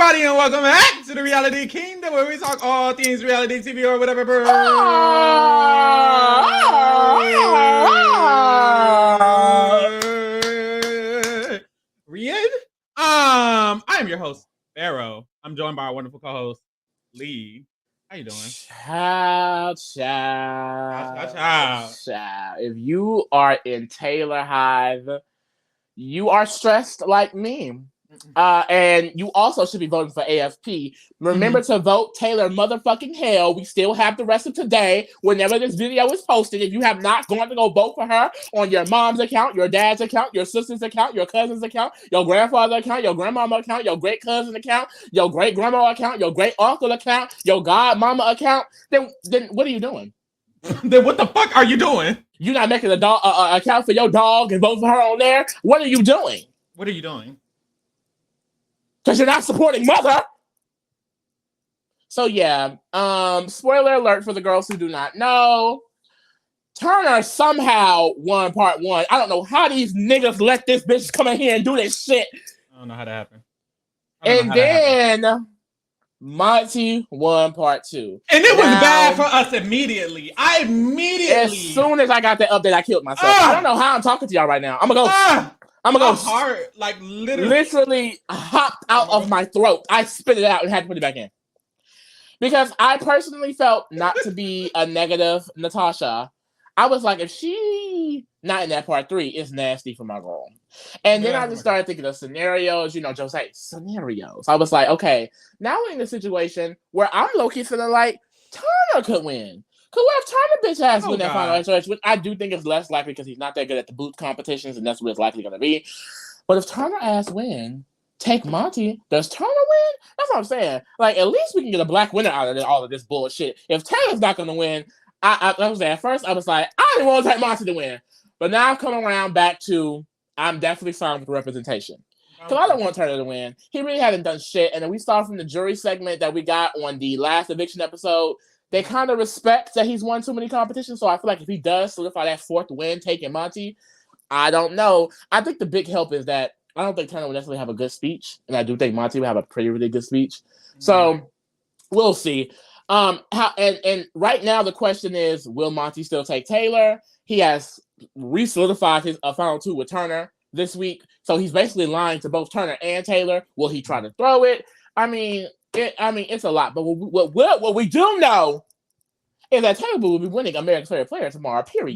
everybody, and welcome back to the Reality Kingdom, where we talk all things reality TV or whatever. Rian, I am your host, Pharaoh. I'm joined by our wonderful co-host, Lee. How you doing? Child. If you are in Taylor Hive, you are stressed like me. And you also should be voting for AFP. Remember to vote Taylor motherfucking hell. We still have the rest of today. Whenever this video is posted, if you have not gone to go vote for her on your mom's account, your dad's account, your sister's account, your cousin's account, your grandfather's account, your grandmama account, your great cousin account, your great grandma account, your great uncle account, your godmama account, then what are you doing? Then what the fuck are you doing? You're not making a dog account for your dog and vote for her on there? What are you doing? What are you doing? Because you're not supporting mother. So yeah, spoiler alert for the girls who do not know. Turner somehow won part one. I don't know how these niggas let this bitch come in here and do this shit. I don't know how that happened. And then Monte won part two. And it was bad for us immediately. As soon as I got that update, I killed myself. I don't know how I'm talking to y'all right now. I'm gonna go. My heart, like literally hopped out of my throat. I spit it out and had to put it back in. Because I personally felt, not to be a negative Natasha, I was like, if she not in that part three, it's nasty for my girl. And then I just started thinking of scenarios, Jose, scenarios. I was like, okay, now we're in a situation where I'm low-key feeling like Turner could win. Because what if Turner bitch has win that final choice, which I do think is less likely because he's not that good at the boot competitions, and that's what it's likely going to be. But if Turner ass win, take Monte, does Turner win? That's what I'm saying. Like, at least we can get a black winner out of all of this bullshit. If Taylor's not going to win, I was at first, I was like, I didn't want to take Monte to win. But now I've come around back to, I'm definitely fine with representation. Because I don't want Turner to win. He really hasn't done shit. And then we saw from the jury segment that we got on the last eviction episode, they kind of respect that he's won too many competitions. So I feel like if he does solidify that fourth win, taking Monte, I don't know. I think the big help is that I don't think Turner will necessarily have a good speech. And I do think Monte will have a really good speech. So we'll see. How and right now the question is, will Monte still take Taylor? He has re-solidified his final two with Turner this week. So he's basically lying to both Turner and Taylor. Will he try to throw it? It's a lot, but what we do know is that Taylor will be winning America's Favorite Player tomorrow, period.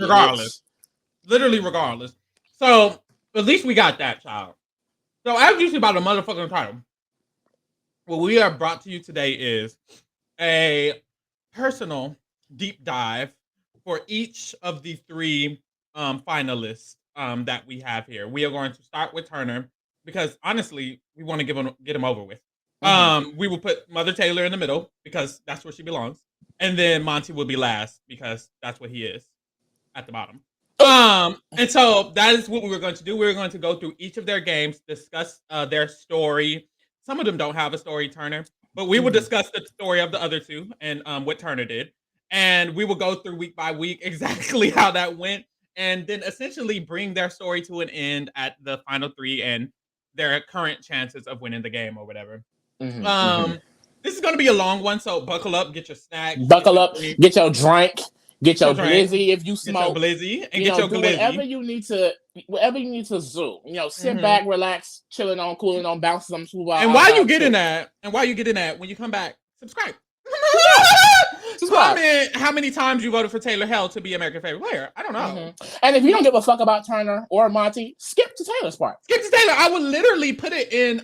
Literally regardless. So, at least we got that, child. So, as you see by the motherfucking title, what we are brought to you today is a personal deep dive for each of the three finalists that we have here. We are going to start with Turner because, honestly, we want to get him over with. We will put Mother Taylor in the middle because that's where she belongs. And then Monte will be last because that's what he is at the bottom. And so that is what we were going to do. We were going to go through each of their games, discuss their story. Some of them don't have a story, Turner, but we will discuss the story of the other two and what Turner did. And we will go through week by week exactly how that went and then essentially bring their story to an end at the final three and their current chances of winning the game or whatever. This is going to be a long one, so buckle up, get your snacks. Buckle up, get your drink, get your glizzy if you smoke. Get your glizzy and get your glizzy. Whatever you need to do. Sit back, relax, chilling on, cooling on, bouncing some food. And while you getting that, when you come back, subscribe. Comment how many times you voted for Taylor Hell to be American Favorite Player. I don't know. And if you don't give a fuck about Turner or Monte, skip to Taylor's part. Skip to Taylor. I would literally put it in.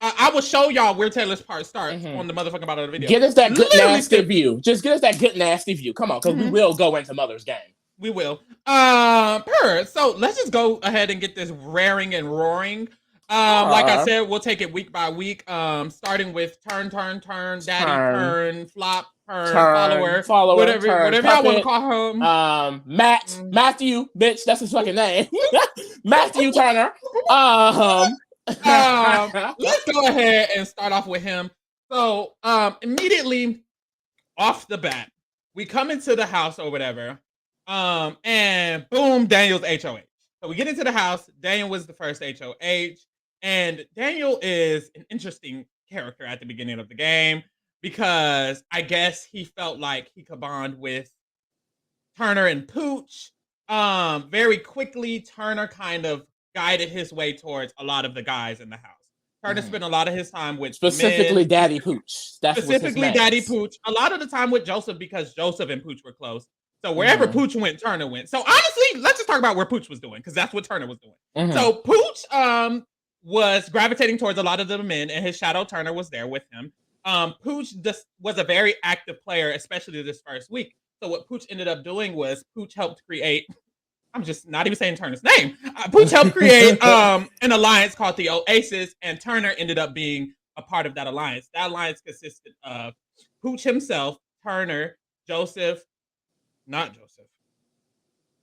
I will show y'all where Taylor's part starts on the motherfucking bottom of the video. Get us that good nasty view. Just get us that good nasty view. Come on, because we will go into Mother's game. We will. So let's just go ahead and get this raring and roaring. Like I said, we'll take it week by week. Starting with turn, daddy, turn, flop, follower, whatever y'all want to call him. Matthew, bitch, that's his fucking name. Matthew Turner. Let's go ahead and start off with him. So, immediately off the bat, we come into the house or whatever, and boom, Daniel's HOH. So we get into the house. Daniel was the first HOH, And Daniel is an interesting character at the beginning of the game because I guess he felt like he could bond with Turner and Pooch. Very quickly, Turner kind of guided his way towards a lot of the guys in the house. Turner spent a lot of his time with specifically men, Daddy Pooch. That's specifically Daddy Pooch. A lot of the time with Joseph because Joseph and Pooch were close. So wherever Pooch went, Turner went. So honestly, let's just talk about where Pooch was doing because that's what Turner was doing. So Pooch was gravitating towards a lot of the men, and his shadow Turner was there with him. Pooch just was a very active player, especially this first week. So what Pooch ended up doing was Pooch helped create. I'm just not even saying Turner's name. Pooch helped create an alliance called the Oasis, and Turner ended up being a part of that alliance. That alliance consisted of Pooch himself, Turner, Joseph, not Joseph.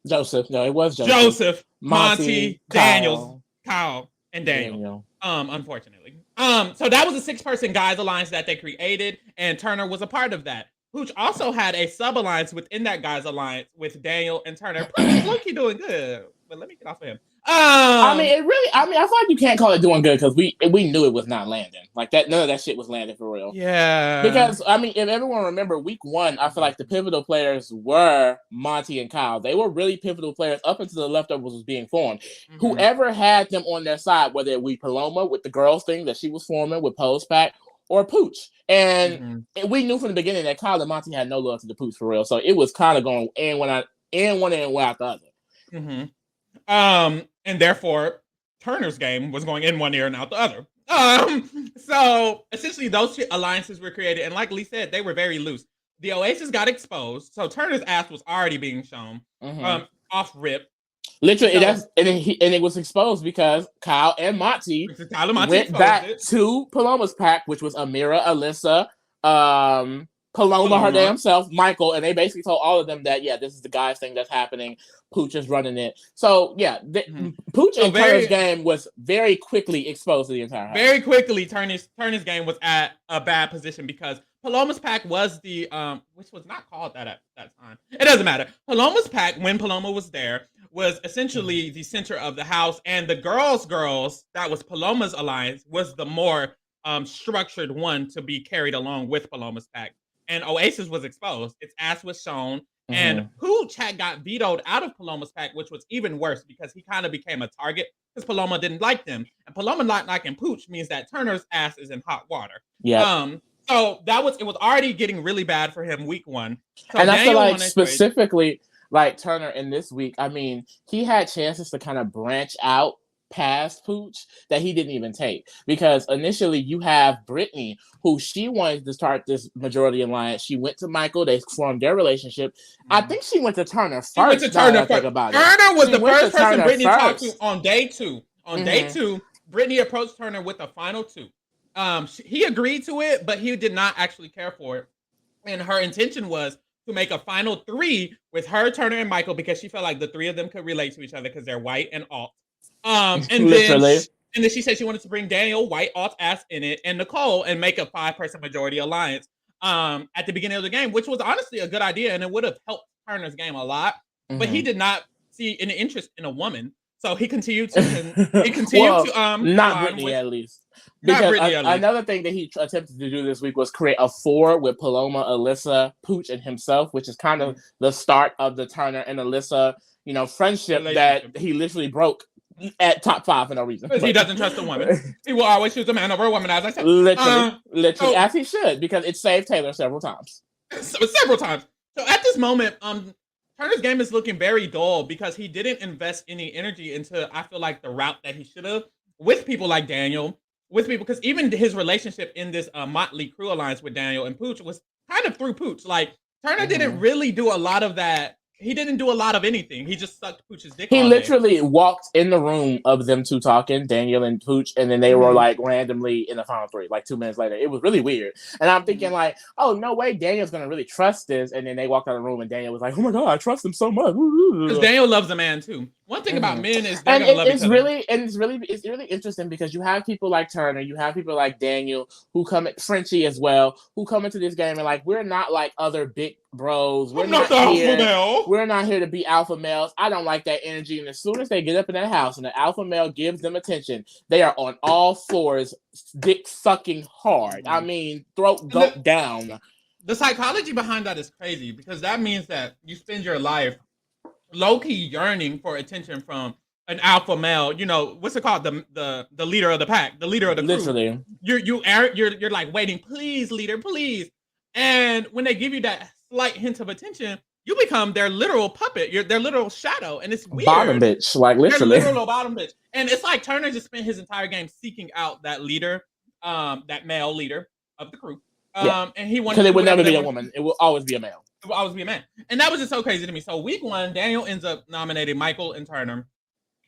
Joseph. No, it was Joseph. Joseph, Monte, Daniels, Kyle, and Daniel. Unfortunately. So that was a 6-person guys alliance that they created, and Turner was a part of that. Pooch also had a sub-alliance within that guys alliance with Daniel and Turner. Pooch is low-key doing good, but let me get off of him. I feel like you can't call it doing good because we knew it was not landing. Like that, none of that shit was landing for real. Yeah. Because if everyone remember week 1, I feel like the pivotal players were Monte and Kyle. They were really pivotal players up until the leftovers was being formed. Whoever had them on their side, whether it be Paloma with the girls thing that she was forming with Pose Pack, or Pooch. And we knew from the beginning that Kyle and Monte had no love to the Pooch for real. So it was kind of going in one out the other. And therefore, Turner's game was going in one ear and out the other. So essentially, those two alliances were created, and like Lee said, they were very loose. The Oasis got exposed, so Turner's ass was already being shown off rip. Literally, it was exposed because Kyle and Monte went back to Paloma's pack, which was Amira, Alyssa, Paloma, her damn self, Michael, and they basically told all of them that, this is the guys thing that's happening. Pooch is running it. So, Pooch and Turner's game was very quickly exposed to the entire house. Very quickly, Turner's game was at a bad position because Paloma's pack was the, which was not called that at that time. It doesn't matter. Paloma's pack, when Paloma was there, was essentially the center of the house, and the girls, that was Paloma's alliance, was the more structured one to be carried along with Paloma's pack. And Oasis was exposed. Its ass was shown. And Pooch had got vetoed out of Paloma's pack, which was even worse because he kind of became a target because Paloma didn't like them. And Paloma not liking Pooch means that Turner's ass is in hot water. Yeah. So it was already getting really bad for him week 1. So and I feel like specifically, like Turner in this week, he had chances to kind of branch out past Pooch that he didn't even take. Because initially you have Brittany, who she wanted to start this majority alliance. She went to Michael. They formed their relationship. I think she went to Turner first. Turner was the first person Brittany talked to on day 2. On day 2, Brittany approached Turner with a final 2. He agreed to it, but he did not actually care for it. And her intention was to make a final 3 with her, Turner, and Michael because she felt like the 3 of them could relate to each other because they're white and alt. And then she said she wanted to bring Daniel, white alt ass in it, and Nicole and make a 5-person majority alliance at the beginning of the game, which was honestly a good idea and it would have helped Turner's game a lot. But he did not see any interest in a woman. So he continued to not Brittany at least. Because another thing that he attempted to do this week was create a 4 with Paloma, Alyssa, Pooch, and himself, which is kind of the start of the Turner and Alyssa, friendship that he literally broke at top 5 for no reason. Because he doesn't trust a woman. He will always choose a man over a woman, as I said. Literally, as he should, because it saved Taylor several times. Several times. So at this moment, Turner's game is looking very dull because he didn't invest any energy into, I feel like, the route that he should have with people like Daniel, because even his relationship in this Motley Crew alliance with Daniel and Pooch was kind of through Pooch. Like, Turner didn't really do a lot of that. He didn't do a lot of anything. He just sucked Pooch's dick. He literally walked in the room of them two talking, Daniel and Pooch, and then they were like randomly in the final 3, like 2 minutes later. It was really weird. And I'm thinking like, oh, no way Daniel's going to really trust this. And then they walked out of the room and Daniel was like, oh my God, I trust him so much. Because Daniel loves a man too. One thing about men is they're And gonna love each other. it's really interesting because you have people like Turner, you have people like Daniel who come at Frenchie as well, who come into this game and like we're not like other big bros. We're I'm not the alpha male. We're not here to be alpha males. I don't like that energy. And as soon as they get up in that house and the alpha male gives them attention, they are on all fours, dick sucking hard. I mean, throat go down. The psychology behind that is crazy because that means that you spend your life low-key yearning for attention from an alpha male. You know, what's it called? The leader of the pack, the leader of the crew. Literally. You're like waiting, please, leader, please. And when they give you that slight hint of attention, you become their literal puppet. You're their literal shadow. And it's weird. Bottom bitch, like literally. They're literal bottom bitch. And it's like Turner just spent his entire game seeking out that leader, that male leader of the crew. And he wanted, because it would never be a woman. It will always be a male. It will always be a man. And that was just so crazy to me. So week 1, Daniel ends up nominating Michael and Turner.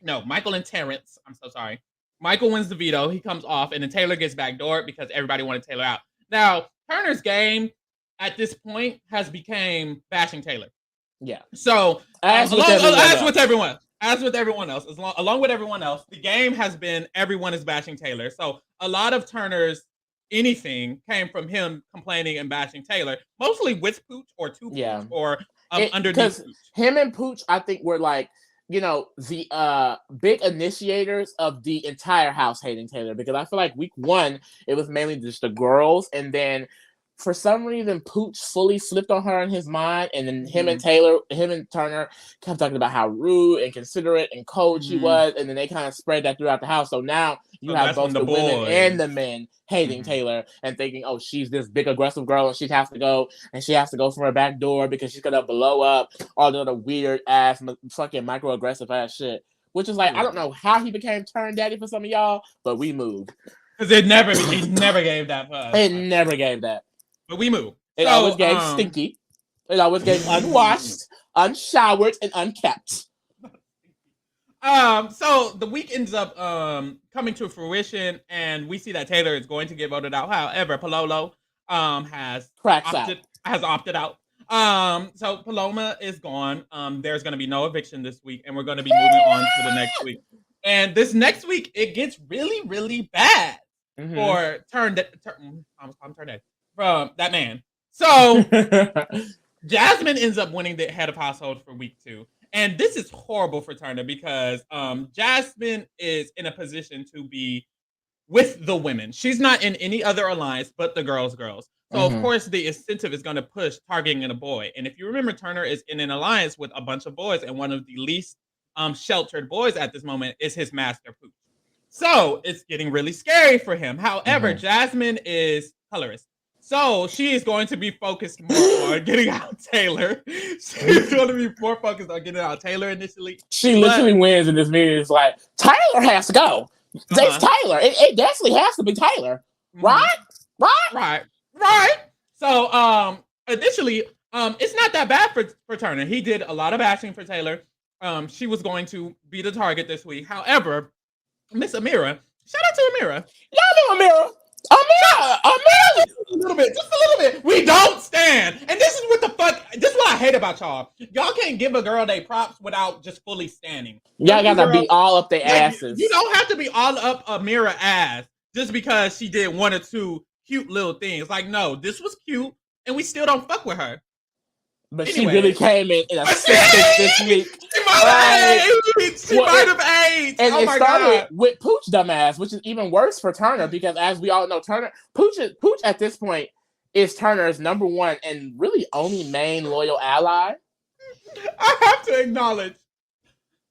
No, Michael and Terrence. I'm so sorry. Michael wins the veto. He comes off, and then Taylor gets backdoored because everybody wanted Taylor out. Now, Turner's game at this point has become bashing Taylor. Yeah. So as with everyone else, along with everyone else, the game has been everyone is bashing Taylor. So a lot of Turner's anything came from him complaining and bashing Taylor, mostly with Pooch or to Pooch or underneath Pooch. Him and Pooch, I think, were like, you know, the big initiators of the entire house hating Taylor, because I feel like week 1, it was mainly just the girls, and then for some reason, Pooch fully flipped on her in his mind, and then him and Turner kept talking about how rude and considerate and cold she was, and then they kind of spread that throughout the house. So now you have both the women and the men hating Taylor and thinking, oh, she's this big aggressive girl, and she has to go from her back door because she's gonna blow up all the other weird ass fucking microaggressive ass shit. Which is like, I don't know how he became turn daddy for some of y'all, but we moved. Because he never gave that for us. It never gave that. But we moved. It always gave stinky. It always gave unwashed, unshowered, and unkept. So the week ends up coming to fruition, and we see that Taylor is going to get voted out. However, Palolo has opted out. So Paloma is gone. There's going to be no eviction this week, and we're going to be moving on to the next week. And this next week, it gets really, really bad for Turn Daddy. From that man. So Jasmine ends up winning the head of household for week 2. And this is horrible for Turner because Jasmine is in a position to be with the women. She's not in any other alliance but the girls. So of course the incentive is going to push targeting a boy. And if you remember, Turner is in an alliance with a bunch of boys, and one of the least sheltered boys at this moment is his master Pooch. So it's getting really scary for him. However, Jasmine is colorist. So she is going to be focused more on getting out Taylor. She's going to be more focused on getting out Taylor initially. She literally wins in this meeting. It's like, Taylor has to go. It's Taylor. It definitely has to be Taylor. Right? Right. So initially, it's not that bad for Turner. He did a lot of bashing for Taylor. She was going to be the target this week. However, Miss Amira, shout out to Amira. Y'all know Amira. Amira, just a little bit. We don't stand. And this is what the fuck. This is what I hate about y'all. Y'all can't give a girl they props without just fully standing. Y'all gotta be all up their asses. You don't have to be all up Amira ass just because she did 1 or 2 cute little things. Like, no, this was cute, and we still don't fuck with her. But anyway, she really came in a assistant this week. She might have aged. And it started with Pooch dumbass, which is even worse for Turner because, as we all know, Pooch at this point is Turner's number 1 and really only main loyal ally. I have to acknowledge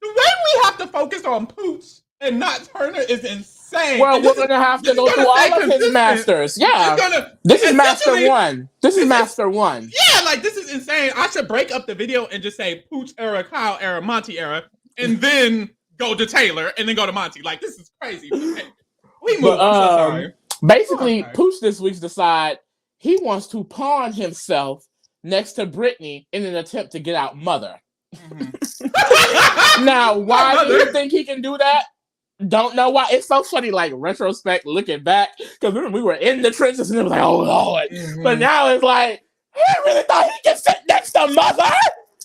the way we have to focus on Pooch and not Turner is insane. Well, we're going to have to go through all of his masters. Yeah. This is Master 1. This is Master 1. Yeah, like, this is insane. I should break up the video and just say Pooch era, Kyle era, Monte era, and then go to Taylor, and then go to Monte. Like, this is crazy. We move. I'm so sorry. Basically, Pooch this week decide he wants to pawn himself next to Brittany in an attempt to get out Mother. Now, why do you think he can do that? Don't know why. It's so funny, like, retrospect, looking back, because remember, we were in the trenches and it was like, oh, Lord. But now it's like, he really thought he could sit next to Mother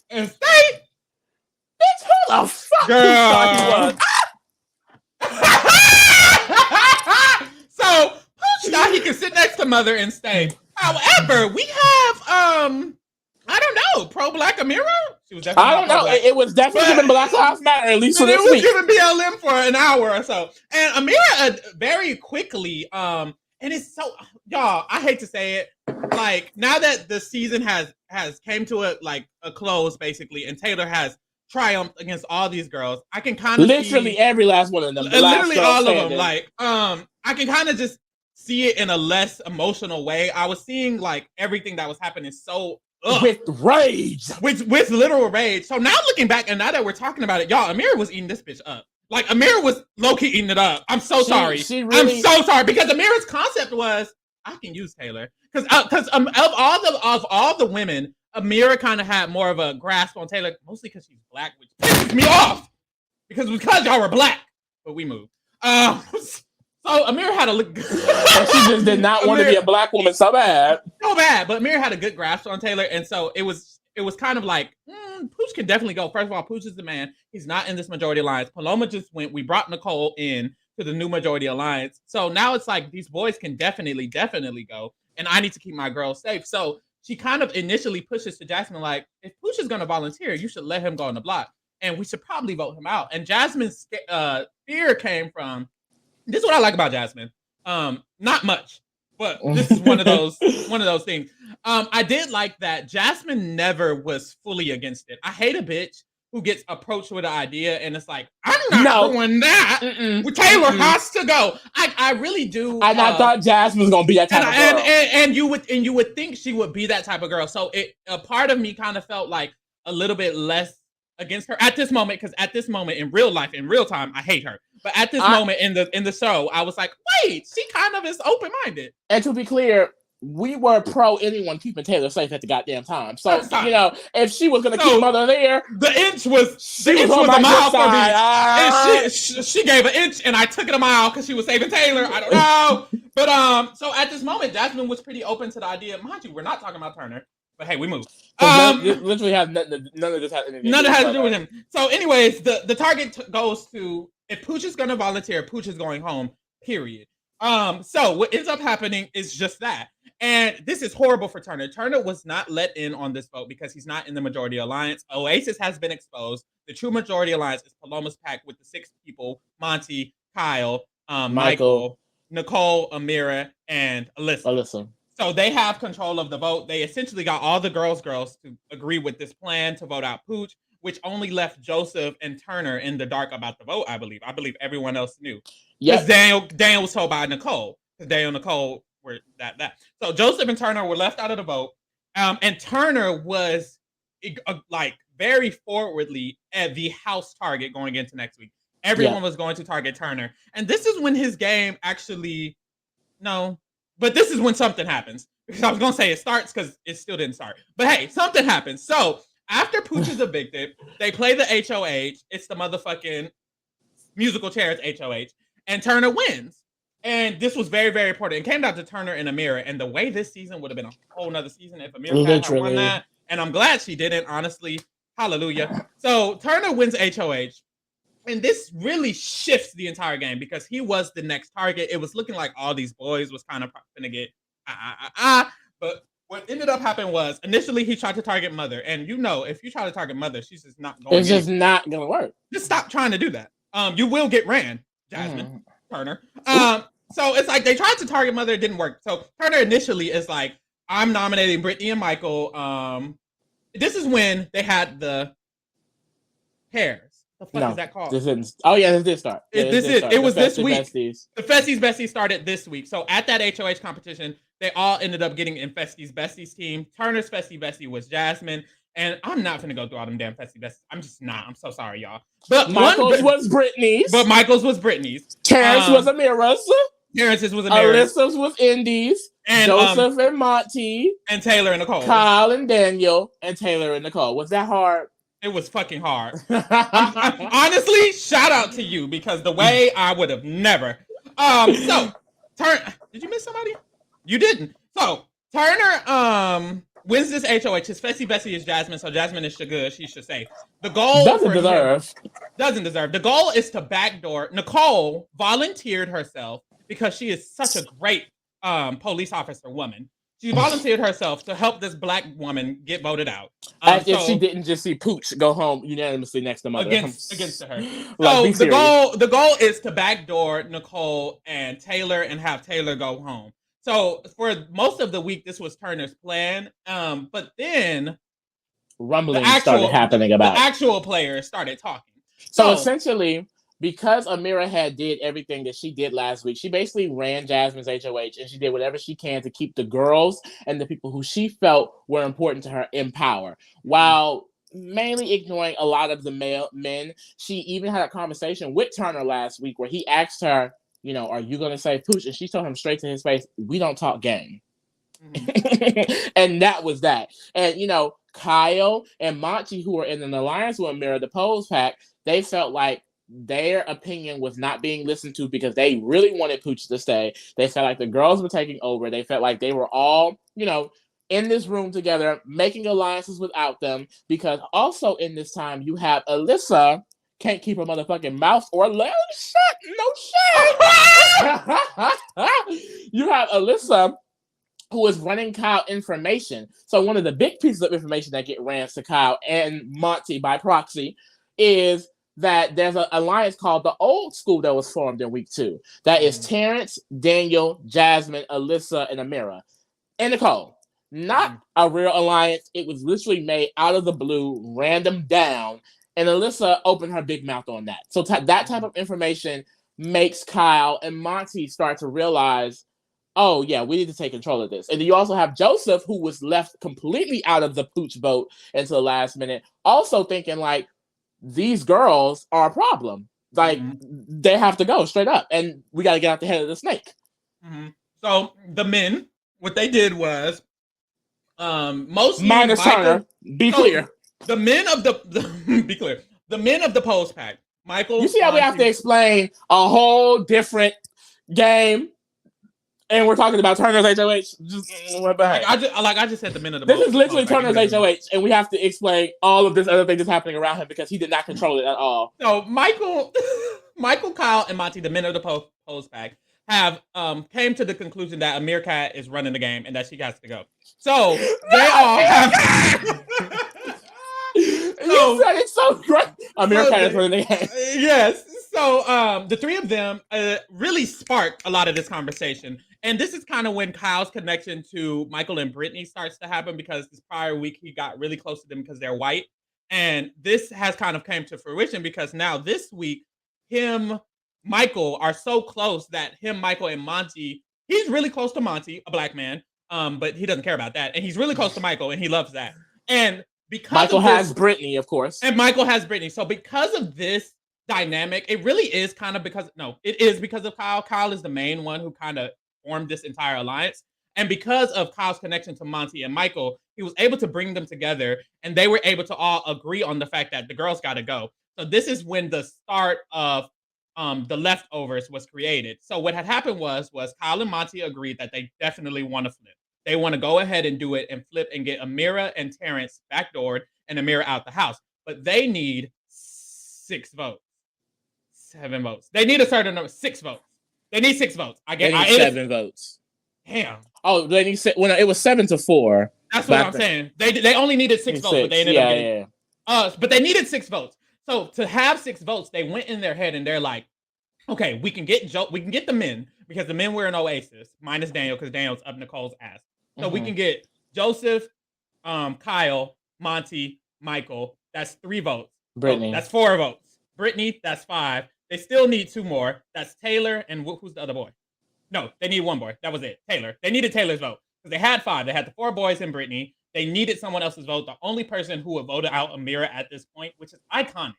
and stay. Bitch, who the fuck Pooch thought he was? So Pooch thought he could sit next to Mother and stay. However, we have I don't know, pro-black Amira. She was definitely. I don't know. It was definitely giving Black Lives Matter at least for this week. It was giving BLM for an hour or so, and Amira very quickly. And it's so y'all. I hate to say it. Like now that the season has came to a close basically, and Taylor has triumphed against all these girls. I can kind of literally every last one of them. Literally all of them. Like I can kind of just see it in a less emotional way. I was seeing like everything that was happening so. With rage. With literal rage. So now looking back, and now that we're talking about it, y'all, Amira was eating this bitch up. Like, Amira was low-key eating it up. I'm so sorry. I'm so sorry. Because Amira's concept was, I can use Taylor. Because of all the women, Amira kind of had more of a grasp on Taylor, mostly because she's black, which pisses me off. Because y'all were black. But we moved. So Amira had a she just did not want to be a black woman so bad. So bad, but Amira had a good grasp on Taylor, and so it was kind of like Pooch can definitely go. First of all, Pooch is the man. He's not in this majority alliance. Paloma just went. We brought Nicole in to the new majority alliance. So now it's like these boys can definitely go, and I need to keep my girls safe. So she kind of initially pushes to Jasmine like, if Pooch is going to volunteer, you should let him go on the block, and we should probably vote him out. And Jasmine's fear came from. This is what I like about Jasmine. Not much, but this is one of those things. I did like that Jasmine never was fully against it. I hate a bitch who gets approached with an idea and it's like, I'm not doing that. Taylor has to go. I really do. And I thought Jasmine was gonna be that type of girl. And you would think she would be that type of girl. So a part of me kind of felt like a little bit less against her at this moment, because at this moment in real life, in real time, I hate her. But at this moment in the show, I was like, wait, she kind of is open-minded. And to be clear, we were pro anyone keeping Taylor safe at the goddamn time. So you know, if she was gonna keep Mother there, the inch was a mile for me. And she gave an inch, and I took it a mile because she was saving Taylor. I don't know, but so at this moment, Jasmine was pretty open to the idea. Mind you, we're not talking about Turner. But hey, we moved. Literally have none of this has anything. None of it has to do with him. So, anyways, the target goes to if Pooch is going to volunteer, Pooch is going home. Period. So what ends up happening is just that, and this is horrible for Turner. Turner was not let in on this vote because he's not in the majority alliance. Oasis has been exposed. The true majority alliance is Paloma's pack with the 6 people: Monte, Kyle, Michael, Nicole, Amira, and Alyssa. So they have control of the vote. They essentially got all the girls to agree with this plan to vote out Pooch, which only left Joseph and Turner in the dark about the vote, I believe. I believe everyone else knew. Yes. Daniel was told by Nicole. Because Daniel and Nicole were that. So Joseph and Turner were left out of the vote. And Turner was very forwardly at the house target going into next week. Everyone was going to target Turner. And this is when his game actually... No... But this is when something happens. Because I was going to say it starts because it still didn't start. But hey, something happens. So after Pooch is evicted, they play the HOH. It's the motherfucking musical chairs HOH. And Turner wins. And this was very, very important. It came down to Turner and Amira. And the way this season would have been a whole nother season if Amira had won that. And I'm glad she didn't, honestly. Hallelujah. So Turner wins HOH. And this really shifts the entire game because he was the next target. It was looking like all these boys was kind of going to get But what ended up happening was initially he tried to target Mother. And you know, if you try to target Mother, she's just not going to It's just not going to work. Just stop trying to do that. You will get ran, Jasmine Turner. So it's like they tried to target Mother. It didn't work. So Turner initially is like, I'm nominating Brittany and Michael. This is when they had the pairs. The fuck is that called? This did start. It was this week. Besties. The Festies Besties started this week. So at that HOH competition, they all ended up getting in Festies Besties team. Turner's Festie Bestie was Jasmine. And I'm not going to go through all them damn Festie Besties. I'm just not. I'm so sorry, y'all. But Michael's was Brittany's. But Michael's was Brittany's. Terrence was Amira's. Terrence's was Amira's. Alyssa's was Indy's. And Joseph and Monte. And Taylor and Nicole. Kyle and Daniel. And Taylor and Nicole. Was that hard? It was fucking hard. Honestly, shout out to you because the way I would have never. So Did you miss somebody? You didn't. So Turner wins this HOH. His Fessy Bessie is Jasmine, so Jasmine is good. She should say the goal Doesn't for deserve. him doesn't deserve. The goal is to backdoor. Nicole volunteered herself because she is such a great police officer woman. She volunteered herself to help this black woman get voted out. As if she didn't just see Pooch go home unanimously next to Mother. Against her. Like, so the goal is to backdoor Nicole and Taylor and have Taylor go home. So for most of the week, this was Turner's plan. But then rumblings started happening about the actual players started talking. So essentially, because Amira had did everything that she did last week, she basically ran Jasmine's HOH and she did whatever she can to keep the girls and the people who she felt were important to her in power, while mainly ignoring a lot of the male men. She even had a conversation with Turner last week where he asked her, you know, are you going to say Pooch? And she told him straight to his face, we don't talk game. Mm-hmm. And that was that. And, you know, Kyle and Monte, who were in an alliance with Amira, the Pose Pack, they felt like their opinion was not being listened to because they really wanted Pooch to stay. They felt like the girls were taking over. They felt like they were all, you know, in this room together, making alliances without them. Because also in this time, you have Alyssa can't keep her motherfucking mouth or let shut. No shit. You have Alyssa who is running Kyle information. So one of the big pieces of information that get ran to Kyle and Monte by proxy is that there's an alliance called the Old School that was formed in week 2. That is Terrence, Daniel, Jasmine, Alyssa, and Amira. And Nicole. Not a real alliance. It was literally made out of the blue, random down. And Alyssa opened her big mouth on that. So that type of information makes Kyle and Monte start to realize, oh, yeah, we need to take control of this. And then you also have Joseph, who was left completely out of the Pooch vote until the last minute, also thinking, like, these girls are a problem. Like, they have to go straight up. And we got to get out the head of the snake. Mm-hmm. So the men, what they did was, mostly minus Turner, be clear. The men of the be clear. The men of the Pose Pack, Michael. You see how we have to explain a whole different game, and we're talking about Turner's HOH. Just what the heck? I just said the men of the. This is literally Turner's HOH, and we have to explain all of this other thing that's happening around him because he did not control it at all. So Michael, Kyle, and Monte, the men of the Pose Pack, have came to the conclusion that Amir Cat is running the game and that she has to go. So they all have. You said it's so great. Amir Cat is running the game. Yes. So the three of them really sparked a lot of this conversation. And this is kind of when Kyle's connection to Michael and Brittany starts to happen, because this prior week he got really close to them because they're white. And this has kind of came to fruition because now this week, Michael are so close that Michael, and Monte, he's really close to Monte, a black man, but he doesn't care about that. And he's really close to Michael, and he loves that. And because Michael has Brittany, of course. And Michael has Brittany. So because of this dynamic, it really is kind of it is because of Kyle. Kyle is the main one who kind of formed this entire alliance. And because of Kyle's connection to Monte and Michael, he was able to bring them together, and they were able to all agree on the fact that the girls got to go. So this is when the start of the leftovers was created. So what had happened was Kyle and Monte agreed that they definitely want to flip. They want to go ahead and do it and flip and get Amira and Terrence backdoored and Amira out the house. But they need 6 votes. 7 votes. They need a certain number. 6 votes. They need 6 votes. They need 7 votes. Damn. Oh, they need when it was 7-4. That's what I'm saying. They only needed 6 votes, but they ended up getting. But they needed 6 votes. So to have 6 votes, they went in their head and they're like, okay, we can get the men, because the men were in Oasis, minus Daniel, because Daniel's up Nicole's ass. So we can get Joseph, Kyle, Monte, Michael. That's 3 votes. Brittany. That's 4 votes. Brittany, that's 5. They still need 2 more. That's Taylor and who's the other boy? No, they need 1 boy. That was it. Taylor. They needed Taylor's vote because they had 5. They had the 4 boys and Brittany. They needed someone else's vote. The only person who would vote out Amira at this point, which is iconic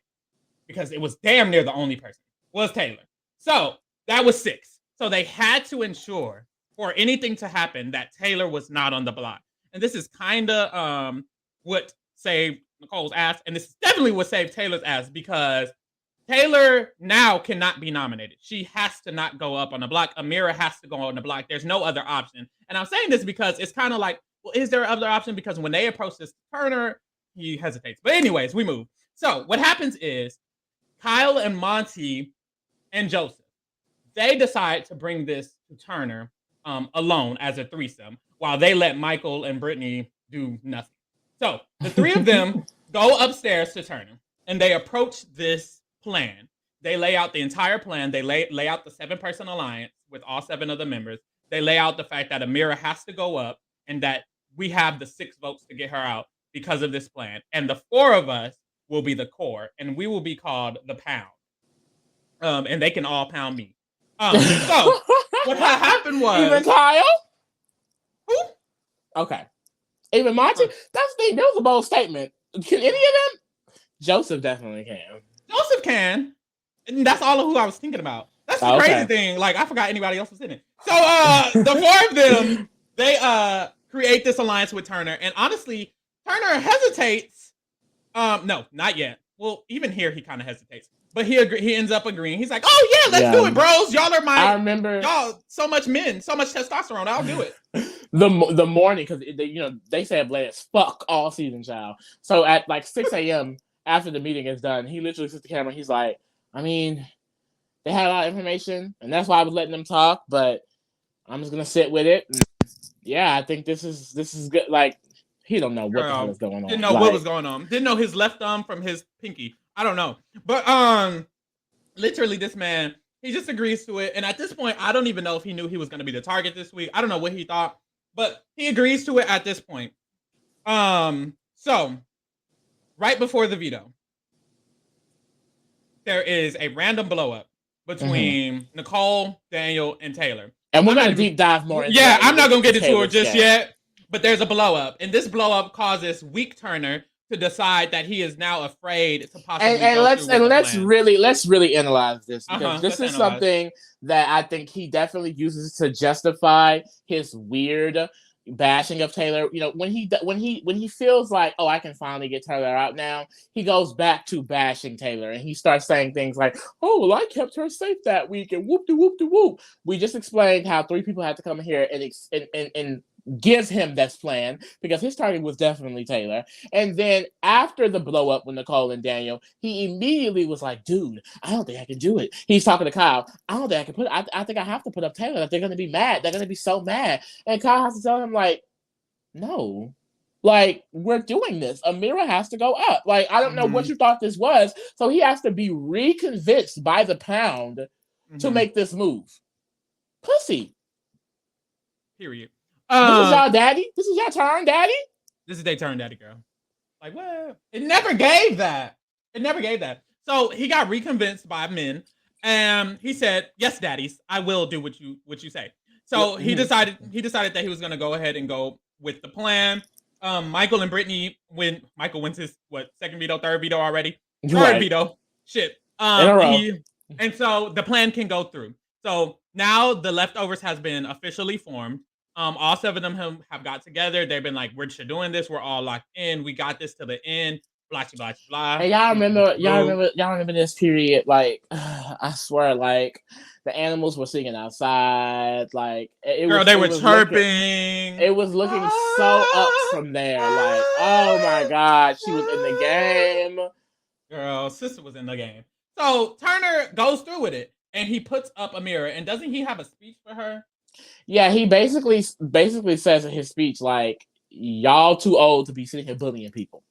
because it was damn near the only person, was Taylor. So that was 6. So they had to ensure for anything to happen that Taylor was not on the block. And this is kind of what saved Nicole's ass. And this is definitely what saved Taylor's ass, because Taylor now cannot be nominated. She has to not go up on the block. Amira has to go on the block. There's no other option. And I'm saying this because it's kind of like, well, is there other option? Because when they approach this Turner, he hesitates. But anyways, we move. So what happens is Kyle and Monte and Joseph, they decide to bring this to Turner alone as a threesome, while they let Michael and Brittany do nothing. So the three of them go upstairs to Turner, and they approach this plan. They lay out the entire plan. They lay out the 7-person alliance with all 7 of the members. They lay out the fact that Amira has to go up, and that we have the 6 votes to get her out because of this plan. And the 4 of us will be the core, and we will be called the Pound. And they can all pound me. So what happened was, even Kyle. Who? Okay. Even Monte. That's the thing. That was a bold statement. Can any of them? Joseph definitely can. Joseph can. And that's all of who I was thinking about. That's the crazy thing. Like, I forgot anybody else was in it. So the 4 of them, they create this alliance with Turner. And honestly, Turner hesitates. No, not yet. Well, even here he kind of hesitates. But he ends up agreeing. He's like, "Oh yeah, let's do it, bros. Y'all are I remember y'all so much testosterone. I'll do it." the morning, because they said Blade as fuck all season, child. So at like 6 a.m. after the meeting is done, he literally sits the camera. He's like, "I mean, they had a lot of information, and that's why I was letting them talk. But I'm just gonna sit with it. And yeah, I think this is good. Like, he don't know what the hell is going on. Didn't know what was going on. Didn't know his left thumb from his pinky. I don't know. But literally this man, he just agrees to it. And at this point, I don't even know if he knew he was going to be the target this week. I don't know what he thought, but he agrees to it at this point. So right before the veto, there is a random blow up between Nicole, Daniel, and Taylor. And we're going to deep dive more into that. I'm not going to get into it just yet, but there's a blow up. And this blow up causes weak Turner to decide that he is now afraid to possibly let's really analyze this, because this is something that I think he definitely uses to justify his weird bashing of Taylor. When he feels like, oh, I can finally get Taylor out now, he goes back to bashing Taylor, and he starts saying things like, oh, well, I kept her safe that week, and whoop de whoop de whoop. We just explained how 3 people had to come here and give him this plan, because his target was definitely Taylor. And then after the blow up with Nicole and Daniel, he immediately was like, dude, I don't think I can do it. He's talking to Kyle. I don't think I can I think I have to put up Taylor. They're going to be mad. They're going to be so mad. And Kyle has to tell him, like, no, like, we're doing this. Amira has to go up. Like, I don't know what you thought this was. So he has to be reconvinced by the Pound to make this move. Pussy. Period. This is y'all daddy? This is your turn, daddy? This is their turn, daddy girl. Like, what? It never gave that. So he got reconvinced by men, and he said, yes, daddies, I will do what you say. So he decided that he was going to go ahead and go with the plan. Michael and Brittany, when Michael wins his, second veto, third veto already? Third veto. Shit. In a row. And so the plan can go through. So now the leftovers has been officially formed. All 7 of them have got together. They've been like, we're doing this. We're all locked in. We got this to the end. Blah, blah, blah. And y'all remember this period? Like, I swear, like, the animals were singing outside. Like, they were chirping. It was looking so up from there. Like, oh my God, she was in the game. Girl, sister was in the game. So Turner goes through with it, and he puts up Amira. And doesn't he have a speech for her? Yeah, he basically says in his speech, like, y'all too old to be sitting here bullying people,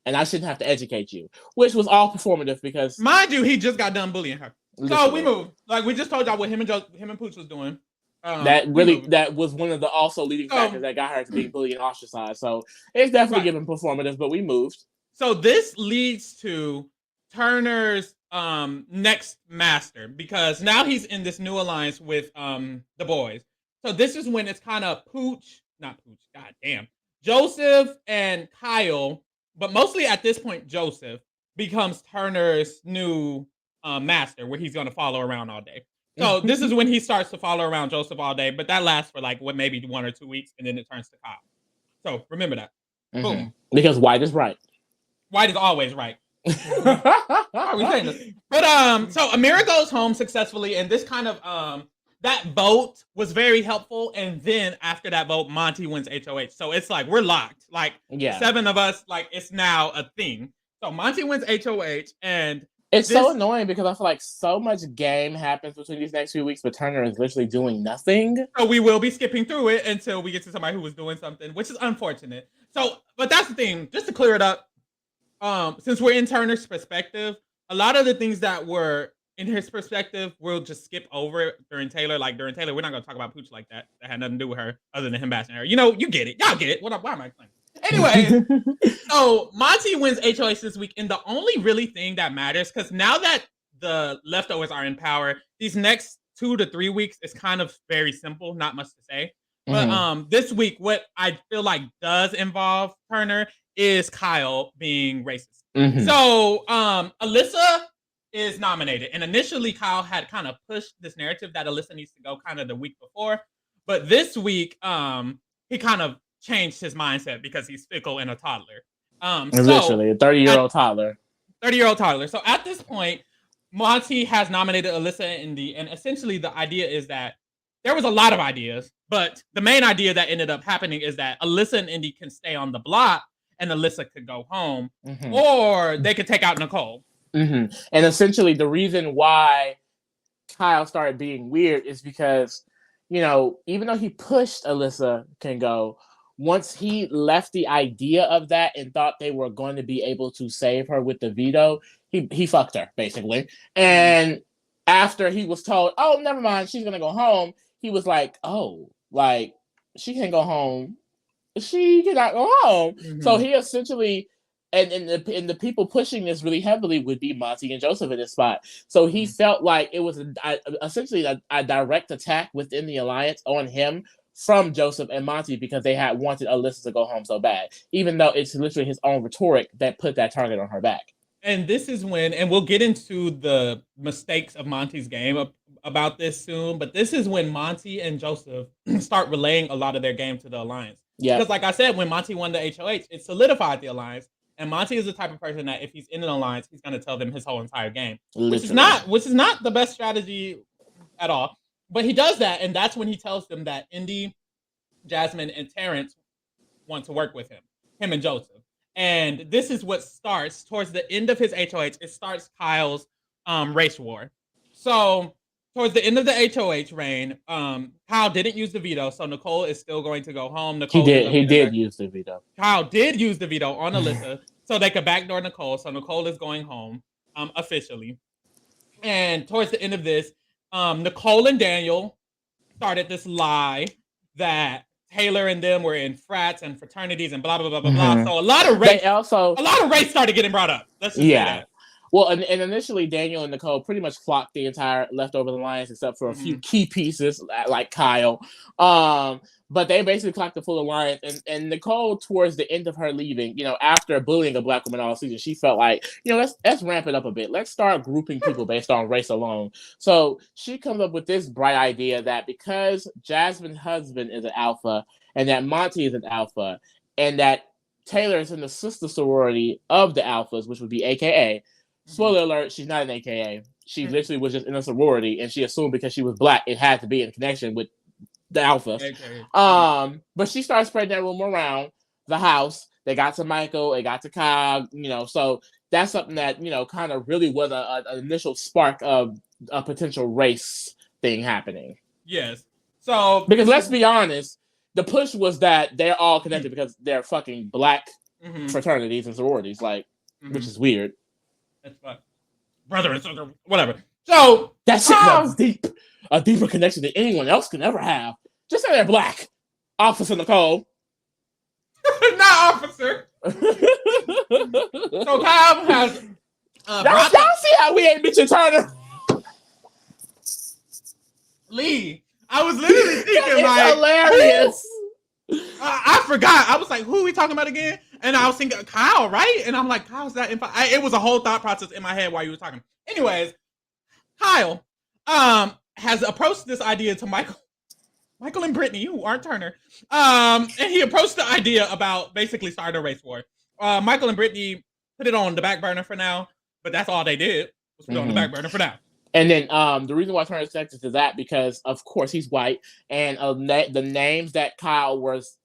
and I shouldn't have to educate you, which was all performative because, mind you, he just got done bullying her. Literally. So we moved. Like, we just told y'all what him and Pooch was doing. That was one of the also leading factors that got her to being bullied and ostracized. So it's definitely given performative, but we moved. So this leads to Turner's next master, because now he's in this new alliance with the boys. So this is when it's kind of Joseph and Kyle, but mostly at this point Joseph becomes Turner's new master, where he's going to follow around all day. So this is when he starts to follow around Joseph all day, but that lasts for like maybe 1 or 2 weeks, and then it turns to Kyle. So remember that. Boom. Because white is right. White is always right. Why are we saying this? But so Amira goes home successfully, and this kind of that vote was very helpful. And then after that vote, Monte wins HOH. So it's like we're locked. Like the 7 of us, like it's now a thing. So Monte wins HOH, and it's so annoying because I feel like so much game happens between these next few weeks, but Turner is literally doing nothing. So we will be skipping through it until we get to somebody who was doing something, which is unfortunate. So, but that's the thing. Just to clear it up, since we're in Turner's perspective, a lot of the things that were in his perspective, we'll just skip over it during Taylor. Like during Taylor, we're not gonna talk about Pooch like that. That had nothing to do with her, other than him bashing her. You know, you get it. Y'all get it. Why am I explaining? Anyways, so Monte wins HOH this week, and the only really thing that matters, because now that the leftovers are in power, these next 2 to 3 weeks is kind of very simple, not much to say. But this week, what I feel like does involve Turner is Kyle being racist. So Alyssa is nominated, and initially Kyle had kind of pushed this narrative that Alyssa needs to go kind of the week before, but this week he kind of changed his mindset because he's fickle and a toddler. Literally a 30-year-old toddler. 30-year-old toddler. So at this point, Monte has nominated Alyssa and Indy, and essentially the idea is that there was a lot of ideas, but the main idea that ended up happening is that Alyssa and Indy can stay on the block and Alyssa could go home, or they could take out Nicole. And essentially the reason why Kyle started being weird is because, you know, even though he pushed Alyssa can go, once he left the idea of that and thought they were going to be able to save her with the veto, he fucked her, basically. And after he was told, oh, never mind, she's going to go home, he was like, oh, like, she can't go home. She cannot go home. So he essentially, and the people pushing this really heavily would be Monte and Joseph in this spot. So he felt like it was essentially a direct attack within the alliance on him from Joseph and Monte because they had wanted Alyssa to go home so bad, even though it's literally his own rhetoric that put that target on her back. And this is when, and we'll get into the mistakes of Monte's game about this soon, but this is when Monte and Joseph start relaying a lot of their game to the alliance. Yeah. Because like I said, when Monte won the HOH, it solidified the alliance. And Monte is the type of person that if he's in an alliance, he's going to tell them his whole entire game, which is not the best strategy at all. But he does that, and that's when he tells them that Indy, Jasmine, and Terrence want to work with him and Joseph. And this is what starts towards the end of his HOH. It starts Kyle's race war. So towards the end of the HOH reign, Kyle didn't use the veto, so Nicole is still going to go home. Nicole he did use the veto. Kyle did use the veto on Alyssa, so they could backdoor Nicole. So Nicole is going home officially. And towards the end of this, Nicole and Daniel started this lie that Taylor and them were in frats and fraternities and blah blah blah blah blah. So a lot of race started getting brought up. Let's just say that. Well, and initially Daniel and Nicole pretty much flocked the entire leftover alliance except for a few key pieces like Kyle. But they basically clocked the full alliance. And Nicole, towards the end of her leaving, you know, after bullying a black woman all season, she felt like, you know, let's ramp it up a bit. Let's start grouping people based on race alone. So she comes up with this bright idea that because Jasmine's husband is an alpha and that Monte is an alpha and that Taylor is in the sister sorority of the alphas, which would be AKA. Spoiler alert, she's not an AKA. She literally was just in a sorority, and she assumed because she was black, it had to be in connection with the alphas. But she started spreading that rumor around the house. They got to Michael, they got to Kyle, you know, so that's something that, you know, kind of really was an initial spark of a potential race thing happening. Yes. So because let's be honest, the push was that they're all connected because they're fucking black fraternities and sororities, like, which is weird. That's fine. Brother and sister, whatever. So that shit was deep. A deeper connection than anyone else can ever have. Just say they're black. Officer Nicole. Not officer. So Kyle has y'all see how we ain't bitching Turner? Lee. I was literally thinking it's hilarious. I forgot. I was like, who are we talking about again? And I was thinking Kyle, right? And I'm like, Kyle's that it was a whole thought process in my head while you were talking. Anyways, Kyle has approached this idea to Michael and Brittany, who aren't Turner. And he approached the idea about basically starting a race war. Michael and Brittany put it on the back burner for now, but that's all they did was put it on the back burner for now. And then the reason why Turner's sexist is that because of course he's white, and the names that Kyle was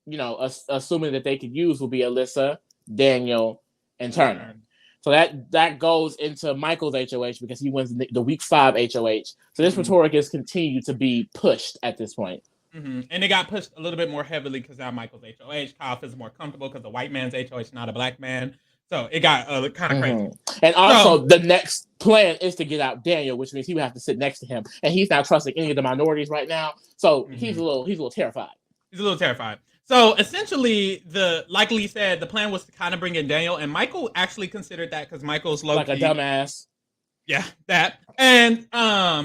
assuming that they could use will be Alyssa, Daniel, and Turner. So that goes into Michael's HOH because he wins the week 5 HOH. So this rhetoric is continued to be pushed at this point. And it got pushed a little bit more heavily because now Michael's HOH. Kyle feels more comfortable because the white man's HOH, not a black man. So it got kind of crazy. And also, the next plan is to get out Daniel, which means he would have to sit next to him, and he's not trusting any of the minorities right now. So he's a little terrified. He's a little terrified. So essentially, like Lee said, the plan was to kind of bring in Daniel, and Michael actually considered that because Michael's low-key, like a dumbass. Yeah, that. And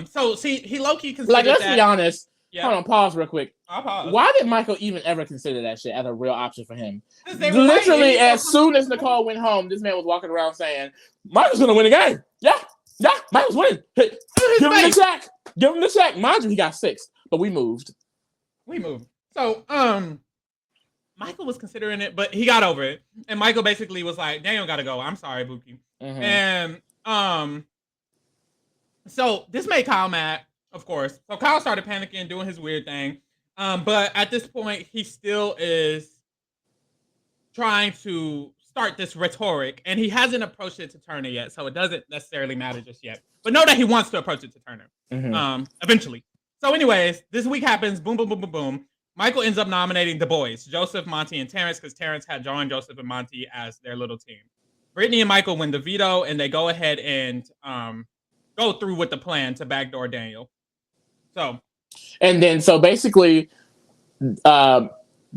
so see, he low-key considered like. Let's be honest. Yeah. Hold on, pause real quick. I'll pause. Why did Michael even ever consider that shit as a real option for him? Literally, as soon as Nicole went home, this man was walking around saying, Michael's gonna win the game. Yeah, Michael's winning. Hey, give him the check. Give him the check. Mind you, he got 6, but we moved. So, Michael was considering it, but he got over it. And Michael basically was like, Daniel gotta go. I'm sorry, Buki. And so this made Kyle mad. Of course. So Kyle started panicking, doing his weird thing. But at this point, he still is trying to start this rhetoric, and he hasn't approached it to Turner yet, so it doesn't necessarily matter just yet. But know that he wants to approach it to Turner eventually. So anyways, this week happens. Boom, boom, boom, boom, boom. Michael ends up nominating the boys, Joseph, Monte, and Terrence, because Terrence had joined Joseph and Monte as their little team. Brittany and Michael win the veto, and they go ahead and go through with the plan to backdoor Daniel. So basically, the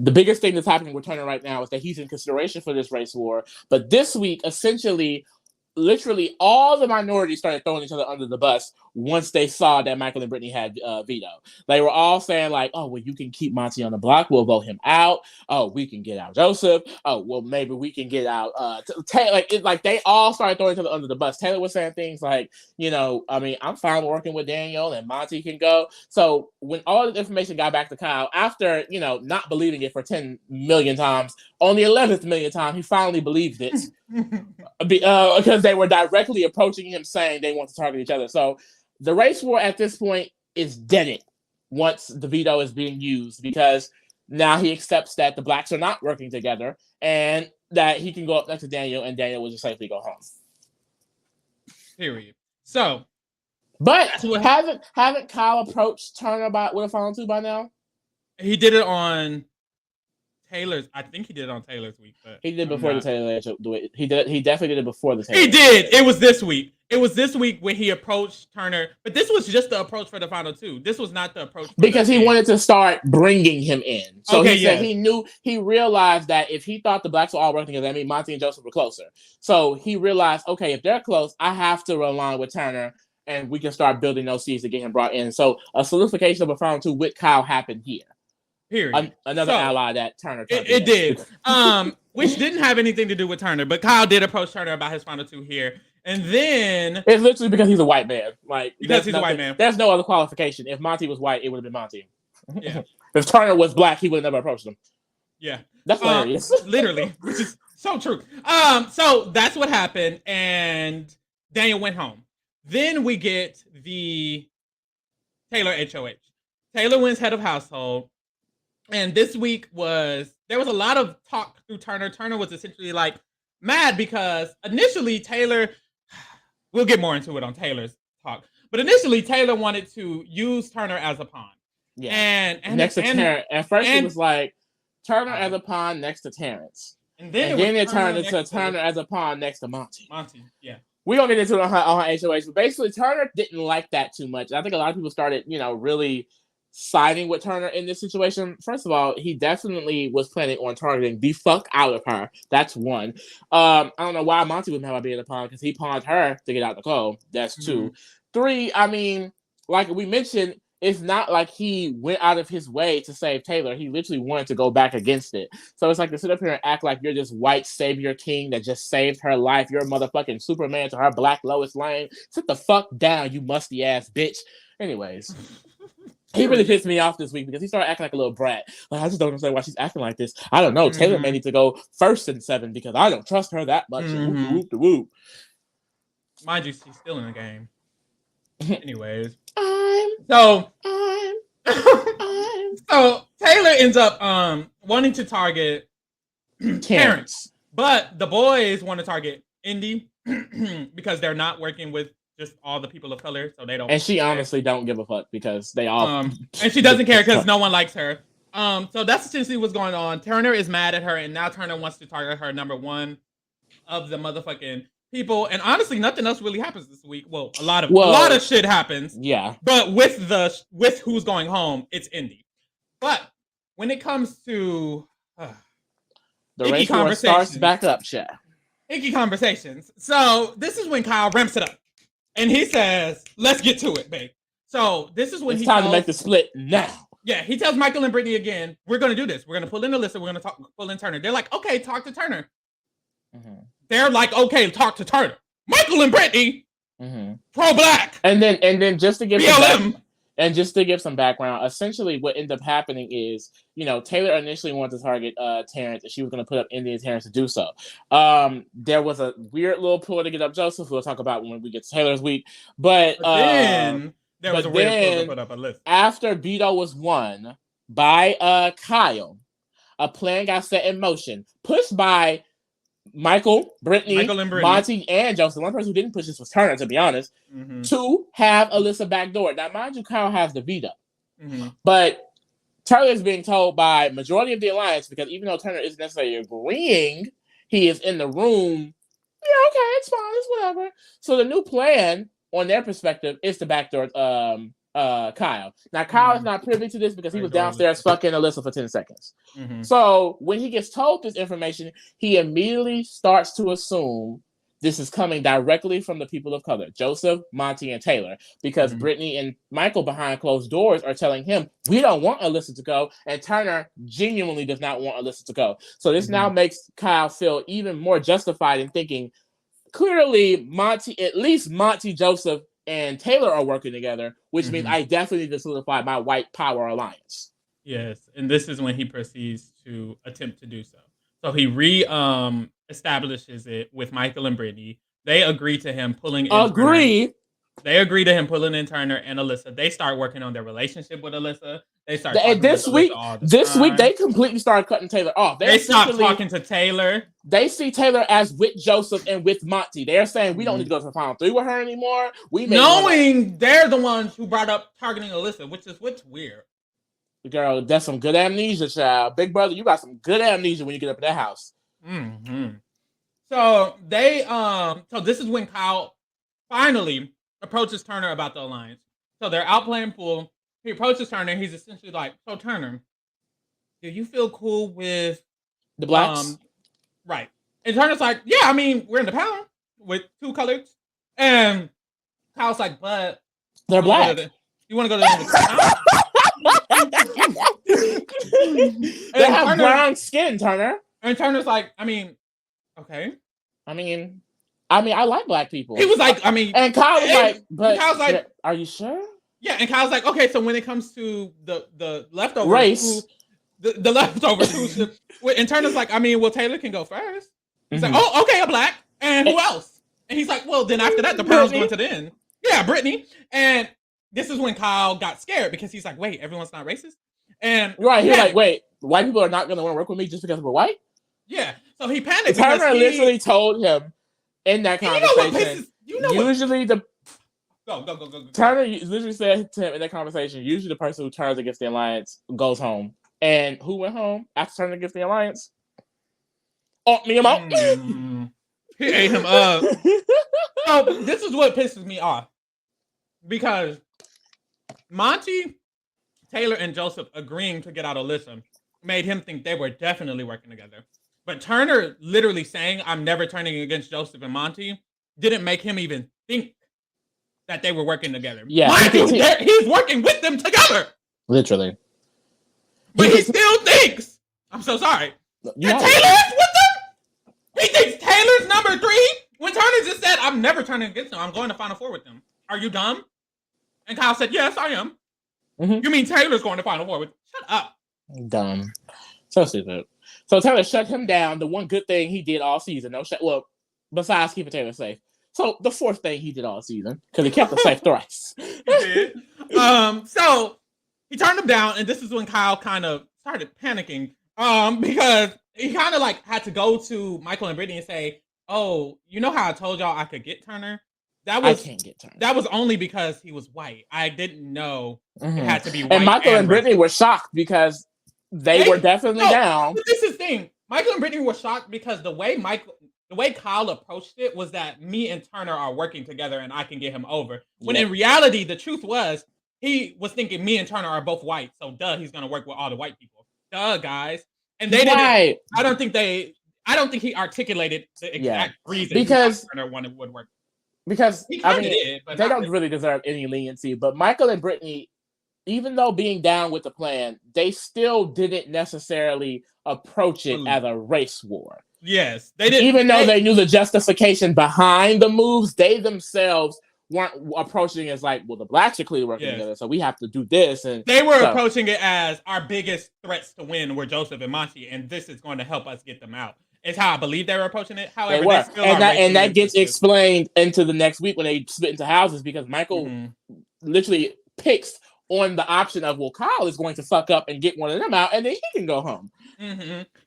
biggest thing that's happening with Turner right now is that he's in consideration for this race war. But this week, essentially, literally all the minorities started throwing each other under the bus once they saw that Michael and Brittany had veto. They were all saying like, oh, well, you can keep Monte on the block. We'll vote him out. Oh, we can get out Joseph. Oh, well, maybe we can get out Taylor. Like they all started throwing each other under the bus. Taylor was saying things like, I'm fine working with Daniel and Monte can go. So when all the information got back to Kyle, after, not believing it for 10 million times, on the 11th million time, he finally believed it. Because they were directly approaching him saying they want to target each other. So the race war at this point is deaded once the veto is being used, because now he accepts that the blacks are not working together and that he can go up next to Daniel and Daniel will just safely go home. Period. So, but haven't Kyle approached Turner with a final 2 by now? He did it on Taylor's. I think he did it on Taylor's week, but he did before the Taylor. He definitely did it before the Taylor. He did. It was this week. It was this week when he approached Turner, but this was just the approach for the final 2. This was not the approach because he wanted to start bringing him in. So okay, he said he realized that if he thought the blacks were all working together, I mean Monte and Joseph were closer. So he realized, okay, if they're close, I have to align with Turner, and we can start building those seeds to get him brought in. So a solidification of a final 2 with Kyle happened here. Period. Another ally that Turner. It did. Which didn't have anything to do with Turner, but Kyle did approach Turner about his final 2 here. And then it's literally because he's a white man. Because he's a white man. There's no other qualification. If Monte was white, it would have been Monte. Yeah. If Turner was black, he would have never approached him. Yeah. That's hilarious. Literally. Which is so true. So that's what happened, and Daniel went home. Then we get the Taylor HOH. Taylor wins head of household. And this week there was a lot of talk through Turner. Turner was essentially like mad because initially Taylor, we'll get more into it on Taylor's talk, but initially Taylor wanted to use Turner as a pawn. Yeah. And next to Terrence. At first it was like Turner as a pawn next to Terrence. And then it turned into Turner as a pawn next to Monte. Yeah. We don't get into it on her HOH, but basically Turner didn't like that too much. I think a lot of people started, really siding with Turner in this situation. First of all, he definitely was planning on targeting the fuck out of her. That's one. I don't know why Monte wouldn't have her being a pawn, because he pawned her to get out Nicole. That's 2. 3, I mean, like we mentioned, it's not like he went out of his way to save Taylor. He literally wanted to go back against it. So it's like to sit up here and act like you're this white savior king that just saved her life. You're a motherfucking Superman to her black Lois Lane. Sit the fuck down, you musty ass bitch. Anyways. He really pissed me off this week because he started acting like a little brat. Like, I just don't understand why she's acting like this. I don't know. Taylor may need to go first in 7 because I don't trust her that much. Whoop, whoop, whoop. Mind you, she's still in the game. Anyways, so so Taylor ends up wanting to target Terrence, but the boys want to target Indy because they're not working with just all the people of color, so they don't. And she honestly don't give a fuck because they all. And she doesn't care because no one likes her. So that's essentially what's going on. Turner is mad at her, and now Turner wants to target her number one of the motherfucking people. And honestly, nothing else really happens this week. Well, a lot of shit happens. Yeah. But with who's going home, it's Indy. But when it comes to the race war starts back up, chat. Icky conversations. So this is when Kyle ramps it up, and he says, "Let's get to it, babe." So this is when it's time to make the split now. Yeah, he tells Michael and Brittany again, "We're going to do this. We're going to pull in Alyssa. We're going to pull in Turner." They're like, "Okay, talk to Turner." Mm-hmm. They're like, "Okay, talk to Turner." Michael and Brittany, pro-black, and then just to give some background, essentially what ended up happening is, Taylor initially wanted to target Terrence, and she was going to put up Indy and Terrence to do so. There was a weird little pull to get up Joseph. We'll talk about when we get to Taylor's week, but then there was a weird pull to put up a list. After Beto was won by Kyle, a plan got set in motion, pushed by Michael, Brittany, Monte, and Joseph. The one person who didn't push this was Turner, to be honest, to have Alyssa backdoor. Now, mind you, Kyle has the veto. But Turner is being told by majority of the alliance, because even though Turner isn't necessarily agreeing, he is in the room. Yeah, okay, it's fine, it's whatever. So the new plan, on their perspective, is to backdoor Kyle. Now, Kyle is not privy to this because he was downstairs fucking Alyssa for 10 seconds. So when he gets told this information, he immediately starts to assume this is coming directly from the people of color, Joseph, Monte, and Taylor, because Brittany and Michael behind closed doors are telling him, we don't want Alyssa to go, and Turner genuinely does not want Alyssa to go. So this now makes Kyle feel even more justified in thinking, clearly, at least Monte, Joseph, and Taylor are working together, which means I definitely need to solidify my white power alliance. Yes, and this is when he proceeds to attempt to do so. So he establishes it with Michael and Brittany. They agree to him pulling in Turner. They agree to him pulling in Turner and Alyssa. They start working on their relationship with Alyssa. They start this week they completely started cutting Taylor off. They stopped talking to Taylor. They see Taylor as with Joseph and with Monte. They're saying we don't need to go to the final three with her anymore. Knowing they're the ones who brought up targeting Alyssa, which is weird. Girl, that's some good amnesia, child. Big brother, you got some good amnesia when you get up in that house. So they so this is when Kyle finally approaches Turner about the alliance. So they're out playing pool. He approaches Turner. He's essentially like, "So Turner, do you feel cool with the blacks?" Right. And Turner's like, "Yeah, I mean, we're in the panel with two colors." And Kyle's like, "But they're black. You want to go to the They have brown skin, Turner." And Turner's like, "I mean, okay. I mean, I like black people." He was like, "I mean," and Kyle was like, "But Kyle's like, are you sure?" Yeah, and Kyle's like, "Okay, so when it comes to the leftover race, the leftovers, and Turner's like, I mean, well, Taylor can go first." He's like, "Oh, okay, a black, and who else?" And he's like, "Well, then after that, the panel's going to the end." Yeah, Brittany. And this is when Kyle got scared because he's like, "Wait, everyone's not racist?" And he's like, "Wait, white people are not going to want to work with me just because we're white?" Yeah, so he panicked. Turner literally told him in that conversation. Usually the Go. Turner literally said to him in that conversation, usually the person who turns against the alliance goes home. And who went home after turning against the alliance? Me him out. He ate him up. So this is what pisses me off. Because Monte, Taylor, and Joseph agreeing to get out Alyssa made him think they were definitely working together. But Turner literally saying, "I'm never turning against Joseph and Monte," didn't make him even think that they were working together. Yeah, he's working with them together. Literally. But he still thinks, I'm so sorry, that Taylor's with them? He thinks Taylor's number 3? When Turner just said, "I'm never turning against them. I'm going to Final Four with them." Are you dumb? And Kyle said, "Yes, I am." You mean Taylor's going to Final Four with them? Shut up. Dumb. So stupid. So Taylor shut him down. The one good thing he did all season. Well, besides keeping Taylor safe. So the fourth thing he did all season, because he kept the safe thrice. He did. So he turned him down, and this is when Kyle kind of started panicking. Because he kind of like had to go to Michael and Brittany and say, "Oh, you know how I told y'all I could get Turner? I can't get Turner. That was only because he was white. I didn't know it had to be white." And Michael and Brittany were shocked because they were definitely down. But this is the thing. Michael and Brittany were shocked because the way Kyle approached it was that me and Turner are working together and I can get him over. When in reality, the truth was he was thinking me and Turner are both white, so he's gonna work with all the white people. Guys. And they didn't. I don't think he articulated the exact reason because Turner would work. Because they don't really deserve any leniency. But Michael and Brittany, even though being down with the plan, they still didn't necessarily approach it as a race war. Yes, they did. Even though they knew the justification behind the moves, they themselves weren't approaching it as like, well, the blacks are clearly working together, so we have to do this. And they were approaching it as our biggest threats to win were Joseph and Monte, and this is going to help us get them out. It's how I believe they were approaching it. However, they still and that gets explained into the next week when they split into houses because Michael literally picks on the option of, well, Kyle is going to fuck up and get one of them out, and then he can go home.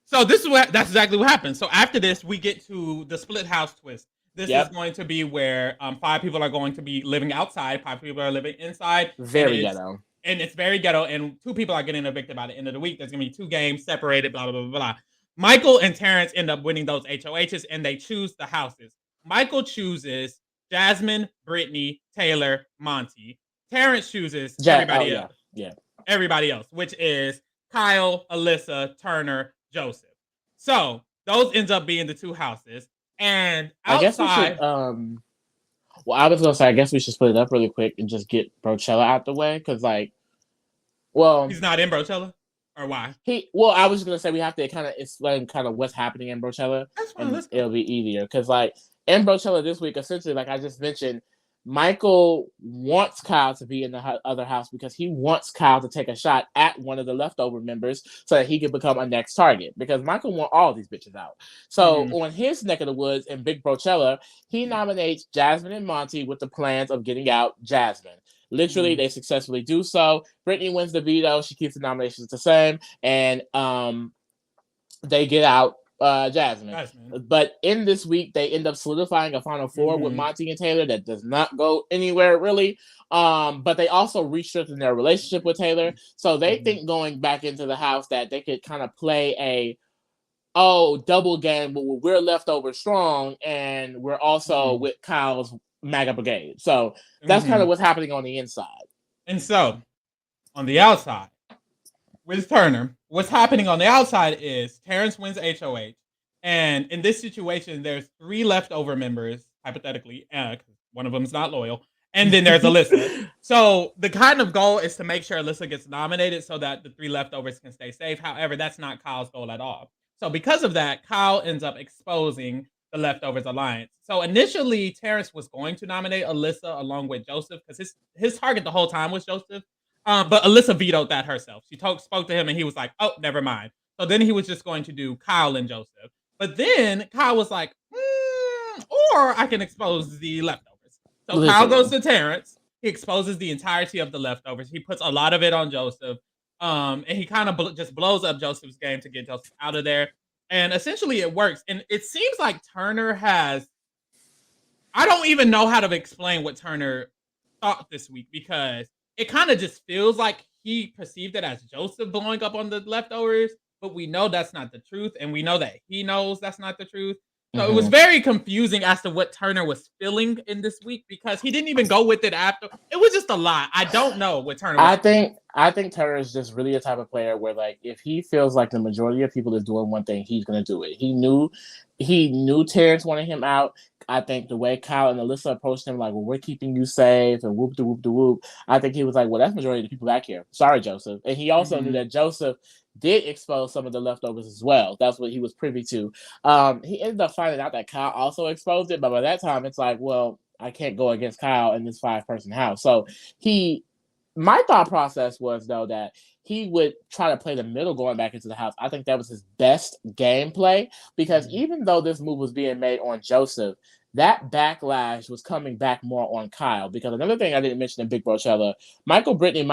So that's exactly what happened. So after this, we get to the split house twist. This is going to be where 5 people are going to be living outside, 5 people are living inside. Very ghetto. And it's very ghetto, and 2 people are getting evicted by the end of the week. There's going to be 2 games separated, blah, blah, blah, blah, blah. Michael and Terrence end up winning those HOHs, and they choose the houses. Michael chooses Jasmine, Brittany, Taylor, Monte. Terrence chooses everybody else. Everybody else, which is Kyle, Alyssa, Turner, Joseph. So those ends up being the 2 houses. And outside, I guess we should, well, I was gonna say, I guess we should split it up really quick and just get Brochella out the way, because he's not in Brochella, or why? I was gonna say we have to kind of explain kind of what's happening in Brochella. That's fine. It'll be easier because in Brochella this week, essentially, like I just mentioned, Michael wants Kyle to be in the other house because he wants Kyle to take a shot at one of the leftover members so that he can become a next target, because Michael wants all these bitches out. So on his neck of the woods in Big Brochella, he nominates Jasmine and Monte with the plans of getting out Jasmine. Literally, they successfully do so. Brittany wins the veto. She keeps the nominations the same. And they get out Jasmine. But in this week, they end up solidifying a Final Four with Monte and Taylor that does not go anywhere, really. But they also re-strengthen their relationship with Taylor. So they think going back into the house that they could kind of play double game, but we're leftover strong, and we're also with Kyle's MAGA brigade. So that's kind of what's happening on the inside. And so, on the outside, with Turner, what's happening on the outside is Terrence wins HOH, and in this situation, there's 3 leftover members, hypothetically, one of them is not loyal, and then there's Alyssa. So the kind of goal is to make sure Alyssa gets nominated so that the 3 leftovers can stay safe. However, that's not Kyle's goal at all. So because of that, Kyle ends up exposing the Leftovers Alliance. So initially, Terrence was going to nominate Alyssa along with Joseph because his target the whole time was Joseph. But Alyssa vetoed that herself. She spoke to him and he was like, oh, never mind. So then he was just going to do Kyle and Joseph. But then Kyle was like, or I can expose the leftovers. So Kyle goes to Terrence. He exposes the entirety of the leftovers. He puts a lot of it on Joseph. And he kind of just blows up Joseph's game to get Joseph out of there. And essentially it works. And it seems like Turner I don't even know how to explain what Turner thought this week, because it kind of just feels like he perceived it as Joseph blowing up on the leftovers, but we know that's not the truth, and we know that he knows that's not the truth. So it was very confusing as to what Turner was feeling in this week, because he didn't even go with it after. It was just a lot. I don't know what Turner was feeling. I think Turner is just really a type of player where, like, if he feels like the majority of people is doing one thing, he's gonna do it. He knew Terrence wanted him out. I think the way Kyle and Alyssa approached him, like, well, we're keeping you safe and whoop de whoop de whoop. I think he was like, well, that's the majority of the people back here. Sorry, Joseph. And he also knew that Joseph did expose some of the leftovers as well. That's what he was privy to. He ended up finding out that Kyle also exposed it, but by that time, it's like, well, I can't go against Kyle in this 5-person house. So my thought process was, though, that he would try to play the middle going back into the house. I think that was his best gameplay, because even though this move was being made on Joseph, that backlash was coming back more on Kyle. Because another thing I didn't mention in Big Brochella, Michael, Brittany,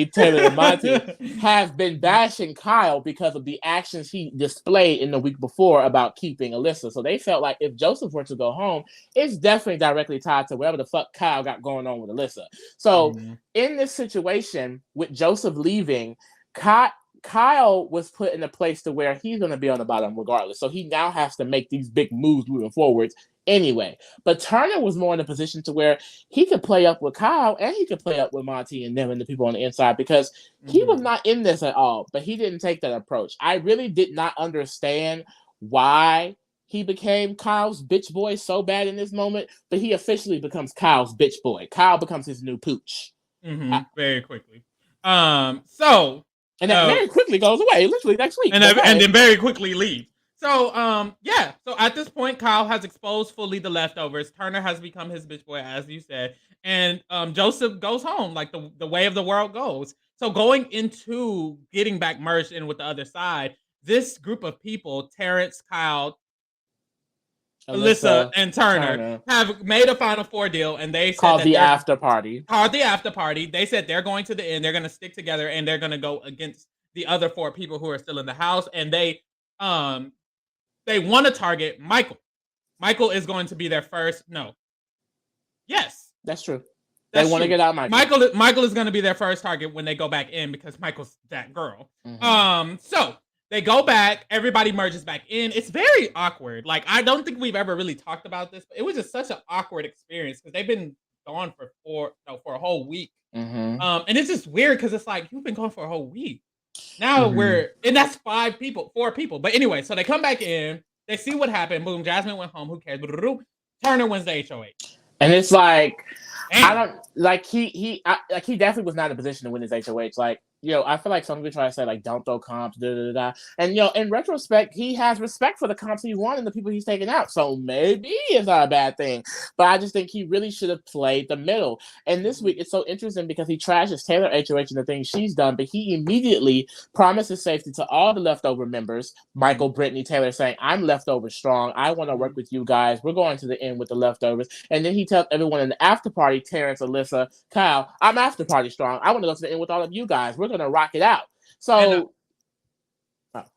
Taylor, and Monte have been bashing Kyle because of the actions he displayed in the week before about keeping Alyssa. So they felt like if Joseph were to go home, it's definitely directly tied to whatever the fuck Kyle got going on with Alyssa. So in this situation, with Joseph leaving, Kyle was put in a place to where he's going to be on the bottom regardless. So he now has to make these big moves moving forwards anyway. But Turner was more in a position to where he could play up with Kyle and he could play up with Monte and them and the people on the inside because he was not in this at all. But he didn't take that approach. I really did not understand why he became Kyle's bitch boy so bad in this moment, but he officially becomes Kyle's bitch boy. Kyle becomes his new pooch. Very quickly. And that very quickly goes away, literally next week. And then very quickly leaves. So, So at this point, Kyle has exposed fully the leftovers. Turner has become his bitch boy, as you said. And Joseph goes home, like the way of the world goes. So going into getting back merged in with the other side, this group of people, Terrence, Kyle, Alyssa and Turner have made a Final Four deal, and they said called the after party. They said they're going to the end. They're going to stick together, and they're going to go against the other 4 people who are still in the house. And they want to target Michael. Michael is going to be their first. No. Yes, that's true. They want to get out Michael. Michael is going to be their first target when they go back in because Michael's that girl. So they go back. Everybody merges back in. It's very awkward. Like, I don't think we've ever really talked about this, but it was just such an awkward experience because they've been gone for a whole week. And it's just weird because it's like, you've been gone for a whole week. Now and that's 4 people. But anyway, so they come back in. They see what happened. Boom, Jasmine went home. Who cares? Turner wins the HOH. And it's like, I don't like he definitely was not in a position to win his HOH. Like, I feel like some people try to say like, don't throw comps, and in retrospect, he has respect for the comps he won and the people he's taken out. So maybe it's not a bad thing. But I just think he really should have played the middle. And this week it's so interesting because he trashes Taylor HOH and the things she's done, but he immediately promises safety to all the leftover members, Michael, Brittany, Taylor, saying, I'm leftover strong. I want to work with you guys. We're going to the end with the leftovers. And then he tells everyone in the after party, Terrence, Alyssa, Kyle, I'm after party strong. I want to go to the end with all of you guys. We're going to rock it out. So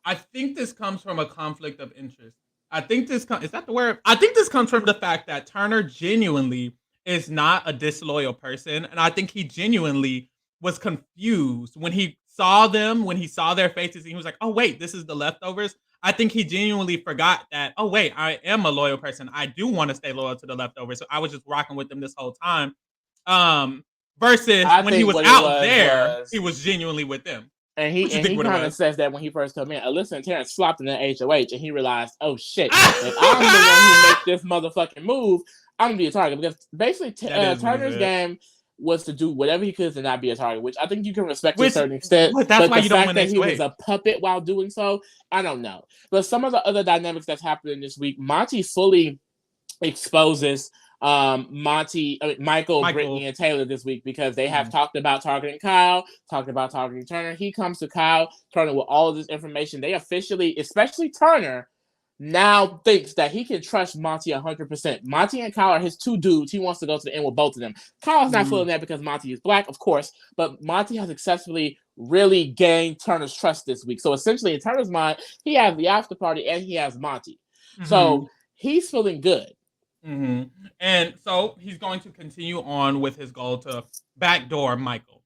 I think this comes from a conflict of interest. I think this is that the word? I think this comes from the fact that Turner genuinely is not a disloyal person, and I think he genuinely was confused when he saw them, when he saw their faces, and he was like, "Oh wait, this is the leftovers." I think he genuinely forgot that. Oh wait, I am a loyal person. I do want to stay loyal to the leftovers, so I was just rocking with them this whole time. Versus when he was out there, he was genuinely with them. And he kind of says that when he first come in, Alyssa and Terrence flopped in the HOH, and he realized, oh shit, if I'm the one who makes this motherfucking move, I'm gonna be a target. Because basically, Turner's game was to do whatever he could to not be a target, which I think you can respect to a certain extent. But that's why you don't win that he was a puppet while doing so, I don't know. But some of the other dynamics that's happening this week, Monte fully exposes Michael, Brittany, and Taylor this week because they have talked about targeting Kyle, talked about targeting Turner. He comes to Kyle, Turner with all of this information. They officially, especially Turner, now thinks that he can trust Monte 100%. Monte and Kyle are his 2 dudes. He wants to go to the end with both of them. Kyle's not feeling that because Monte is black, of course, but Monte has successfully really gained Turner's trust this week. So essentially, in Turner's mind, he has the after party and he has Monte. So he's feeling good. And so he's going to continue on with his goal to backdoor Michael.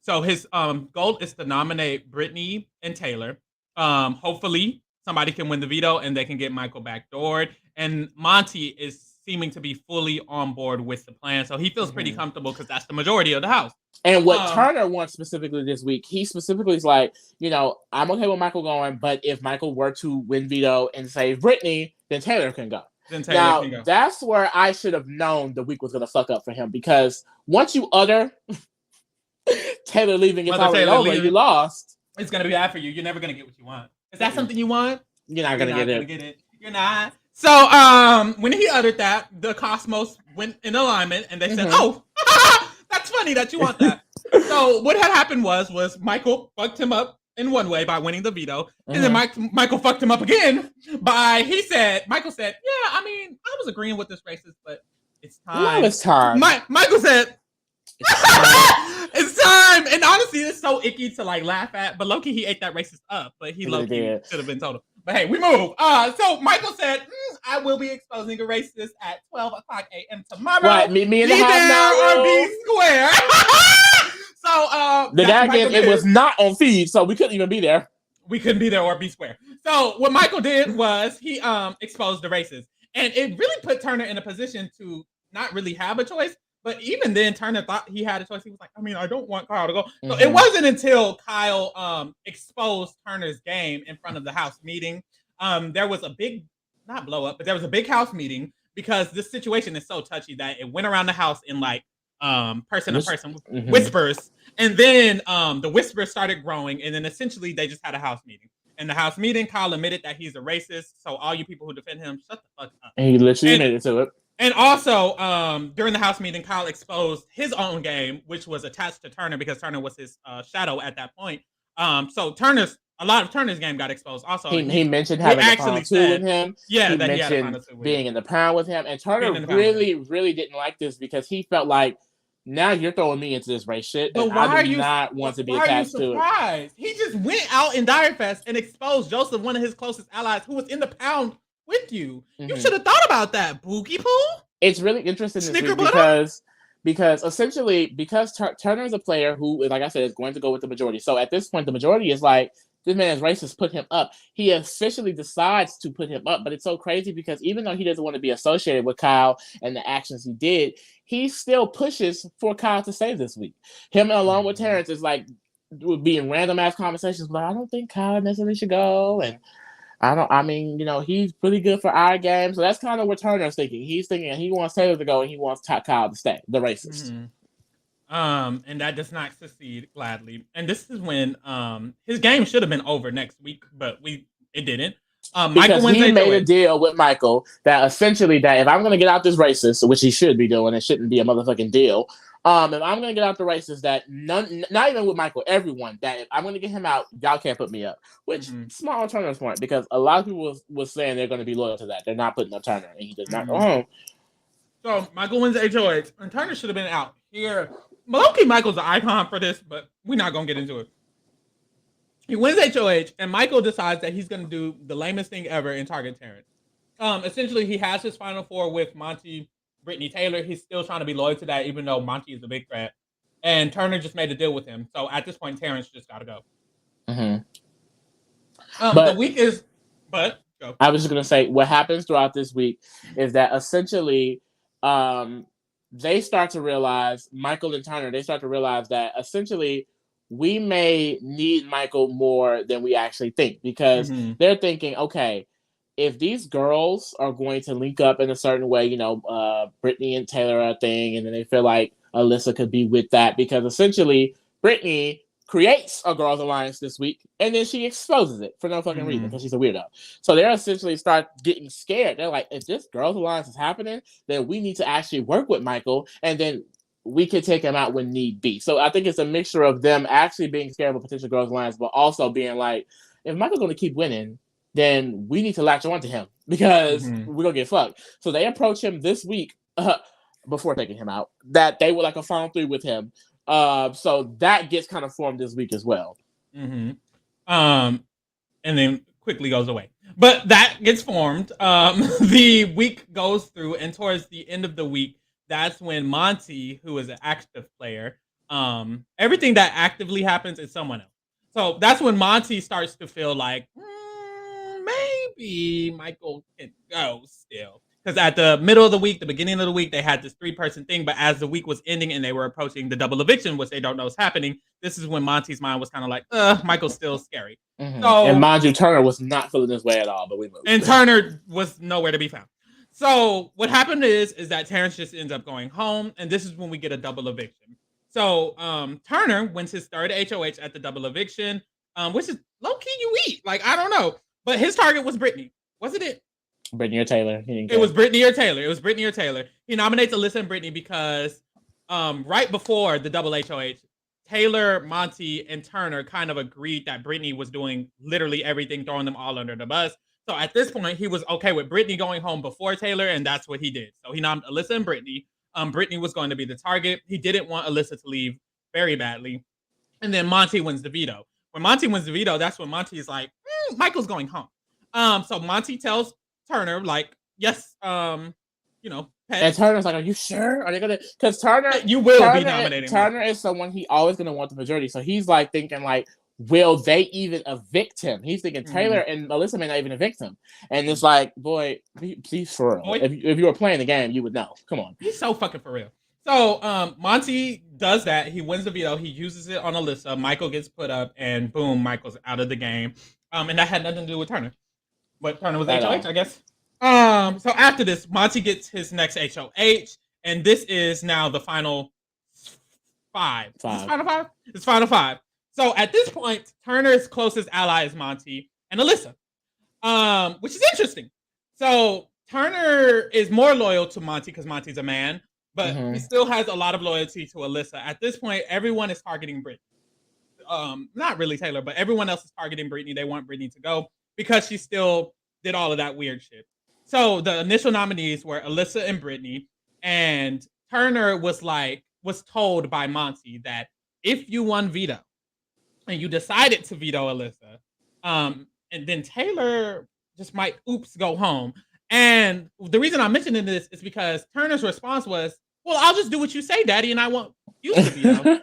So his goal is to nominate Brittany and Taylor. Hopefully somebody can win the veto and they can get Michael backdoored. And Monte is seeming to be fully on board with the plan. So he feels pretty comfortable because that's the majority of the house. And what Turner wants specifically this week, he specifically is like, I'm okay with Michael going, but if Michael were to win veto and save Brittany, then Taylor can go. That's where I should have known the week was going to fuck up for him because once you utter Taylor leaving, it's already over. You lost. It's going to be bad for you. You're never going to get what you want. Is that something you want? You're not going to get it. You're not. So when he uttered that, the cosmos went in alignment and they said, oh, that's funny that you want that. So what had happened was Michael fucked him up in one way by winning the veto, and then Michael fucked him up again by Michael said, yeah, I mean, I was agreeing with this racist, but it's time. Now it's time. Michael said, it's time. And honestly, it's so icky to like laugh at, but low-key he ate that racist up, but he low-key should have been told him. But hey, we move. So Michael said, I will be exposing a racist at 12 o'clock a.m. tomorrow. Right, meet me in the half or be square. So the guy again, it was not on feed, so we couldn't even be there. We couldn't be there or be square. So what Michael did was he exposed the racist. And it really put Turner in a position to not really have a choice. But even then, Turner thought he had a choice. He was like, I mean, I don't want Kyle to go. So it wasn't until Kyle exposed Turner's game in front of the house meeting. There was a big, not blow up, but there was a big house meeting because this situation is so touchy that it went around the house in like person to person whispers. And then the whispers started growing. And then essentially they just had a house meeting. In the house meeting, Kyle admitted that he's a racist. So all you people who defend him, shut the fuck up. And he literally admitted to it. And also, during the house meeting, Kyle exposed his own game, which was attached to Turner because Turner was his shadow at that point. So a lot of Turner's game got exposed. Also, he mentioned having a pound two with him. Yeah, he that mentioned he had a pound two with being in the pound with him. And Turner really didn't like this because he felt like, now you're throwing me into this race shit. But and why I do are you not want to be attached to it. He just went out in Dire Fest and exposed Joseph, one of his closest allies, who was in the pound with you. You should have thought about that, Boogie Poo. It's really interesting this week because essentially, because Turner is a player who, like I said, is going to go with the majority. So at this point, the majority is like, this man is racist, put him up. He officially decides to put him up, but it's so crazy because even though he doesn't want to be associated with Kyle and the actions he did, he still pushes for Kyle to save this week. Him along with Terrence is like being random ass conversations, but I don't think Kyle necessarily should go. And he's pretty good for our game. So that's kind of what Turner's thinking. He's thinking he wants Taylor to go and he wants Kyle to stay, the racist. And that does not succeed gladly. And this is when his game should have been over next week, but it didn't. Because he made a deal with Michael that essentially that if I'm going to get out this racist, which he should be doing, it shouldn't be a motherfucking deal. If I'm going to get out the racist, that not even with Michael, everyone, that if I'm going to get him out, y'all can't put me up. Which small on Turner's point, because a lot of people was saying they're going to be loyal to that. They're not putting up Turner, and he does not go home. So Michael wins HOH, and Turner should have been out here. Low-key, Michael's an icon for this, but we're not going to get into it. He wins HOH, and Michael decides that he's going to do the lamest thing ever and target Terrence. Essentially, he has his Final Four with Monte, Brittany Taylor. He's still trying to be loyal to that, even though Monte is a big threat. And Turner just made a deal with him. So at this point, Terrence just got to go. The week is... But, go. I was just going to say, what happens throughout this week is that essentially... they start to realize, Michael and Turner, they start to realize that essentially we may need Michael more than we actually think because they're thinking, okay, if these girls are going to link up in a certain way, Brittany and Taylor are a thing, and then they feel like Alyssa could be with that because essentially Brittany creates a girls' alliance this week, and then she exposes it for no fucking reason because she's a weirdo. So they're essentially start getting scared. They're like, if this girls' alliance is happening, then we need to actually work with Michael, and then we can take him out when need be. So I think it's a mixture of them actually being scared of a potential girls' alliance, but also being like, if Michael's going to keep winning, then we need to latch on to him because we're going to get fucked. So they approach him this week before taking him out, that they were like a Final Three with him. So that gets kind of formed this week as well. And then quickly goes away. But that gets formed. The week goes through, and towards the end of the week, that's when Monte, who is an active player, everything that actively happens is someone else. So that's when Monte starts to feel like, maybe Michael can go still. Because at the middle of the week, the beginning of the week, they had this 3-person thing. But as the week was ending and they were approaching the double eviction, which they don't know is happening, this is when Monte's mind was kind of like, Michael's still scary. So, and mind you, Turner was not feeling this way at all, but we moved. And Turner was nowhere to be found. So what happened is that Terrence just ends up going home, and this is when we get a double eviction. So Turner wins his third HOH at the double eviction, which is low-key you eat. Like, I don't know. But his target was Brittany. Wasn't it? Brittany or Taylor. It was Brittany or Taylor. He nominates Alyssa and Brittany because right before the double HOH, Taylor, Monte, and Turner kind of agreed that Brittany was doing literally everything, throwing them all under the bus. So at this point, he was okay with Brittany going home before Taylor, and that's what he did. So he named Alyssa and Brittany. Brittany was going to be the target. He didn't want Alyssa to leave very badly. And then Monte wins the veto. When Monte wins the veto, that's when Monte is like, Michael's going home. So Monte tells Turner, like, yes, Pet. And Turner's like, are you sure? Are they gonna? Because Turner, you will be nominating. Turner is someone he always gonna want the majority. So he's like thinking like, will they even evict him? He's thinking Taylor and Alyssa may not even evict him. And it's like, boy, please for real. If you were playing the game, you would know. Come on. He's so fucking for real. So Monte does that. He wins the veto. He uses it on Alyssa. Michael gets put up, and boom, Michael's out of the game. And that had nothing to do with Turner. But Turner was HOH, I guess. So after this, Monte gets his next HOH, and this is now the final five. It's final five. So at this point, Turner's closest ally is Monte and Alyssa, which is interesting. So Turner is more loyal to Monte because Monte's a man, but he still has a lot of loyalty to Alyssa. At this point, everyone is targeting Brittany. Not really Taylor, but everyone else is targeting Brittany. They want Brittany to go because she still did all of that weird shit. So the initial nominees were Alyssa and Brittany, and Turner was told by Monte that if you won veto and you decided to veto Alyssa, and then Taylor just might go home. And the reason I'm mentioning this is because Turner's response was, well, I'll just do what you say, Daddy, and I won't use the veto.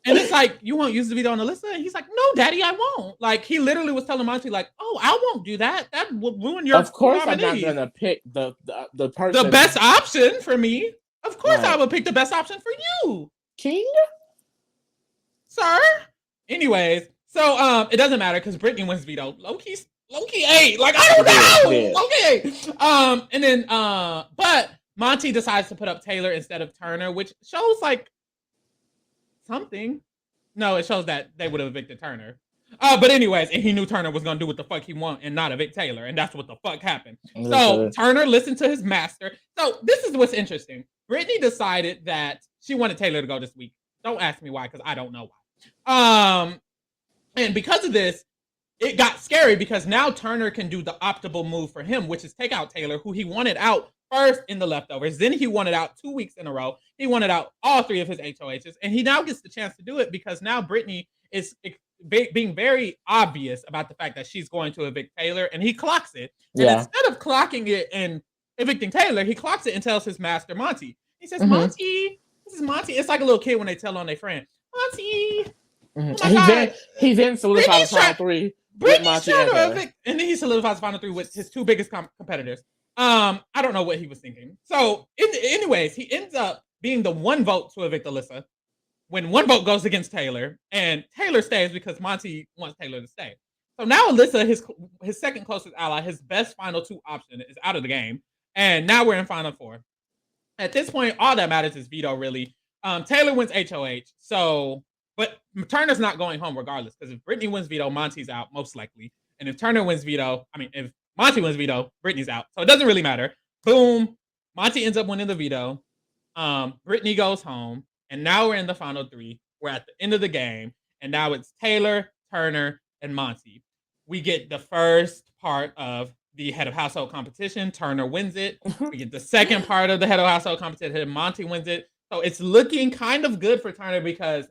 And it's like, you won't use the veto on Alyssa? And he's like, no, Daddy, I won't. Like, he literally was telling Monte, like, oh, I won't do that. That will ruin your Of course nominee. I'm not going to pick the person. The best option for me. Of course I would pick the best option for you. King? Sir? Anyways, so it doesn't matter because Brittany wins veto. Low-key 8. Like, I don't know. Low-key 8. And then, but Monte decides to put up Taylor instead of Turner, which shows, like, something. No, it shows that they would have evicted Turner. But anyways, and he knew Turner was going to do what the fuck he want and not evict Taylor, and that's what the fuck happened. So Turner listened to his master. So this is what's interesting. Brittany decided that she wanted Taylor to go this week. Don't ask me why, because I don't know why. And because of this, it got scary because now Turner can do the optimal move for him, which is take out Taylor, who he wanted out first in the leftovers. Then he wanted out 2 weeks in a row. He wanted out all 3 of his HOHs. And he now gets the chance to do it because now Brittany is being very obvious about the fact that she's going to evict Taylor. And he clocks it. And instead of clocking it and evicting Taylor, he clocks it and tells his master, Monte. He says, Monte, this is Monte. It's like a little kid when they tell on their friend, Monte. Oh he then solidifies the final 3. Brittany's trying to evict, and then he solidifies the final 3 with his 2 biggest competitors. I don't know what he was thinking. So, anyways, he ends up being the 1 vote to evict Alyssa when 1 vote goes against Taylor, and Taylor stays because Monte wants Taylor to stay. So now Alyssa, his second closest ally, his best final 2 option, is out of the game, and now we're in final 4. At this point, all that matters is veto, really. Taylor wins HOH, but Turner's not going home regardless, because if Brittany wins veto, Monte's out, most likely. And if Turner wins veto, if Monte wins veto, Brittany's out. So it doesn't really matter. Boom. Monte ends up winning the veto. Brittany goes home. And now we're in the final 3. We're at the end of the game. And now it's Taylor, Turner, and Monte. We get the first part of the head of household competition. Turner wins it. We get the second part of the head of household competition. Monte wins it. So it's looking kind of good for Turner because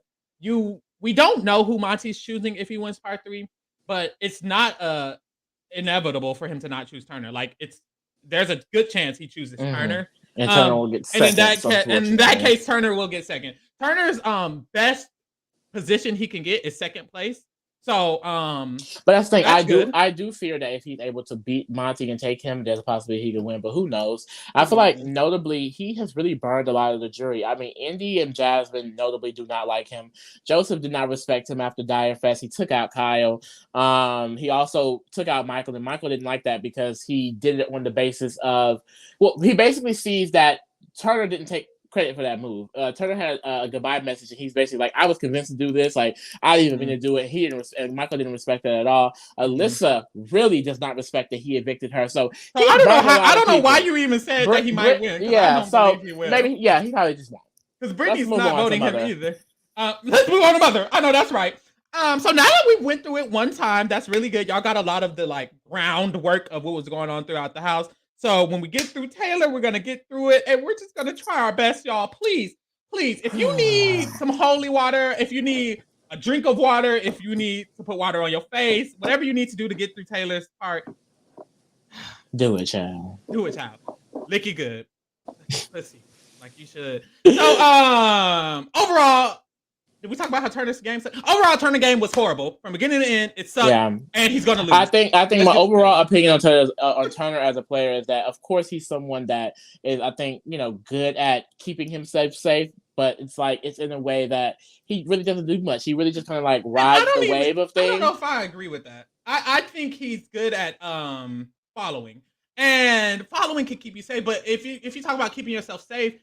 we don't know who Monte's choosing if he wins part 3, but it's not inevitable for him to not choose Turner. Like there's a good chance he chooses Turner. And Turner will get second. And in that case, Turner will get second. Turner's best position he can get is second place. So, but that's the thing. I do fear that if he's able to beat Monte and take him, there's a possibility he can win. But who knows? I feel like notably he has really burned a lot of the jury. I mean, Indy and Jasmine notably do not like him. Joseph did not respect him after Dire Fest. He took out Kyle. He also took out Michael, and Michael didn't like that because he did it on the basis of he basically sees that Turner didn't take credit for that move. Turner had a goodbye message, and he's basically like, I was convinced to do this. Like, I didn't even mean to do it. And Michael didn't respect that at all. Alyssa really does not respect that he evicted her. So I don't know why you even said that he might win. Yeah, so maybe he probably just won't. Because Brittany's not voting him either. Let's move on to Mother. I know that's right. So now that we went through it one time, that's really good. Y'all got a lot of the like groundwork of what was going on throughout the house. So when we get through Taylor, we're gonna get through it, and we're just gonna try our best, y'all. Please, please, if you need some holy water, if you need a drink of water, if you need to put water on your face, whatever you need to do to get through Taylor's part, Do it, child. do it, child. Lick it good. Pussy, like you should. So, overall, did we talk about how Turner's game? Overall, Turner game was horrible from beginning to end. It sucked, and he's gonna lose. I think my overall opinion on Turner as a player is that, of course, he's someone that is, I think, good at keeping himself safe. But it's like it's in a way that he really doesn't do much. He really just kind of like rides the wave of things. I don't know if I agree with that. I think he's good at following, and following can keep you safe. But if you talk about keeping yourself safe,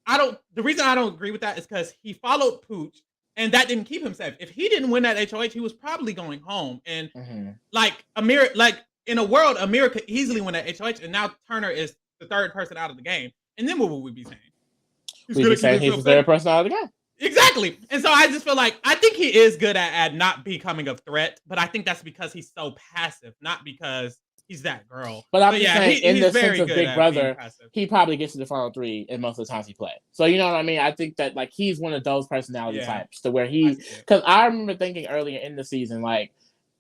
the reason I don't agree with that is because he followed Pooch, and that didn't keep him safe. If he didn't win that HOH, he was probably going home. And like in a world, Amir could easily win that HOH, and now Turner is the third person out of the game. And then what would we be saying? We'd be saying he's the third person out of the game. Exactly. And so I just feel like I think he is good at not becoming a threat, but I think that's because he's so passive, not because he's that girl. But I'm just saying, in the sense of Big Brother, he probably gets to the final three in most of the times he plays. So you know what I mean? I think that like he's one of those personality types to where because I remember thinking earlier in the season, like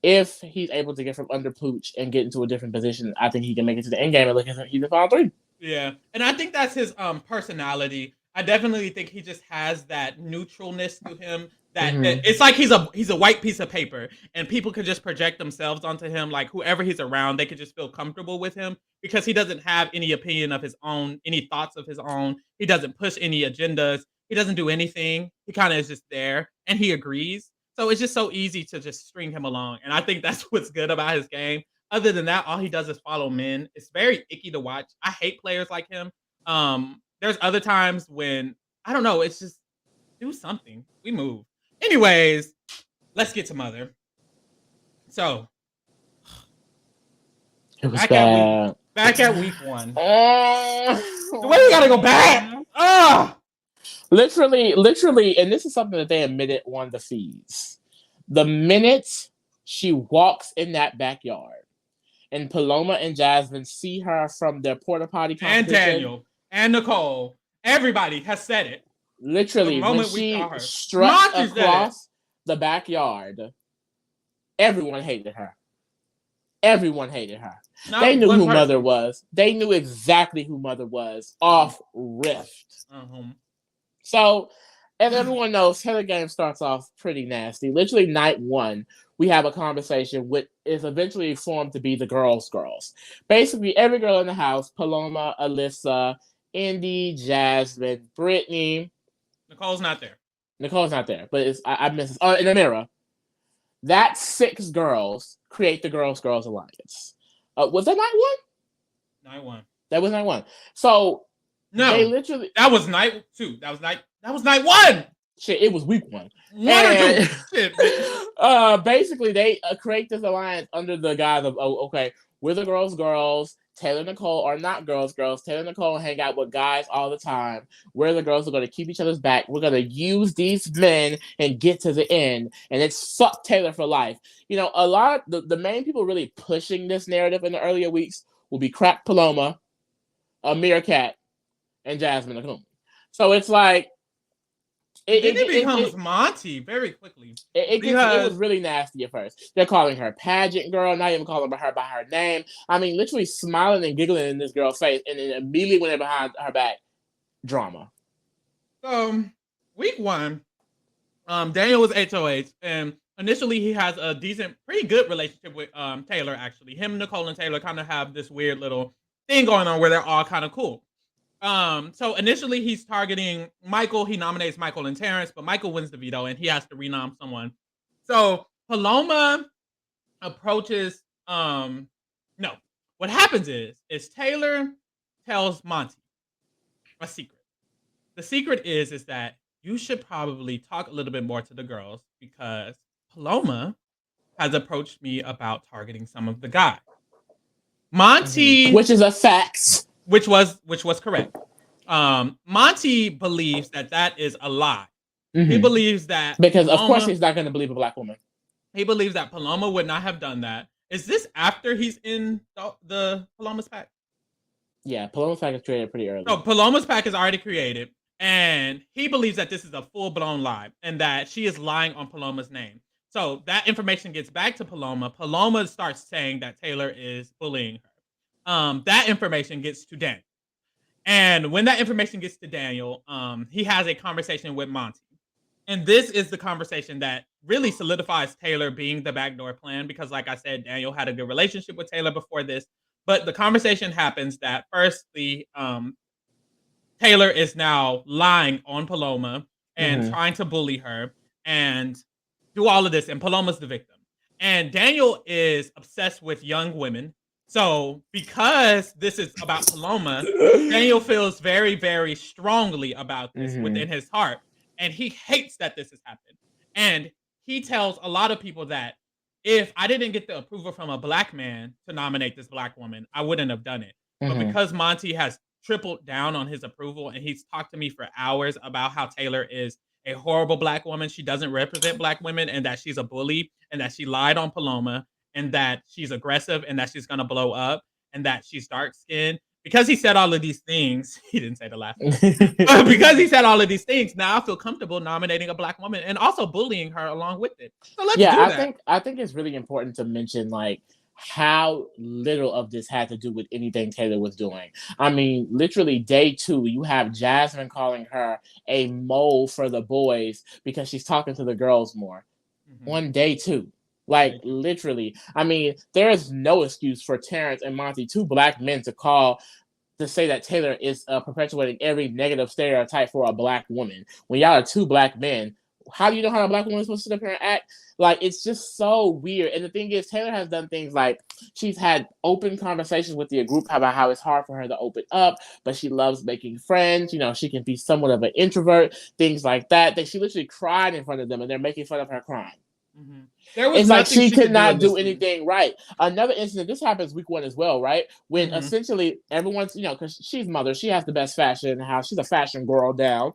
if he's able to get from under Pooch and get into a different position, I think he can make it to the end game and look at he's the final three. Yeah. And I think that's his personality. I definitely think he just has that neutralness to him that it's like he's a white piece of paper, and people could just project themselves onto him. Like whoever he's around, they could just feel comfortable with him because he doesn't have any opinion of his own, any thoughts of his own. He doesn't push any agendas. He doesn't do anything. He kind of is just there, and he agrees. So it's just so easy to just string him along, and I think that's what's good about his game. Other than that, all he does is follow men. It's very icky to watch. I hate players like him. There's other times when I don't know. It's just do something. We move. Anyways, let's get to Mother. So it was back at week one. Why we gotta go back? Literally, and this is something that they admitted on the feeds. The minute she walks in that backyard, and Paloma and Jasmine see her from their porta potty competition, and Daniel and Nicole, everybody has said it. Literally, when she struck across the backyard, everyone hated her. Everyone hated her. They knew who Mother was. They knew exactly who Mother was off Rift. So, as everyone knows, Taylor game starts off pretty nasty. Literally, night one, we have a conversation which is eventually formed to be the girls. Basically, every girl in the house, Paloma, Alyssa, Indy, Jasmine, Brittany. Nicole's not there, but I miss it. In the mirror. That 6 girls create the Girls Alliance. Was that night one? Night one. That was night one. So no, they literally that was night 2. That was night 1. Shit, it was week 1. 1 or 2. Shit. Basically, they create this alliance under the guise of, okay, we're the girls. Taylor and Nicole are not girls. Taylor and Nicole hang out with guys all the time. We're the girls who are going to keep each other's back. We're going to use these men and get to the end. And it's fuck Taylor for life. You know, a lot of the main people really pushing this narrative in the earlier weeks will be Crack Paloma, Meerkat, and Jasmine Nicole. So it's like, it becomes Monte very quickly. It was really nasty at first. They're calling her pageant girl, not even calling her by her name. I mean, literally smiling and giggling in this girl's face, and then immediately when they're behind her back, drama. Week 1, Daniel was HOH, and initially he has a pretty good relationship with Taylor, actually. Him, Nicole, and Taylor kind of have this weird little thing going on where they're all kind of cool. So initially he's targeting Michael. He nominates Michael and Terrence, but Michael wins the veto and he has to renom someone. So Paloma approaches, no, what happens is Taylor tells Monte a secret. The secret is that you should probably talk a little bit more to the girls because Paloma has approached me about targeting some of the guys. Monte, which is a fact. Which was correct. Monte believes that is a lie. He believes that because of course Paloma, he's not going to believe a black woman. he believes that Paloma would not have done that. Is this after he's in the Paloma's pack? Yeah, Paloma's pack is created pretty early. So Paloma's pack is already created, and he believes that this is a full-blown lie and that she is lying on Paloma's name. So that information gets back to Paloma. Paloma starts saying that Taylor is bullying her. That information gets to Daniel. And when that information gets to Daniel, he has a conversation with Monte. And this is the conversation that really solidifies Taylor being the backdoor plan because, like I said, Daniel had a good relationship with Taylor before this. But the conversation happens that first Taylor is now lying on Paloma and trying to bully her and do all of this, and Paloma's the victim. And Daniel is obsessed with young women. So because this is about Paloma, Daniel feels very, very strongly about this within his heart. And he hates that this has happened. And he tells a lot of people that if I didn't get the approval from a black man to nominate this black woman, I wouldn't have done it. But because Monte has tripled down on his approval and he's talked to me for hours about how Taylor is a horrible black woman, she doesn't represent black women, and that she's a bully, and that she lied on Paloma, and that she's aggressive, and that she's going to blow up, and that she's dark-skinned. Because he said all of these things, he didn't say the last one. Because he said all of these things, now I feel comfortable nominating a black woman and also bullying her along with it. So let's do that. I think it's really important to mention like how little of this had to do with anything Taylor was doing. I mean, literally day 2, you have Jasmine calling her a mole for the boys because she's talking to the girls more. On day 2. Like, literally. I mean, there is no excuse for Terrence and Monte, 2 black men, to say that Taylor is perpetuating every negative stereotype for a black woman. When y'all are 2 black men, how do you know how a black woman is supposed to sit up here and act? Like, it's just so weird. And the thing is, Taylor has done things like she's had open conversations with the group about how it's hard for her to open up, but she loves making friends. You know, she can be somewhat of an introvert, things like that. That she literally cried in front of them and they're making fun of her crying. It's like she could not do anything right. Another incident, this happens week 1 as well, right? When essentially everyone's, you know, because she's mother, she has the best fashion in the house. She's a fashion girl down.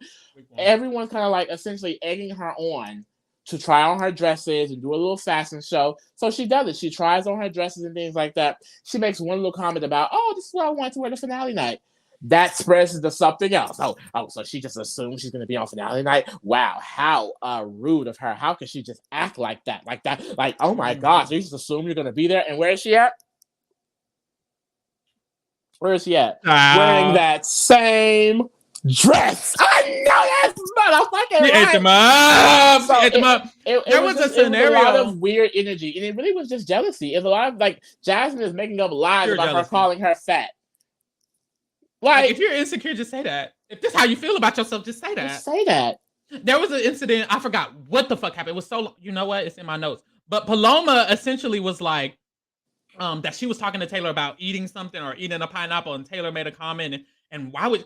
Everyone's kind of like essentially egging her on to try on her dresses and do a little fashion show. So she does it. She tries on her dresses and things like that. She makes one little comment about, oh, this is what I want to wear the finale night. That spreads into something else. Oh, so she just assumes she's going to be on finale night. Wow, how rude of her. How could she just act like that? Like, oh my gosh, you just assume you're going to be there. And where is she at? Where is she at? Wearing that same dress. I know that's motherfucking right. Ate them up. So ate them up. There was a scenario. It was a lot of weird energy. And it really was just jealousy. It's a lot of, like, Jasmine is making up lies about jealousy. Her calling her fat. Like, if you're insecure, just say that. If this is how you feel about yourself, just say that. Just say that. There was an incident, I forgot what the fuck happened. It was so long, you know what? It's in my notes. But Paloma essentially was like, that she was talking to Taylor about eating something or eating a pineapple, and Taylor made a comment, and why would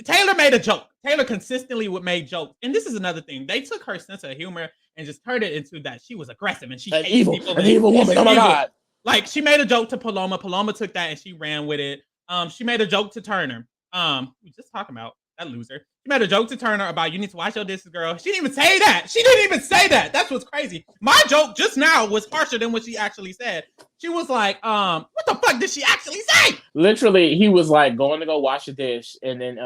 Taylor made a joke. Taylor consistently would make jokes. And this is another thing. They took her sense of humor and just turned it into that she was aggressive and she hates people. An evil woman. Oh my God. Like, she made a joke to Paloma. Paloma took that and she ran with it. She made a joke to Turner. We just talking about that loser. She made a joke to Turner about, you need to wash your dishes, girl. She didn't even say that. She didn't even say that. That's what's crazy. My joke just now was harsher than what she actually said. She was like, what the fuck did she actually say? Literally, he was like going to go wash a dish, and then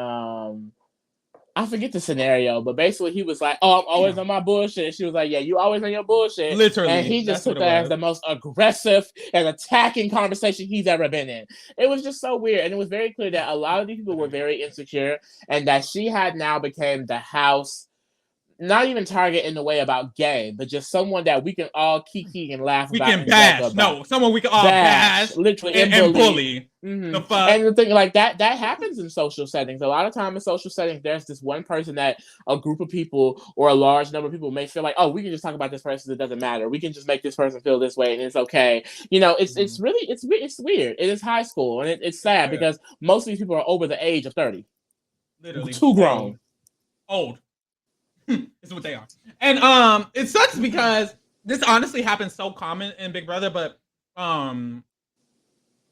I forget the scenario, but basically he was like, oh, I'm always on my bullshit. She was like, yeah, you always on your bullshit. Literally. And he just took that as the most aggressive and attacking conversation he's ever been in. It was just so weird. And it was very clear that a lot of these people were very insecure and that she had now become the house, not even target in the way about gay, but just someone that we can all kiki and laugh about. We can bash. No, someone we can all bash. Literally. And bully. The fuck? And the thing like that happens in social settings. A lot of time in social settings, there's this one person that a group of people or a large number of people may feel like, oh, we can just talk about this person. It doesn't matter. We can just make this person feel this way and it's okay. You know, it's really, it's weird. It is high school and it's sad because most of these people are over the age of 30. Literally. Too grown. Old. Is what they are. And it sucks because this honestly happens so common in Big Brother, but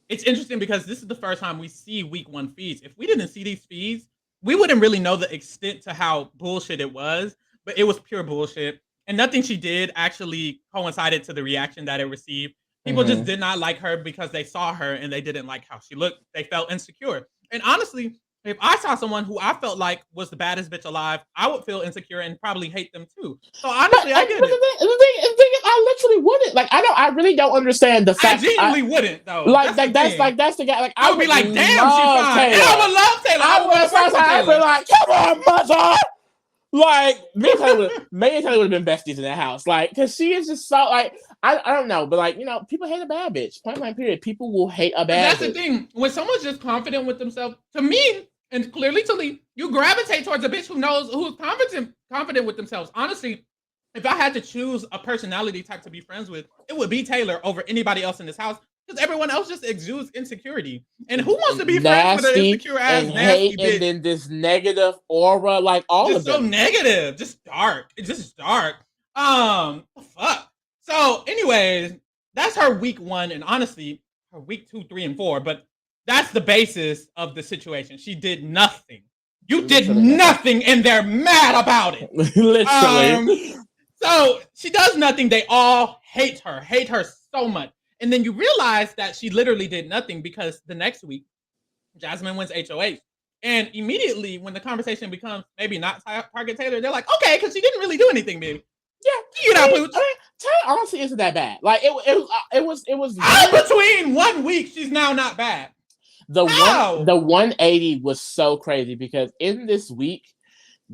it's interesting because this is the first time we see week 1 feeds. If we didn't see these feeds, we wouldn't really know the extent to how bullshit it was. but it was pure bullshit. And nothing she did actually coincided to the reaction that it received. People just did not like her because they saw her and they didn't like how she looked. They felt insecure. And honestly, if I saw someone who I felt like was the baddest bitch alive, I would feel insecure and probably hate them too. So honestly, I get but it. The thing is, I literally wouldn't. Like, I really don't understand the I fact. genuinely wouldn't though. Like, That's that's the guy. Like, I would be like, damn, she's fine. And I would love Taylor. I would be like, come on, mother. Like, me and Taylor would have been besties in that house. Like, because she is just so, like, I don't know. But, like, you know, people hate a bad bitch. Point blank period. People will hate a bad bitch. That's the thing. When someone's just confident with themselves, to me, and clearly to Lee, you gravitate towards a bitch who's confident with themselves. Honestly, if I had to choose a personality type to be friends with, it would be Taylor over anybody else in this house. Because everyone else just exudes insecurity. And who wants to be friends with an insecure ass nasty bitch? And then this negative aura, like all just of them. So negative. Just dark. It's just dark. Fuck. So, anyways, that's her week 1, and honestly, her week 2, 3, and 4. But that's the basis of the situation. She did nothing. You did nothing, and they're mad about it. Literally. So she does nothing. They all hate her so much. And then you realize that she literally did nothing because the next week, Jasmine wins HOH. And immediately when the conversation becomes maybe not target Taylor, they're like, okay, because she didn't really do anything, baby. Yeah. Taylor honestly isn't that bad. Like it was between 1 week, she's now not bad. The 180 was so crazy because in this week,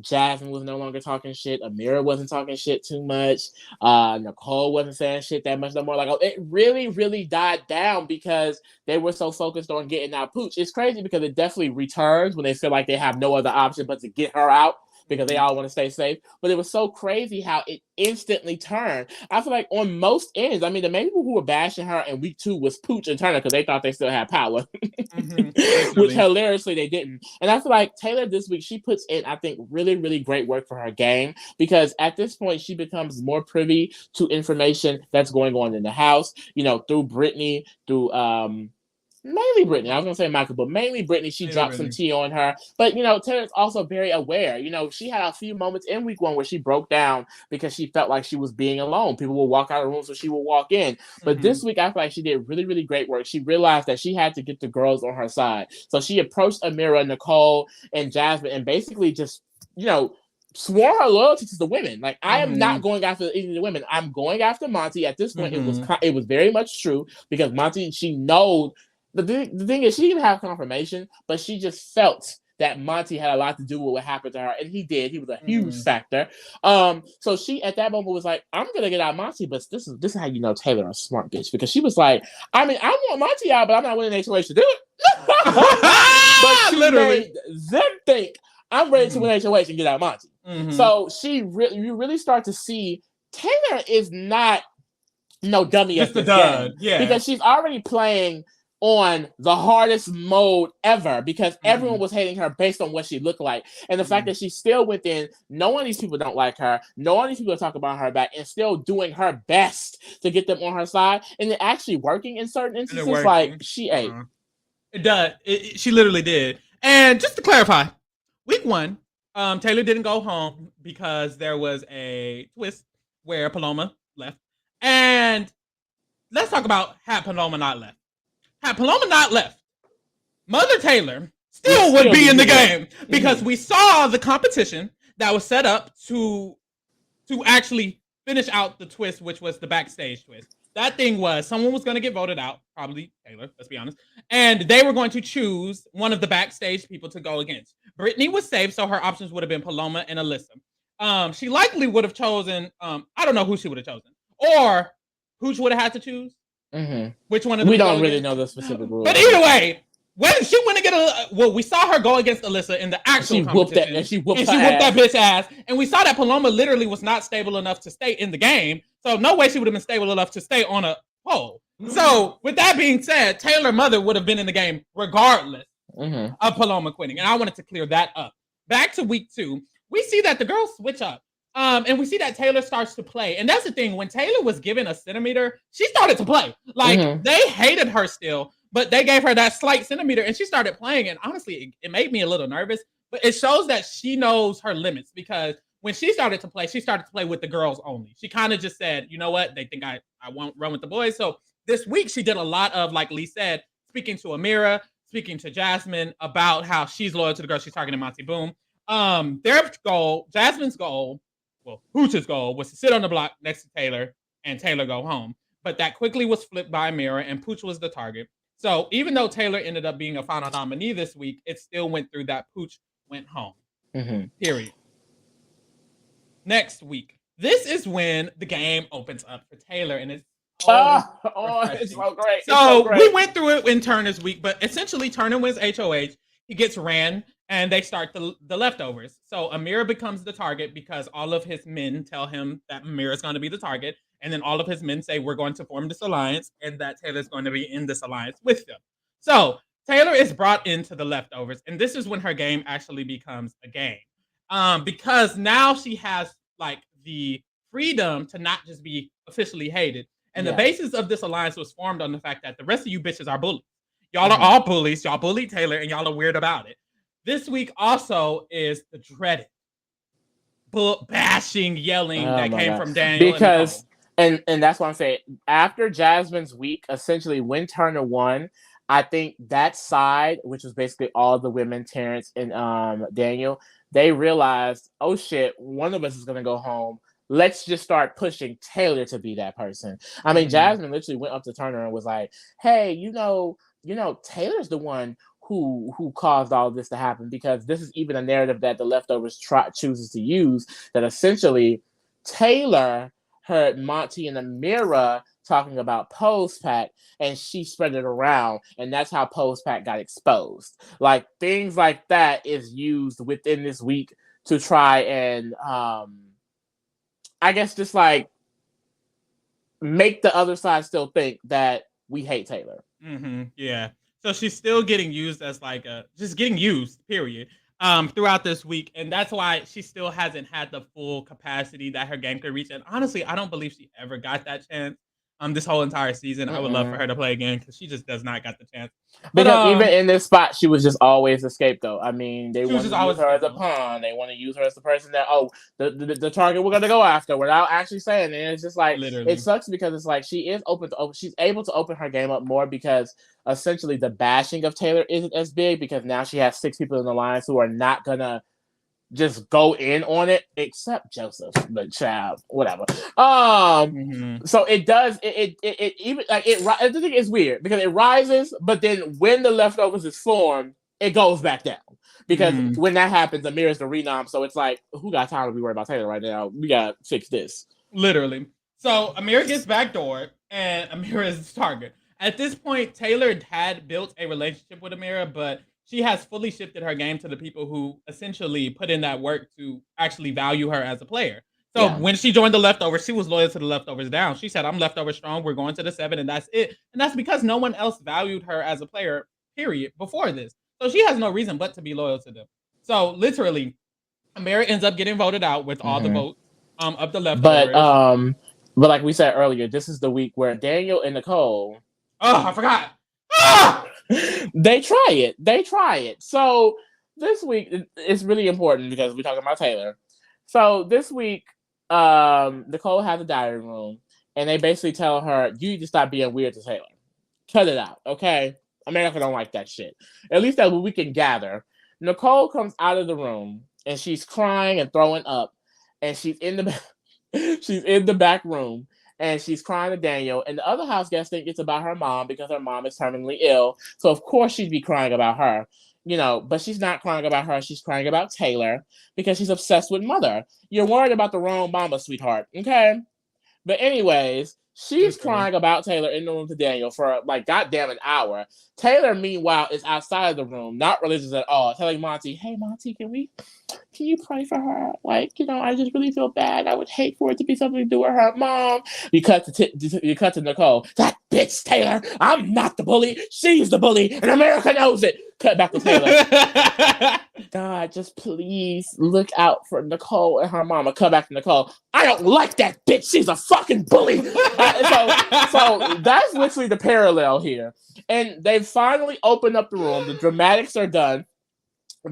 Jasmine was no longer talking shit. Amira wasn't talking shit too much. Nicole wasn't saying shit that much no more. Like, it really, really died down because they were so focused on getting out Pooch. It's crazy because it definitely returns when they feel like they have no other option but to get her out because they all want to stay safe. But it was so crazy how it instantly turned. I feel like on most ends, I mean, the main people who were bashing her in week 2 was Pooch and Turner because they thought they still had power, which hilariously they didn't. And I feel like Taylor this week, she puts in, I think, really, really great work for her game because at this point, she becomes more privy to information that's going on in the house, you know, through Brittany, through mainly Brittany. I was going to say Michael, but mainly Brittany. She dropped some tea on her. But, you know, Taylor's also very aware. You know, she had a few moments in week 1 where she broke down because she felt like she was being alone. People would walk out of the room, so she would walk in. But this week, I feel like she did really, really great work. She realized that she had to get the girls on her side. So she approached Amira, Nicole, and Jasmine and basically just, you know, swore her loyalty to the women. Like, I am not going after any of the women. I'm going after Monte. At this point, it was very much true because Monte, she knows. The thing is, she didn't have confirmation, but she just felt that Monte had a lot to do with what happened to her, and he did. He was a huge factor. So she at that moment was like, "I'm gonna get out Monte," but this is how you know Taylor a smart bitch because she was like, "I mean, I want Monte out, but I'm not winning HOH to do it." But she literally made them think I'm ready to win HOH and get out Monte. So you really start to see Taylor is not no dummy at this game because she's already playing on the hardest mode ever because everyone was hating her based on what she looked like. And the fact that she still went in, knowing these people don't like her, knowing these people talk about her back, and still doing her best to get them on her side, and then actually working in certain instances, like she ate. It does. She literally did. And just to clarify, week 1, Taylor didn't go home because there was a twist where Paloma left. And let's talk about had Paloma not left. Had Paloma not left, Mother Taylor still would be in the game because we saw the competition that was set up to actually finish out the twist, which was the backstage twist. That thing was someone was going to get voted out, probably Taylor, let's be honest, and they were going to choose one of the backstage people to go against. Brittany was safe, so her options would have been Paloma and Alyssa. She likely would have chosen, I don't know who she would have chosen, or who she would have had to choose. Which one of them? We don't really know the specific rules. But either way, when she went to get we saw her go against Alyssa in the actual competition. She whooped that bitch ass. And we saw that Paloma literally was not stable enough to stay in the game. So no way she would have been stable enough to stay on a pole. So with that being said, Taylor Mother would have been in the game regardless of Paloma quitting. And I wanted to clear that up. Back to week 2, we see that the girls switch up. And we see that Taylor starts to play. And that's the thing. When Taylor was given a centimeter, she started to play. Like, they hated her still, but they gave her that slight centimeter, and she started playing. And honestly, it made me a little nervous. But it shows that she knows her limits because when she started to play with the girls only. She kind of just said, you know what, they think I won't run with the boys. So this week she did a lot of, like Lee said, speaking to Amira, speaking to Jasmine about how she's loyal to the girl she's targeting, Monte Boom. Their goal, Jasmine's goal, well, Hooch's goal was to sit on the block next to Taylor and Taylor go home. But that quickly was flipped by Amira, and Pooch was the target. So even though Taylor ended up being a final nominee this week, it still went through that Pooch went home. Period. Next week, this is when the game opens up for Taylor, and it's it's so great. So we went through it in Turner's week, but essentially Turner wins HOH. He gets ran, and they start the leftovers. So Amira becomes the target because all of his men tell him that Amira is going to be the target, and then all of his men say we're going to form this alliance, and that Taylor's going to be in this alliance with them. So Taylor is brought into the leftovers, and this is when her game actually becomes a game, because now she has like the freedom to not just be officially hated. And the basis of this alliance was formed on the fact that the rest of you bitches are bullies. Y'all are all bullies. Y'all bullied Taylor, and y'all are weird about it. This week also is the dreaded bashing, yelling that came from Daniel. Because, and that's what I'm saying. After Jasmine's week, essentially when Turner won, I think that side, which was basically all the women, Terrence and Daniel, they realized, oh shit, one of us is going to go home. Let's just start pushing Taylor to be that person. I mean, Jasmine literally went up to Turner and was like, hey, you know, Taylor's the one who caused all this to happen, because this is even a narrative that the leftovers chooses to use, that essentially Taylor heard Monte and Amira talking about Postpac, and she spread it around, and that's how Postpac got exposed. Like, things like that is used within this week to try and I guess just like make the other side still think that we hate Taylor. Yeah. So she's still getting used as like just getting used, period, throughout this week. And that's why she still hasn't had the full capacity that her game could reach. And honestly, I don't believe she ever got that chance. This whole entire season, I would love for her to play again, because she just does not got the chance. Because even in this spot, she was just always a scapegoat. I mean, they want to use her as a pawn. They want to use her as the person that, the target we're going to go after, without actually saying it. And it's just like, literally. It sucks because it's like she is she's able to open her game up more, because essentially the bashing of Taylor isn't as big, because now she has 6 people in the alliance who are not going to just go in on it, except Joseph, but child, whatever. So it does. It even like it. I think it's weird because it rises, but then when the leftovers is formed, it goes back down. Because when that happens, Amira's the renom. So it's like, who got time to be worried about Taylor right now? We gotta fix this. Literally. So Amira gets backdoored, and Amira is the target. At this point, Taylor had built a relationship with Amira, but she has fully shifted her game to the people who essentially put in that work to actually value her as a player. So when she joined the leftovers, she was loyal to the leftovers down. She said, I'm leftover strong. We're going to the 7, and that's it. And that's because no one else valued her as a player, period, before this. So she has no reason but to be loyal to them. So literally, Amira ends up getting voted out with all the votes of the leftovers. But like we said earlier, this is the week where Daniel and Nicole... Oh, I forgot. They try it. So this week it's really important because we're talking about Taylor. So this week, Nicole has a diary room, and they basically tell her, you need to stop being weird to Taylor. Cut it out, okay? America don't like that shit. At least that we can gather. Nicole comes out of the room, and she's crying and throwing up, and she's in the back room. And she's crying to Daniel. And the other house guests think it's about her mom because her mom is terminally ill. So, of course, she'd be crying about her. But she's not crying about her. She's crying about Taylor because she's obsessed with Mother. You're worried about the wrong mama, sweetheart. Okay? But anyways, she's crying about Taylor in the room to Daniel for, like, goddamn an hour. Taylor, meanwhile, is outside of the room, not religious at all, telling Monte, hey, Monte, can you pray for her? Like, I just really feel bad. I would hate for it to be something to do with her mom. You cut to Nicole. That bitch, Taylor. I'm not the bully. She's the bully. And America knows it. Cut back to Taylor. God, just please look out for Nicole and her mama. Cut back to Nicole. I don't like that bitch. She's a fucking bully. So that's literally the parallel here. And they've finally opened up the room. The dramatics are done.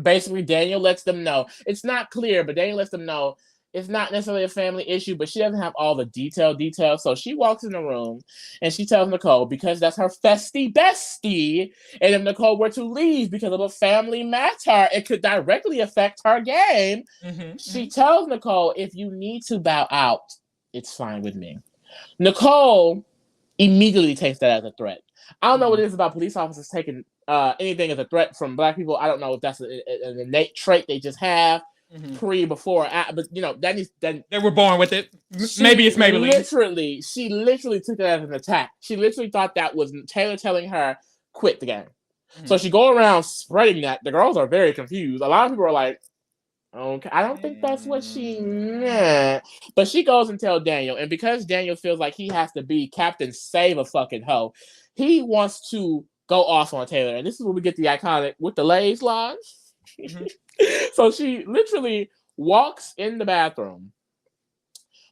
Basically, Daniel lets them know. It's not clear, but Daniel lets them know, it's not necessarily a family issue, but she doesn't have all the details. So she walks in the room and she tells Nicole, because that's her festy bestie, and if Nicole were to leave because of a family matter, it could directly affect her game. She tells Nicole, if you need to bow out, it's fine with me. Nicole immediately takes that as a threat. I don't know what it is about police officers taking anything as a threat from Black people. I don't know if that's an innate trait they just have, before, but they were born with it. Maybe it's Maybelline. She literally took that as an attack. She literally thought that was Taylor telling her quit the game. So she go around spreading that. The girls are very confused. A lot of people are like, okay, I don't think that's what she meant. But she goes and tells Daniel, and because Daniel feels like he has to be Captain Save a fucking hoe, he wants to go off on Taylor. And this is where we get the iconic with the Lay's line. So she literally walks in the bathroom.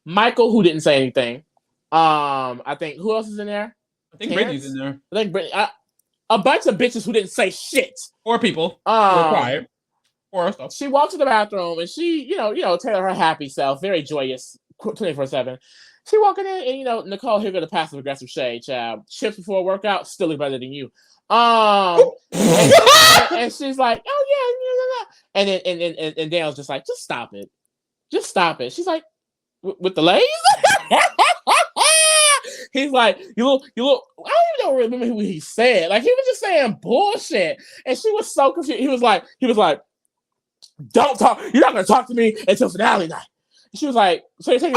Michael, who didn't say anything. I think, who else is in there? I think Brittany's in there. I think Brittany. A bunch of bitches who didn't say shit. Or people who were quiet. She walks to the bathroom and she, Taylor, her happy self, very joyous, 24/7. She walking in and Nicole, here go the passive aggressive shade, child. Chips before a workout, still is better than you. And she's like, oh yeah. And Daniel's just like, just stop it. She's like, with the Lays? He's like, you look, I don't even remember what he said. Like, he was just saying bullshit. And she was so confused. He was like, don't talk. You're not going to talk to me until finale night. And she was like, so you're taking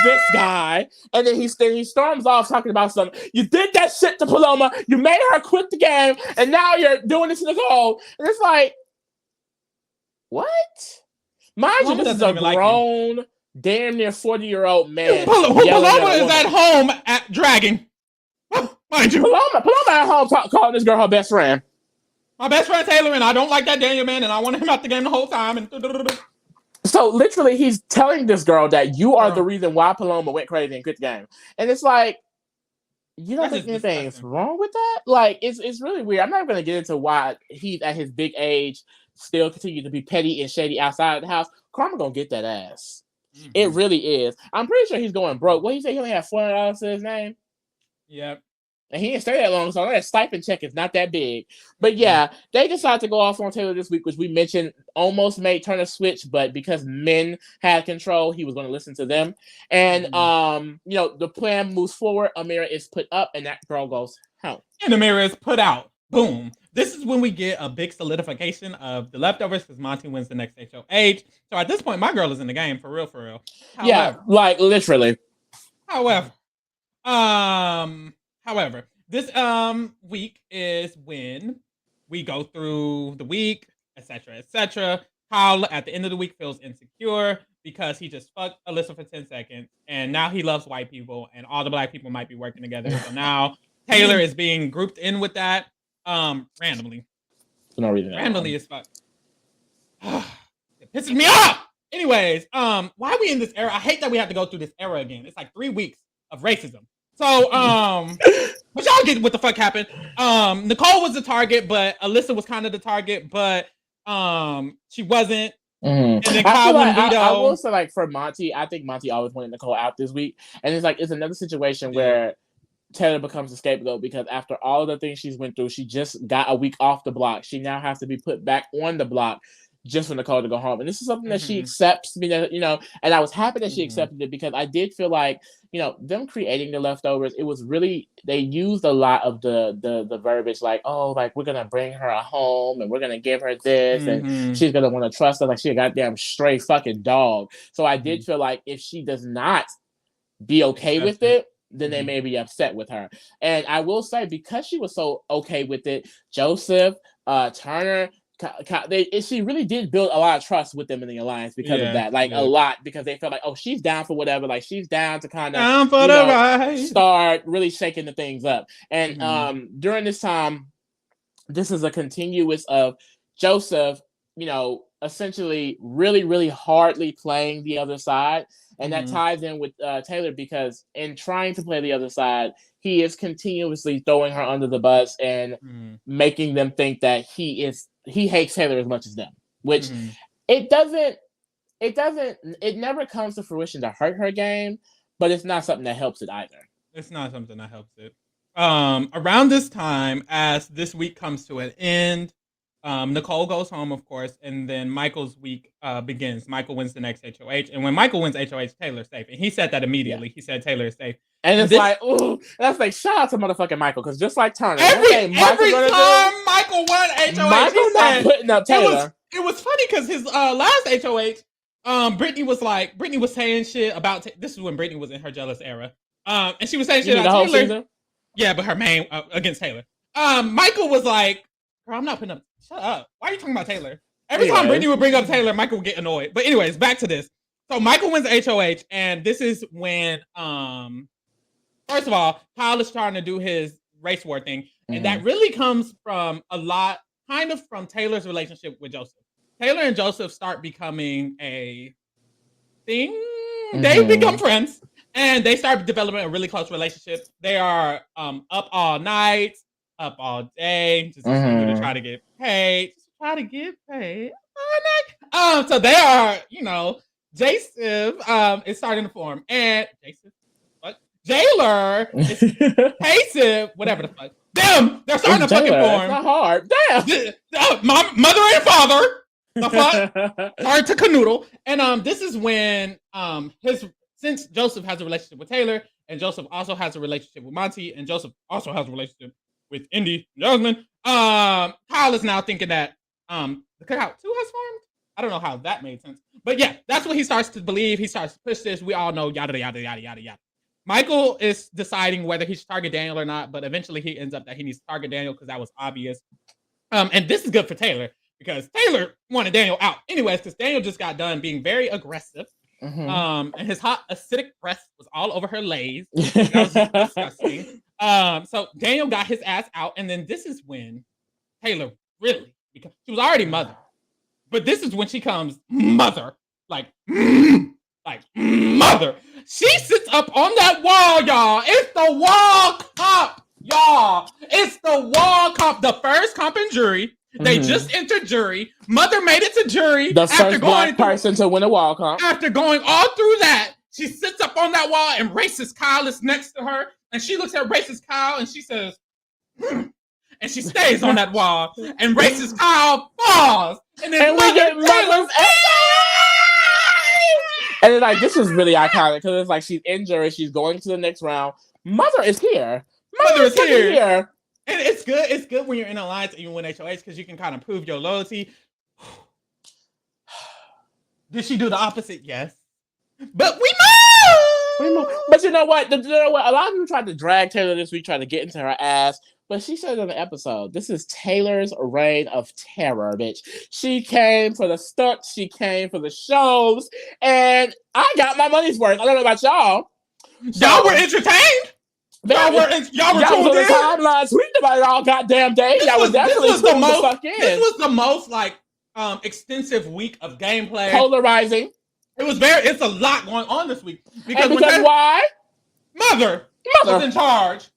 this guy. And then he storms off talking about something. You did that shit to Paloma. You made her quit the game. And now you're doing this to Nicole. And it's like, what? Mind you, this is a grown, damn near 40-year-old man. Paloma is at home at dragging. Mind you. Paloma at home calling this girl her best friend. My best friend Taylor, and I don't like that Daniel man, and I wanted him out the game the whole time. And so literally, he's telling this girl that you are the reason why Paloma went crazy and quit the game. And it's like, you don't think anything's wrong with that? Like, it's really weird. I'm not going to get into why he's at his big age still continue to be petty and shady outside of the house. Karma gonna get that ass. It really is. I'm pretty sure he's going broke. What, he said he only had $400 to his name? Yep. And he didn't stay that long, so that stipend check is not that big. But yeah, they decided to go off on Taylor this week, which we mentioned almost made Turner switch, but because men had control, he was going to listen to them. And the plan moves forward. Amira is put up, and that girl goes home. And Amira is put out. Boom. This is when we get a big solidification of the leftovers because Monte wins the next HOH. So at this point, my girl is in the game for real. However, yeah, like literally. However, this week is when we go through the week, etc. Kyle at the end of the week feels insecure because he just fucked Alyssa for 10 seconds, and now he loves white people, and all the Black people might be working together. So now Taylor is being grouped in with that. Randomly. For no reason. Randomly as fuck. It pisses me off. Anyways, why are we in this era? I hate that we have to go through this era again. It's like 3 weeks of racism. So, but y'all get what the fuck happened. Nicole was the target, but Alyssa was kind of the target, but she wasn't. And then Kyle and Vito. I will say, like, for Monte, I think Monte always wanted Nicole out this week. And it's another situation where Taylor becomes a scapegoat because after all of the things she's went through, she just got a week off the block. She now has to be put back on the block just for Nicole to go home. And this is something that she accepts, and I was happy that she accepted it because I did feel like, them creating the leftovers, it was really, they used a lot of the verbiage like, oh, like we're going to bring her home and we're going to give her this and she's going to want to trust us like she a goddamn stray fucking dog. So I did feel like if she does not be okay with it, then they may be upset with her. And I will say, because she was so okay with it, Joseph, Turner, she really did build a lot of trust with them in the alliance because of that. Like, a lot, because they felt like, oh, she's down for whatever. Like, she's down to kind of start really shaking the things up. And during this time, this is a continuous of Joseph, essentially really, really hardly playing the other side. And that ties in with Taylor because in trying to play the other side, he is continuously throwing her under the bus and making them think that he hates Taylor as much as them, which it doesn't. It never comes to fruition to hurt her game, but it's not something that helps it either. It's not something that helps it. Around this time, as this week comes to an end, Nicole goes home, of course, and then Michael's week begins. Michael wins the next HOH, and when Michael wins HOH, Taylor's safe, and he said that immediately. Yeah. He said Taylor is safe, and it's like, ooh, that's like shout out to motherfucking Michael, because just like Turner, every time Michael won HOH, Michael not putting up Taylor. It was funny because his last HOH, Brittany was saying shit about this is when Brittany was in her jealous era. And she was saying shit about Taylor. Season? Yeah, but her main against Taylor. Michael was like, girl, I'm not putting up. Shut up. Why are you talking about Taylor? Every time Brittany would bring up Taylor, Michael would get annoyed. But anyways, back to this. So Michael wins HOH, and this is when, first of all, Kyle is trying to do his race war thing. And that really comes from from Taylor's relationship with Joseph. Taylor and Joseph start becoming a thing. They become friends. And they start developing a really close relationship. They are up all night, up all day, just to try to get paid. So they are, Jason is starting to form. And Jason, what? Jailer is Jason, whatever the fuck. Them, they're starting to fucking form. It's not hard. Damn. My mother and father. The fuck? Hard to canoodle. And this is when since Joseph has a relationship with Taylor, and Joseph also has a relationship with Monte, and Joseph also has a relationship with Indy Jasmine, Kyle is now thinking that the Cookout 2 has formed. I don't know how that made sense. But yeah, that's what he starts to believe. He starts to push this. We all know yada, yada, yada, yada, yada. Michael is deciding whether he should target Daniel or not, but eventually he ends up that he needs to target Daniel because that was obvious. And this is good for Taylor because Taylor wanted Daniel out anyways because Daniel just got done being very aggressive. And his hot acidic breath was all over her legs. That was disgusting. So Daniel got his ass out, and then this is when Taylor really, because she was already mother, but this is when she comes mother, like mother. She sits up on that wall, y'all. It's the wall comp, y'all. It's the wall comp. The first comp in jury. They just entered jury. Mother made it to jury. The first black person to win a wall comp. After going all through that, she sits up on that wall and racist Kyle is next to her. And she looks at racist Kyle and she says, and she stays on that wall. And racist Kyle falls. And then we get Mother's and it's like, this is really iconic because it's like she's in jury. She's going to the next round. Mother is here. Mother is here. And it's good. It's good when you're in alliance and you win HOH because you can kind of prove your loyalty. Did she do the opposite? Yes. But we move. But you know what? A lot of people tried to drag Taylor this week, trying to get into her ass. But she said in the episode, this is Taylor's reign of terror, bitch. She came for the stunts. She came for the shows. And I got my money's worth. I don't know about y'all. Y'all were entertained? Y'all were tuned on the timeline tweeting about it all goddamn day. This was the most like extensive week of gameplay. Polarizing. It's a lot going on this week. Because why? Mother was in charge.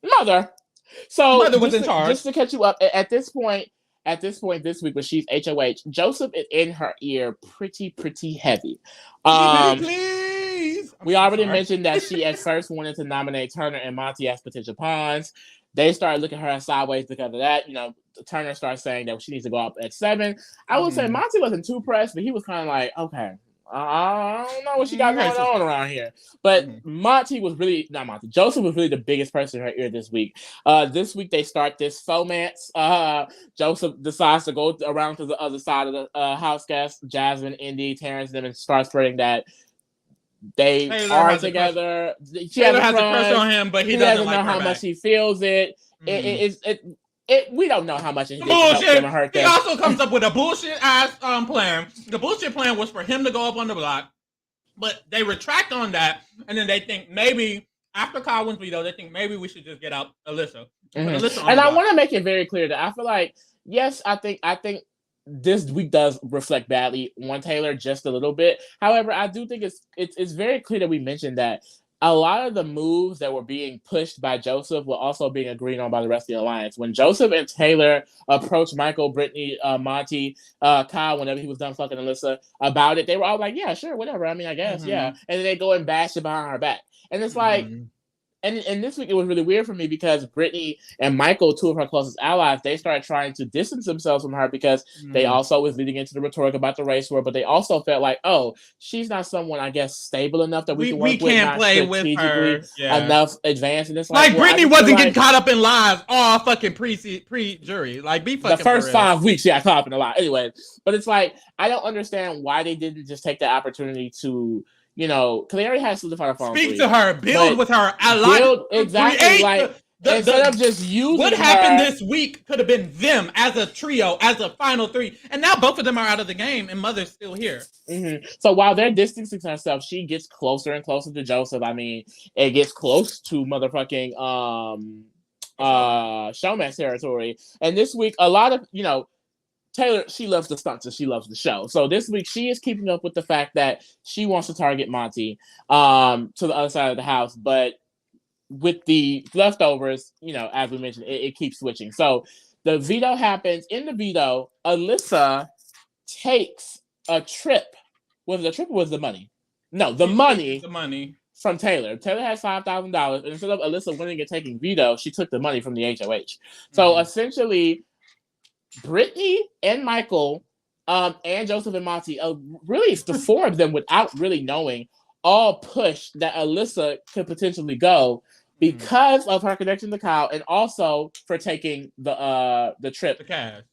So Mother was in charge. Just to catch you up, at this point this week when she's HOH, Joseph is in her ear pretty heavy. Please. We already mentioned that she at first wanted to nominate Turner and Monte as potential pawns. They started looking at her sideways because of that. Turner started saying that she needs to go up at 7. I would say Monte wasn't too pressed, but he was kind of like, okay, I don't know what she got going on around here. But Joseph was really the biggest person in her ear this week. This week they start this romance. Joseph decides to go around to the other side of the house guests, Jasmine, Indy, Terrence, them, and start spreading that they Taylor are together. Taylor has a crush on him, but he doesn't know how much he feels it. We don't know how much it bullshit. Hurt he also comes up with a bullshit ass plan. The bullshit plan was for him to go up on the block, but they retract on that, and then they think maybe after Kyle wins veto, they think maybe we should just get out Alyssa. Alyssa and I want to make it very clear that I feel like, yes, I think this week does reflect badly on Taylor just a little bit. However, I do think it's very clear that we mentioned that a lot of the moves that were being pushed by Joseph were also being agreed on by the rest of the alliance. When Joseph and Taylor approached Michael, Brittany, Monte, Kyle, whenever he was done fucking Alyssa about it, they were all like, yeah, sure, whatever. I mean, I guess, yeah. And then they go and bash it behind her back. And it's like, and this week it was really weird for me because Brittany and Michael, two of her closest allies, they started trying to distance themselves from her because they also was leading into the rhetoric about the race war, but they also felt like, oh, she's not someone, I guess, stable enough that we can work with, not play with strategically her. enough advanced. And it's like well, Brittany wasn't getting caught up in lies all fucking pre-jury. Like, be fucking the first 5 weeks, yeah, caught up in a lie. Anyway, but it's like, I don't understand why they didn't just take the opportunity to, you know, because they already had solidified a phone. Speak to her, build with her, build exactly like instead of just using what happened this week could have been them as a trio, as a final three, and now both of them are out of the game, and Mother's still here. So while they're distancing herself, she gets closer and closer to Joseph. I mean, it gets close to motherfucking showman's territory. And this week, a lot of Taylor, she loves the stunts and she loves the show. So this week she is keeping up with the fact that she wants to target Monte to the other side of the house. But with the leftovers, as we mentioned, it keeps switching. So the veto happens. In the veto, Alyssa takes a trip. Was it a trip or was it the money? No, the money from Taylor. Taylor has $5,000. And instead of Alyssa winning and taking veto, she took the money from the HOH. So essentially, Brittany and Michael and Joseph and Monte, really the four of them without really knowing, all pushed that Alyssa could potentially go because of her connection to Kyle and also for taking the trip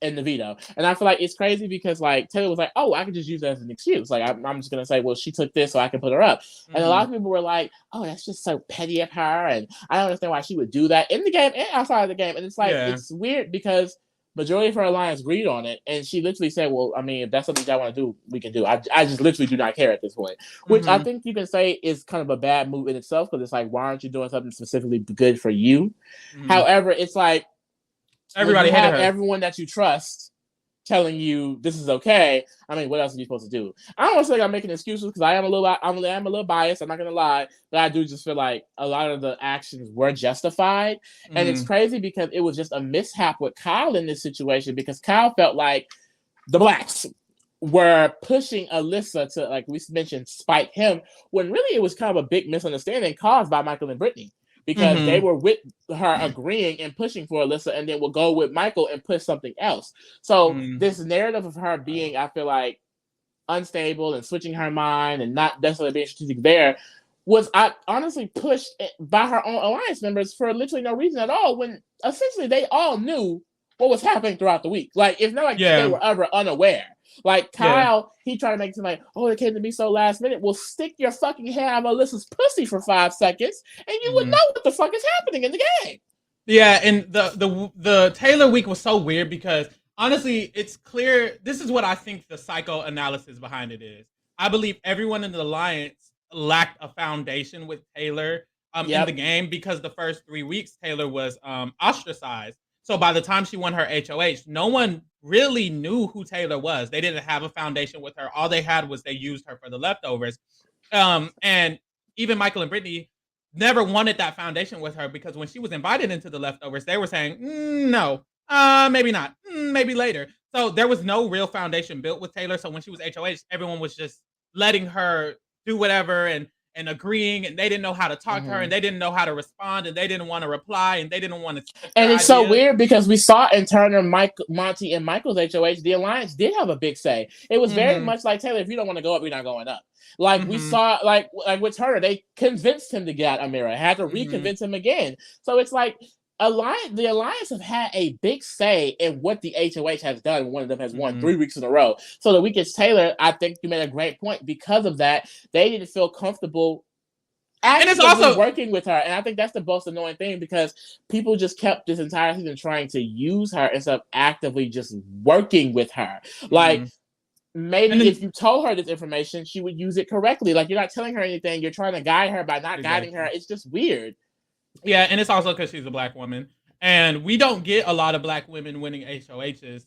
in the veto. And I feel like it's crazy because like Taylor was like, oh, I could just use that as an excuse. Like I'm just gonna say, well, she took this so I can put her up. And a lot of people were like, oh, that's just so petty of her, and I don't understand why she would do that in the game and outside of the game. And it's like it's weird because majority of her alliance agreed on it, and she literally said, well, I mean, if that's something y'all want to do, we can do. I just literally do not care at this point, which I think you can say is kind of a bad move in itself, because it's like, why aren't you doing something specifically good for you? However, it's like everybody have everyone that you trust telling you this is okay. I mean, what else are you supposed to do? I don't want to say I'm making excuses because I am a little biased. I'm not gonna lie, but I do just feel like a lot of the actions were justified, and it's crazy because it was just a mishap with Kyle in this situation, because Kyle felt like the blacks were pushing Alyssa to, like we mentioned, spite him, when really it was kind of a big misunderstanding caused by Michael and Brittany. Because they were with her agreeing and pushing for Alyssa, and then will go with Michael and push something else. So this narrative of her being, I feel like, unstable and switching her mind and not necessarily being strategic there was honestly pushed by her own alliance members for literally no reason at all, when essentially they all knew what was happening throughout the week. Like, it's not like they were ever unaware. Like, Kyle, he tried to make it seem like, oh, it came to me so last minute. Well, stick your fucking hand on Alyssa's pussy for 5 seconds, and you would know what the fuck is happening in the game. Yeah, and the Taylor week was so weird because, honestly, it's clear. This is what I think the psychoanalysis behind it is. I believe everyone in the alliance lacked a foundation with Taylor in the game, because the first 3 weeks Taylor was ostracized. So by the time she won her HOH, no one really knew who Taylor was. They didn't have a foundation with her. All they had was they used her for the leftovers. And even Michael and Brittany never wanted that foundation with her, because when she was invited into the leftovers, they were saying, no, maybe not, maybe later. So there was no real foundation built with Taylor. So when she was HOH, everyone was just letting her do whatever and agreeing, and they didn't know how to talk to her, and they didn't know how to respond, and they didn't want to reply, and they didn't want to. And it's so weird because we saw in Turner, Monte, and Michael's HOH, the alliance did have a big say. It was very much like, Taylor, if you don't want to go up, you're not going up. Like we saw, like with Turner, they convinced him to get out Amira, had to reconvince him again. So it's like the alliance have had a big say in what the HOH has done. One of them has won 3 weeks in a row. So the week against Taylor, I think you made a great point. Because of that, they didn't feel comfortable and it's also working with her. And I think that's the most annoying thing, because people just kept this entire season trying to use her instead of actively just working with her. Like, maybe if you told her this information, she would use it correctly. Like, you're not telling her anything. You're trying to guide her by not guiding her. It's just weird. Yeah, and it's also because she's a black woman. And we don't get a lot of black women winning HOHs.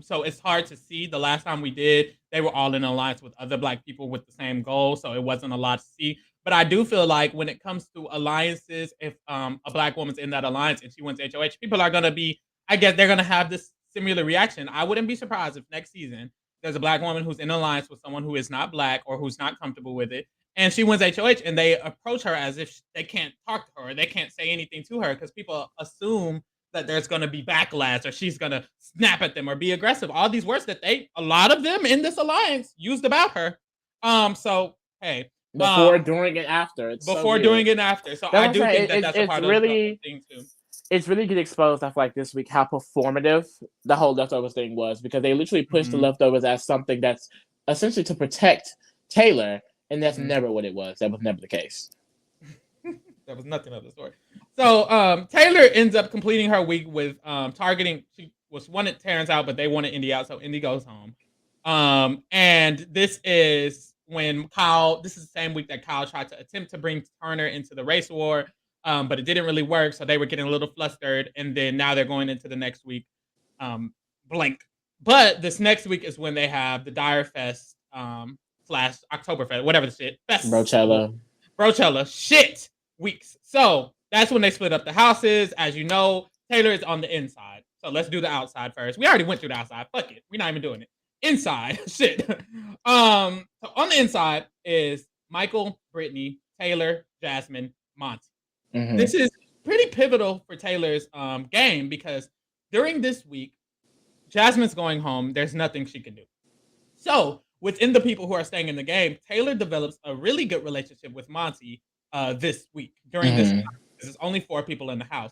So it's hard to see. The last time we did, they were all in alliance with other black people with the same goal. So it wasn't a lot to see. But I do feel like when it comes to alliances, if a black woman's in that alliance and she wins HOH, people are gonna be, I guess they're gonna have this similar reaction. I wouldn't be surprised if next season there's a black woman who's in alliance with someone who is not black or who's not comfortable with it, and she wins HOH, and they approach her as if they can't talk to her or they can't say anything to her because people assume that there's going to be backlash or she's going to snap at them or be aggressive. All these words that a lot of them in this alliance used about her. So hey, before, during, and after. It's before, so doing, and after. So I do think that's a part of the thing too. It's really get exposed, I feel like, this week how performative the whole leftovers thing was, because they literally pushed the leftovers as something that's essentially to protect Taylor, and that's never what it was. That was never the case. That was nothing of the story. So Taylor ends up completing her week with targeting. She wanted Terrence out, but they wanted Indy out, so Indy goes home. And this is when Kyle. This is the same week that Kyle tried to attempt to bring Turner into the race war, but it didn't really work. So they were getting a little flustered, and then now they're going into the next week, blank. But this next week is when they have the Dire Fest / Oktoberfest, whatever the shit. Brochella shit weeks. So that's when they split up the houses. As you know, Taylor is on the inside. So let's do the outside first. We already went through the outside. Fuck it. We're not even doing it. Inside. Shit. So on the inside is Michael, Brittany, Taylor, Jasmine, Monte. This is pretty pivotal for Taylor's game because during this week, Jasmine's going home. There's nothing she can do. So within the people who are staying in the game, Taylor develops a really good relationship with Monte this week during this time. There's only 4 people in the house.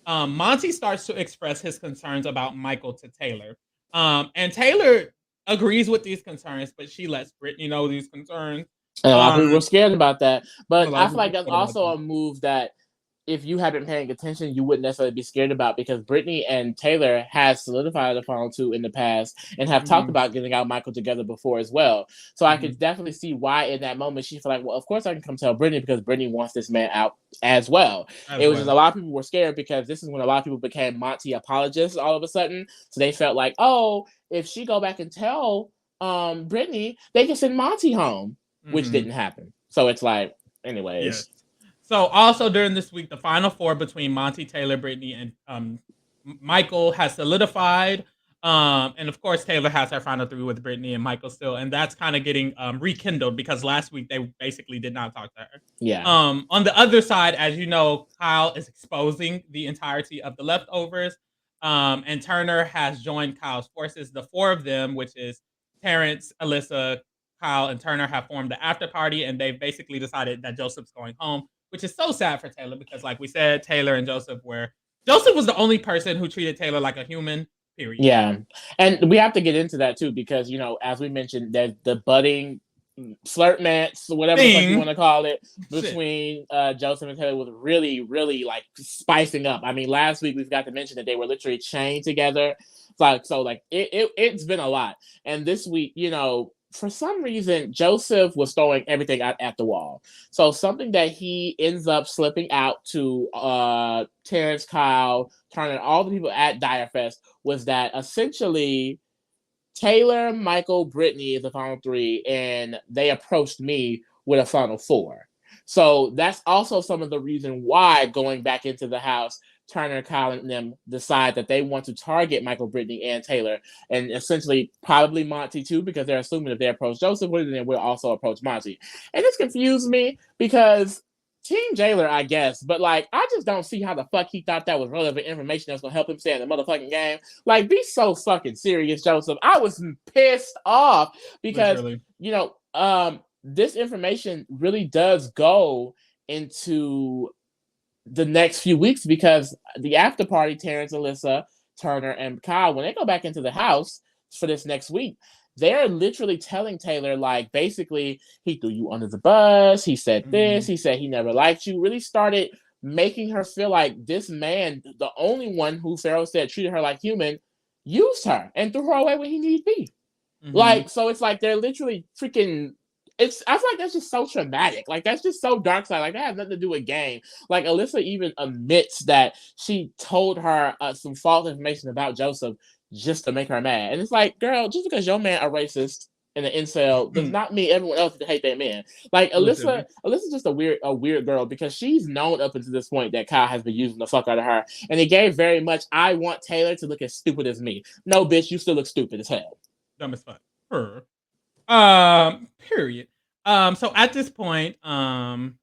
Monte starts to express his concerns about Michael to Taylor. And Taylor agrees with these concerns, but she lets Brittany know these concerns. And a lot of people were scared about that. But I feel like that's also a move that if you had been paying attention, you wouldn't necessarily be scared about, because Brittany and Taylor has solidified upon two in the past and have talked about getting out Michael together before as well. So I could definitely see why in that moment she felt like, well, of course I can come tell Brittany because Brittany wants this man out as well. It was just a lot of people were scared because this is when a lot of people became Monte apologists all of a sudden. So they felt like, oh, if she go back and tell Brittany, they can send Monte home, which didn't happen. So it's like, anyways. Yes. So also during this week, the final 4 between Monte, Taylor, Brittany, and Michael has solidified. And of course, Taylor has her final 3 with Brittany and Michael still. And that's kind of getting rekindled because last week they basically did not talk to her. Yeah. On the other side, as you know, Kyle is exposing the entirety of the leftovers. And Turner has joined Kyle's forces. The 4 of them, which is Terrence, Alyssa, Kyle, and Turner, have formed the after party. And they've basically decided that Joseph's going home, which is so sad for Taylor because, like we said, Taylor and Joseph was the only person who treated Taylor like a human, period. Yeah. And we have to get into that too because, you know, as we mentioned, there's the budding flirtmance, whatever you want to call it, between Joseph and Taylor was really, really like spicing up. I mean, last week we forgot to mention that they were literally chained together. It's been a lot. And this week, you know, for some reason, Joseph was throwing everything out at the wall. So something that he ends up slipping out to Terrence, Kyle, Turner, all the people at Dire Fest was that essentially Taylor, Michael, Brittany is the final 3, and they approached me with a final 4. So that's also some of the reason why going back into the house, Turner, Kyle, and them decide that they want to target Michael, Brittany, and Taylor, and essentially probably Monte too, because they're assuming if they approach Joseph, then we'll also approach Monte. And this confused me because Team Jailer, I guess, but like I just don't see how the fuck he thought that was relevant information that's gonna help him stay in the motherfucking game. Like, be so fucking serious, Joseph. I was pissed off because you know, this information really does go into the next few weeks because the after party, Terrence, Alyssa, Turner, and Kyle, when they go back into the house for this next week, they're literally telling Taylor, like, basically, he threw you under the bus, he said this, he said he never liked you, really started making her feel like this man, the only one who Pharaoh said treated her like human, used her and threw her away when he need be. Like, so it's like they're literally freaking... I feel like that's just so traumatic. Like, that's just so dark side. Like, that has nothing to do with game. Like, Alyssa even admits that she told her some false information about Joseph just to make her mad. And it's like, girl, just because your man a racist and an incel does not mean everyone else to hate their man. Like Alyssa's just a weird girl because she's known up until this point that Kyle has been using the fuck out of her, and it gave very much. I want Taylor to look as stupid as me. No, bitch, you still look stupid as hell. Dumb as fuck. Period. So at this point, Jasmine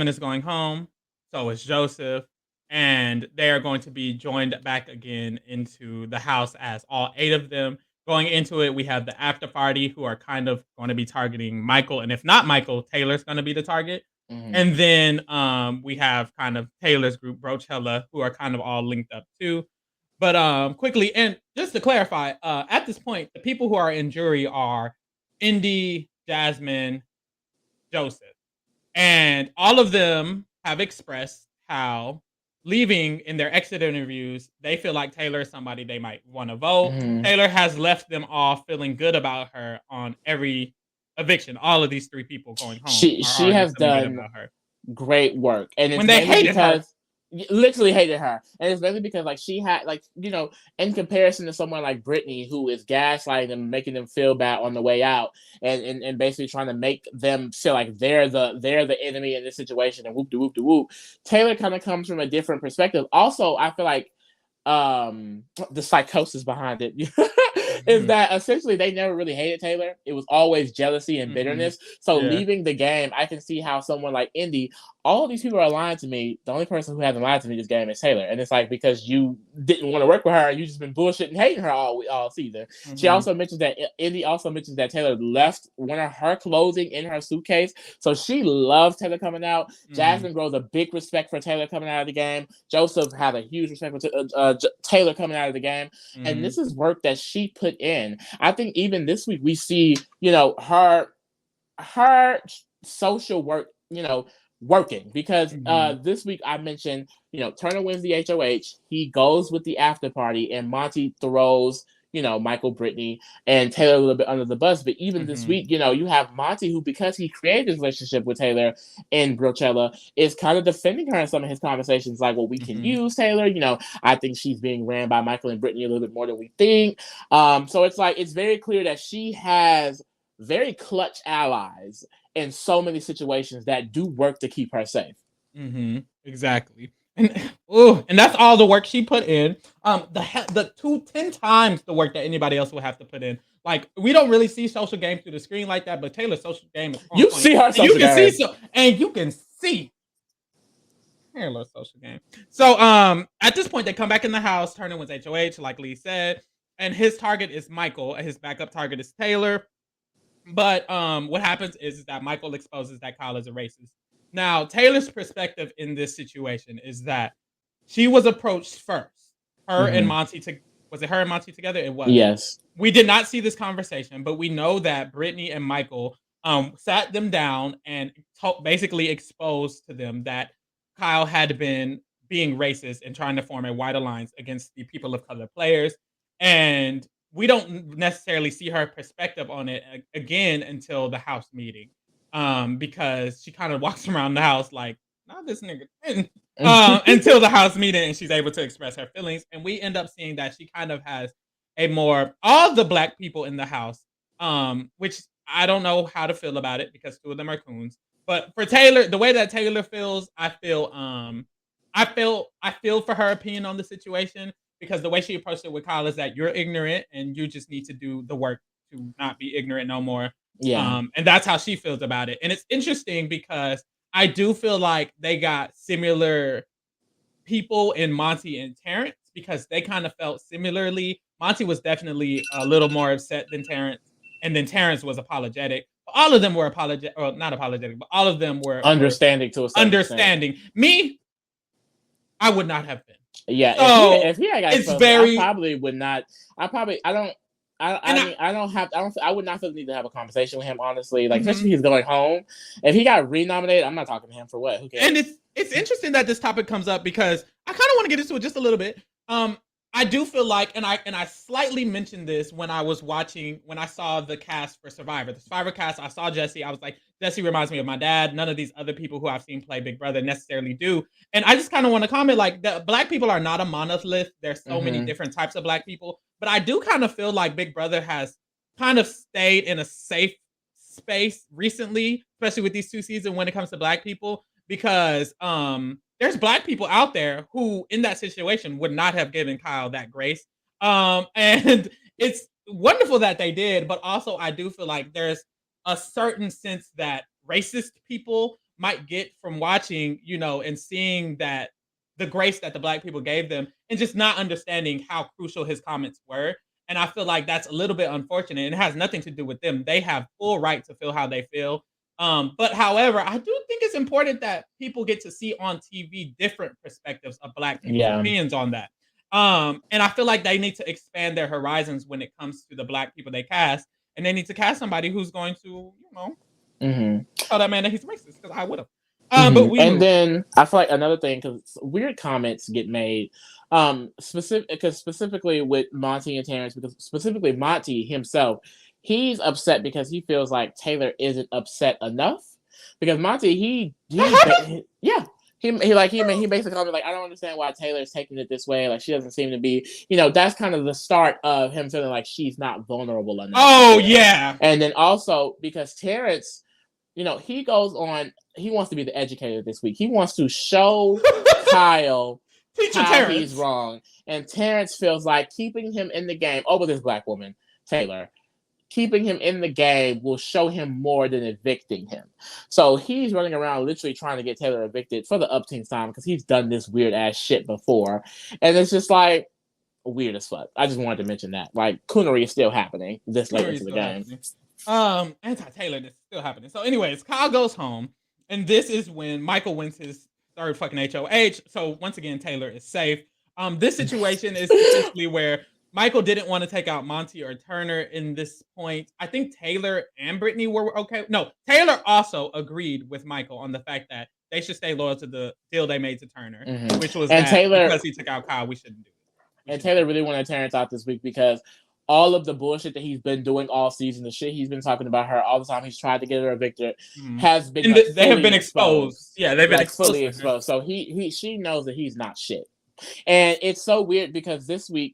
is going home. So is Joseph. And they are going to be joined back again into the house as all 8 of them. Going into it, we have the after party who are kind of going to be targeting Michael. And if not Michael, Taylor's going to be the target. Mhm. And then we have kind of Taylor's group, Brochella, who are kind of all linked up too. But quickly, and just to clarify, at this point, the people who are in jury are Indy, Jasmine, Joseph. And all of them have expressed how leaving in their exit interviews, they feel like Taylor is somebody they might want to vote. Mhm. Taylor has left them all feeling good about her on every eviction. All of these 3 people going home. She has done about her. Great work, and it's When they hated her. Literally hated her, and it's mainly because like she had like in comparison to someone like Brittany who is gaslighting them, making them feel bad on the way out, and basically trying to make them feel like they're the enemy in this situation and whoop de whoop de whoop. Taylor kind of comes from a different perspective. Also, I feel like the psychosis behind it is that essentially they never really hated Taylor. It was always jealousy and bitterness. So leaving the game, I can see how someone like Indy, all of these people are lying to me. The only person who hasn't lied to me this game is Taylor. And it's like, because you didn't want to work with her, you just been bullshitting, hating her all season. She also mentions that Indy also mentions that Taylor left one of her clothing in her suitcase. So she loves Taylor coming out. Jasmine grows a big respect for Taylor coming out of the game. Joseph had a huge respect for Taylor coming out of the game. And this is work that she put in. I think even this week we see, her social work, working because this week I mentioned, Turner wins the HOH. He goes with the after party and Monte throws, Michael, Brittany, and Taylor a little bit under the bus. But even this week, you have Monte who, because he created this relationship with Taylor and Brochella, is kind of defending her in some of his conversations. Like, well, we can use Taylor. I think she's being ran by Michael and Brittany a little bit more than we think. So it's like, it's very clear that she has very clutch allies in so many situations that do work to keep her safe. Exactly. And that's all the work she put in. The 10 times the work that anybody else would have to put in. Like, we don't really see social game through the screen like that, but Taylor's social game is on you point. See her social game. You can see Taylor's social game. So at this point, they come back in the house. Turner wins HOH, like Lee said, and his target is Michael, and his backup target is Taylor. But what happens is that Michael exposes that Kyle is a racist. Now, Taylor's perspective in this situation is that she was approached first. Her and Monte was it her and Monte together? It was. Yes. We did not see this conversation, but we know that Brittany and Michael sat them down and basically exposed to them that Kyle had been being racist and trying to form a white alliance against the people of color players. And we don't necessarily see her perspective on it again until the house meeting, because she kind of walks around the house like, not this nigga, until the house meeting, and she's able to express her feelings. And we end up seeing that she kind of has all the black people in the house, which I don't know how to feel about it because 2 of them are coons. But for Taylor, the way that Taylor feels, I feel for her opinion on the situation. Because the way she approached it with Kyle is that you're ignorant and you just need to do the work to not be ignorant no more. Yeah. And that's how she feels about it. And it's interesting because I do feel like they got similar people in Monte and Terrence because they kind of felt similarly. Monte was definitely a little more upset than Terrence. And then Terrence was apologetic. All of them were apologetic, or not apologetic, but all of them were understanding to a certain understanding. Extent. Me, I would not have been. Yeah, so if he had got exposed, I probably would not. I would not feel the need to have a conversation with him, honestly. Like, especially if he's going home. If he got renominated, I'm not talking to him for what? Who cares? And it's interesting that this topic comes up because I kind of want to get into it just a little bit. I do feel like, and I slightly mentioned this when I saw the cast for Survivor. The Survivor cast, I saw Jesse. I was like, Jesse reminds me of my dad. None of these other people who I've seen play Big Brother necessarily do. And I just kind of want to comment, like, the black people are not a monolith. There's so many different types of black people. But I do kind of feel like Big Brother has kind of stayed in a safe space recently, especially with these 2 seasons when it comes to Black people, because there's Black people out there who in that situation would not have given Kyle that grace. And it's wonderful that they did, but also I do feel like there's a certain sense that racist people might get from watching, and seeing that the grace that the Black people gave them and just not understanding how crucial his comments were. And I feel like that's a little bit unfortunate. And it has nothing to do with them. They have full right to feel how they feel. But however, I do think it's important that people get to see on TV different perspectives of Black people's opinions on that. And I feel like they need to expand their horizons when it comes to the Black people they cast. And they need to cast somebody who's going to, tell that man that he's racist, because I would have. Then I feel like another thing, because weird comments get made, specifically with Monte and Terrence, because specifically Monte himself, he's upset because he feels like Taylor isn't upset enough. Because Monte, he basically called me like, I don't understand why Taylor's taking it this way. Like, she doesn't seem to be, that's kind of the start of him feeling like she's not vulnerable enough. Oh yeah. And then also because Terrence, he goes on, he wants to be the educator this week. He wants to show Kyle how he's wrong. And Terrence feels like keeping him in the game over this Black woman, Taylor, keeping him in the game will show him more than evicting him. So he's running around literally trying to get Taylor evicted for the upteenth time because he's done this weird ass shit before. And it's just like weird as fuck. I just wanted to mention that. Like, coonery is still happening this late into the game. Anti-Taylor, this is still happening. So anyways, Kyle goes home, and this is when Michael wins his 3rd fucking HOH. So once again, Taylor is safe. This situation is essentially where Michael didn't want to take out Monte or Turner in this point. I think Taylor and Brittany were okay. No, Taylor also agreed with Michael on the fact that they should stay loyal to the deal they made to Turner, which was that Taylor, because he took out Kyle, we shouldn't do it. And Taylor really wanted Terrence out this week because all of the bullshit that he's been doing all season, the shit he's been talking about her all the time, he's tried to get her evicted, has been they have been exposed. Yeah, they've been fully exposed. So she knows that he's not shit. And it's so weird because this week,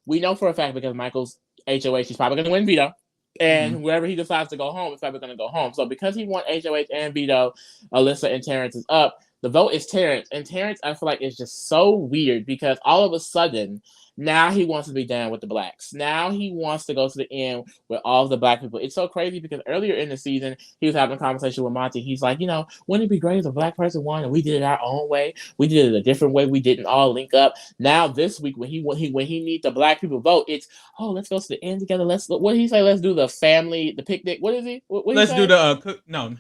we know for a fact because Michael's HOH, he's probably going to win veto. And wherever he decides to go home, he's probably going to go home. So because he won HOH and veto, Alyssa and Terrence is up. The vote is Terrence. And Terrence, I feel like, is just so weird because all of a sudden, now he wants to be down with the Blacks. Now he wants to go to the end with all of the Black people. It's so crazy because earlier in the season, he was having a conversation with Monte. He's like, wouldn't it be great if a Black person won and we did it our own way? We did it a different way. We didn't all link up. Now this week, when he needs the Black people vote, it's, let's go to the end together. What did he say? Let's do the picnic. What is he? Let's do the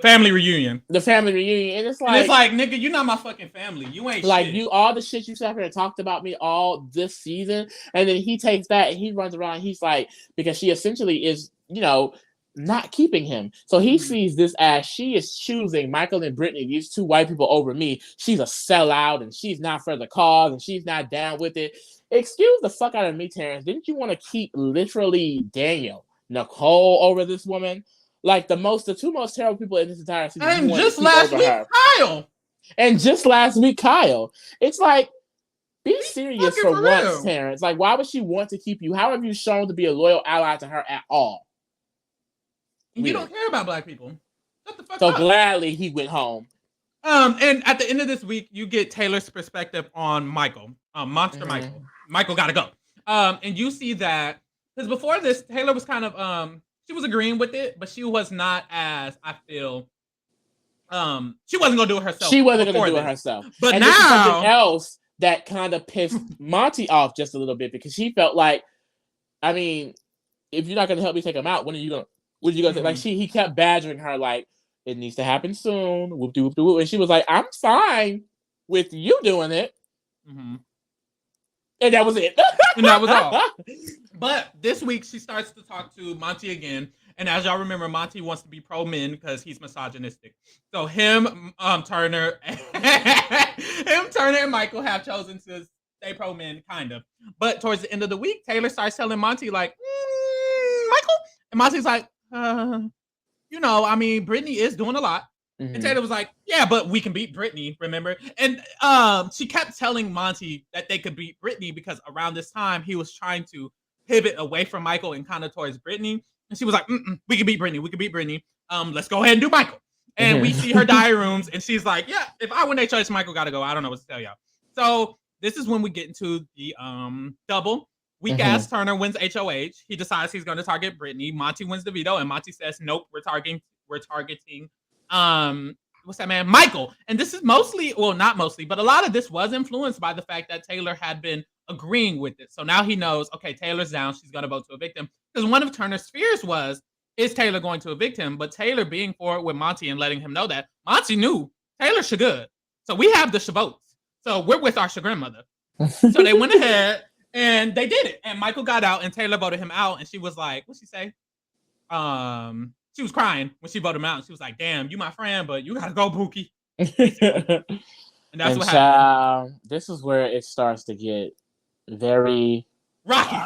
family reunion. The family reunion. And it's like, nigga, you're not my fucking family. You ain't like shit. You, all the shit you sat here and talked about me all this season. And then he takes that and he runs around. And he's like, because she essentially is, not keeping him. So he sees this as she is choosing Michael and Brittany, these 2 white people, over me. She's a sellout and she's not for the cause and she's not down with it. Excuse the fuck out of me, Terrence. Didn't you want to keep literally Nicole over this woman? Like the 2 most terrible people in this entire season. And just last week, Kyle. And just last week, Kyle. It's like, be serious for once, real. Terrence. Like, why would she want to keep you? How have you shown to be a loyal ally to her at all? You don't care about Black people. Shut the fuck so up. Gladly he went home. And at the end of this week, you get Taylor's perspective on Michael, Monster Michael. Michael gotta go. And you see that because before this, Taylor was kind of she was agreeing with it, but she was not as, I feel, she wasn't gonna do it herself. She wasn't gonna do it herself. But and now this is something else that kind of pissed Monte off just a little bit because she felt like, I mean, if you're not gonna help me take him out, when are you gonna say? Like he kept badgering her like, it needs to happen soon. Whoop de whoop de whoop. And she was like, I'm fine with you doing it. And that was it. And that was all. But this week, she starts to talk to Monte again. And as y'all remember, Monte wants to be pro-men because he's misogynistic. So him, Turner, and Michael have chosen to stay pro-men, kind of. But towards the end of the week, Taylor starts telling Monte, like, Michael? And Monte's like, I mean, Brittany is doing a lot. And Taylor was like, yeah, but we can beat Brittany, remember? And she kept telling Monte that they could beat Brittany because around this time, he was trying to pivot away from Michael and kind of towards Brittany. And she was like, we can beat Brittany. We can beat Brittany. Let's go ahead and do Michael. And we see her diary rooms, and she's like, yeah, if I win their choice, Michael got to go. I don't know what to tell y'all. So this is when we get into the double. Weak ass Turner wins HOH. He decides he's going to target Brittany. Monte wins the veto, and Monte says, nope, we're targeting what's that man? Michael. And this is mostly, well, not mostly, but a lot of this was influenced by the fact that Taylor had been agreeing with it. So now he knows, okay, Taylor's down. She's going to vote to evict him. Because one of Turner's fears was, is Taylor going to evict him? But Taylor being for it with Monte and letting him know that, Monte knew Taylor should good. So we have the votes. So we're with our grandmother. So they went ahead and they did it. And Michael got out and Taylor voted him out. And she was like, what'd she say? She was crying when she voted him out. And she was like, damn, you my friend, but you gotta go, Pookie. And that's what happened. This is where it starts to get very rocky.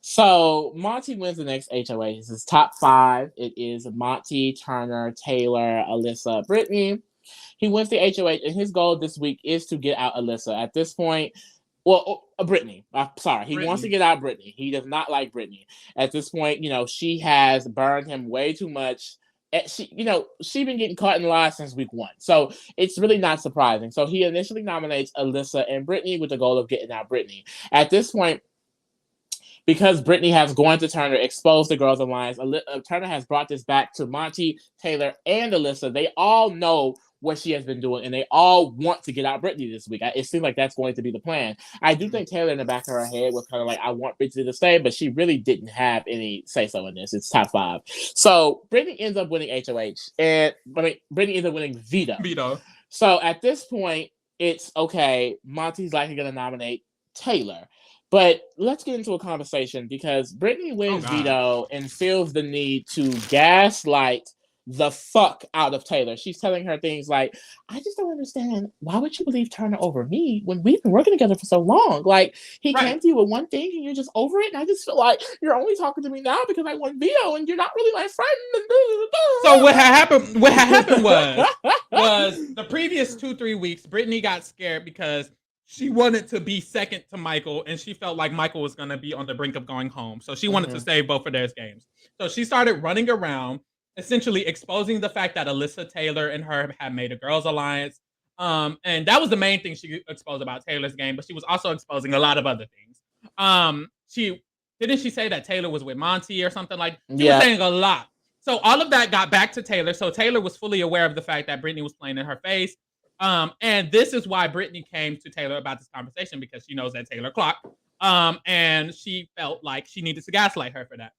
So Monte wins the next HOH. This is top 5. It is Monte, Turner, Taylor, Alyssa, Brittany. He wins the HOH, and his goal this week is to get out Alyssa. At this point, Brittany. He wants to get out Brittany. He does not like Brittany. At this point, she has burned him way too much. She's been getting caught in lies since week 1. So it's really not surprising. So he initially nominates Alyssa and Brittany with the goal of getting out Brittany. At this point, because Brittany has gone to Turner, exposed the Girls Alliance, Turner has brought this back to Monte, Taylor, and Alyssa. They all know what she has been doing, and they all want to get out Brittany this week. It seems like that's going to be the plan. I do think Taylor in the back of her head was kind of like, I want Brittany to stay, but she really didn't have any say-so in this. It's top 5. So Brittany ends up winning HOH, and Brittany ends up winning veto. So at this point, it's okay, Monte's likely going to nominate Taylor. But let's get into a conversation because Brittany wins veto and feels the need to gaslight the fuck out of Taylor. She's telling her things like, I just don't understand. Why would you believe Turner over me when we've been working together for so long? Like, he came to you with one thing and you're just over it. And I just feel like you're only talking to me now because I won veto and you're not really my friend. So what happened was the previous 2-3 weeks, Brittany got scared because she wanted to be second to Michael, and she felt like Michael was going to be on the brink of going home. So she wanted to save both of their games. So she started running around, essentially exposing the fact that Alyssa, Taylor, and her had made a girls' alliance. And that was the main thing she exposed about Taylor's game, but she was also exposing a lot of other things. She say that Taylor was with Monte or something like that? She was saying a lot. So all of that got back to Taylor. So Taylor was fully aware of the fact that Brittany was playing in her face. And this is why Brittany came to Taylor about this conversation, because she knows that Taylor clocked. And she felt like she needed to gaslight her for that.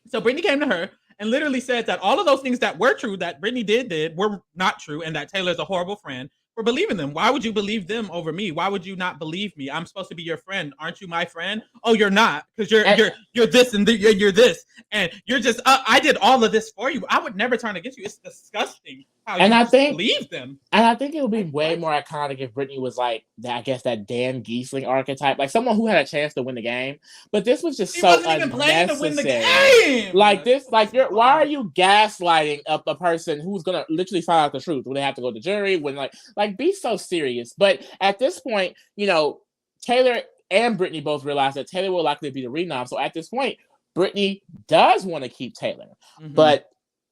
So Brittany came to her and literally said that all of those things that were true, that Brittany did were not true, and that Taylor's a horrible friend for believing them. Why would you believe them over me? Why would you not believe me? I'm supposed to be your friend. Aren't you my friend? Oh, you're not, because you're this and you're this, and you're just I did all of this for you. I would never turn against you. It's disgusting how you believe them. And I think it would be way more iconic if Brittany was like, I guess, that Dan Giesling archetype, like someone who had a chance to win the game. But this was just so unnecessary. To win the game. Like this, why are you gaslighting a person who's gonna literally find out the truth when they have to go to jury? When like be so serious. But at this point, Taylor and Brittany both realize that Taylor will likely be the renom. So at this point, Brittany does want to keep Taylor, but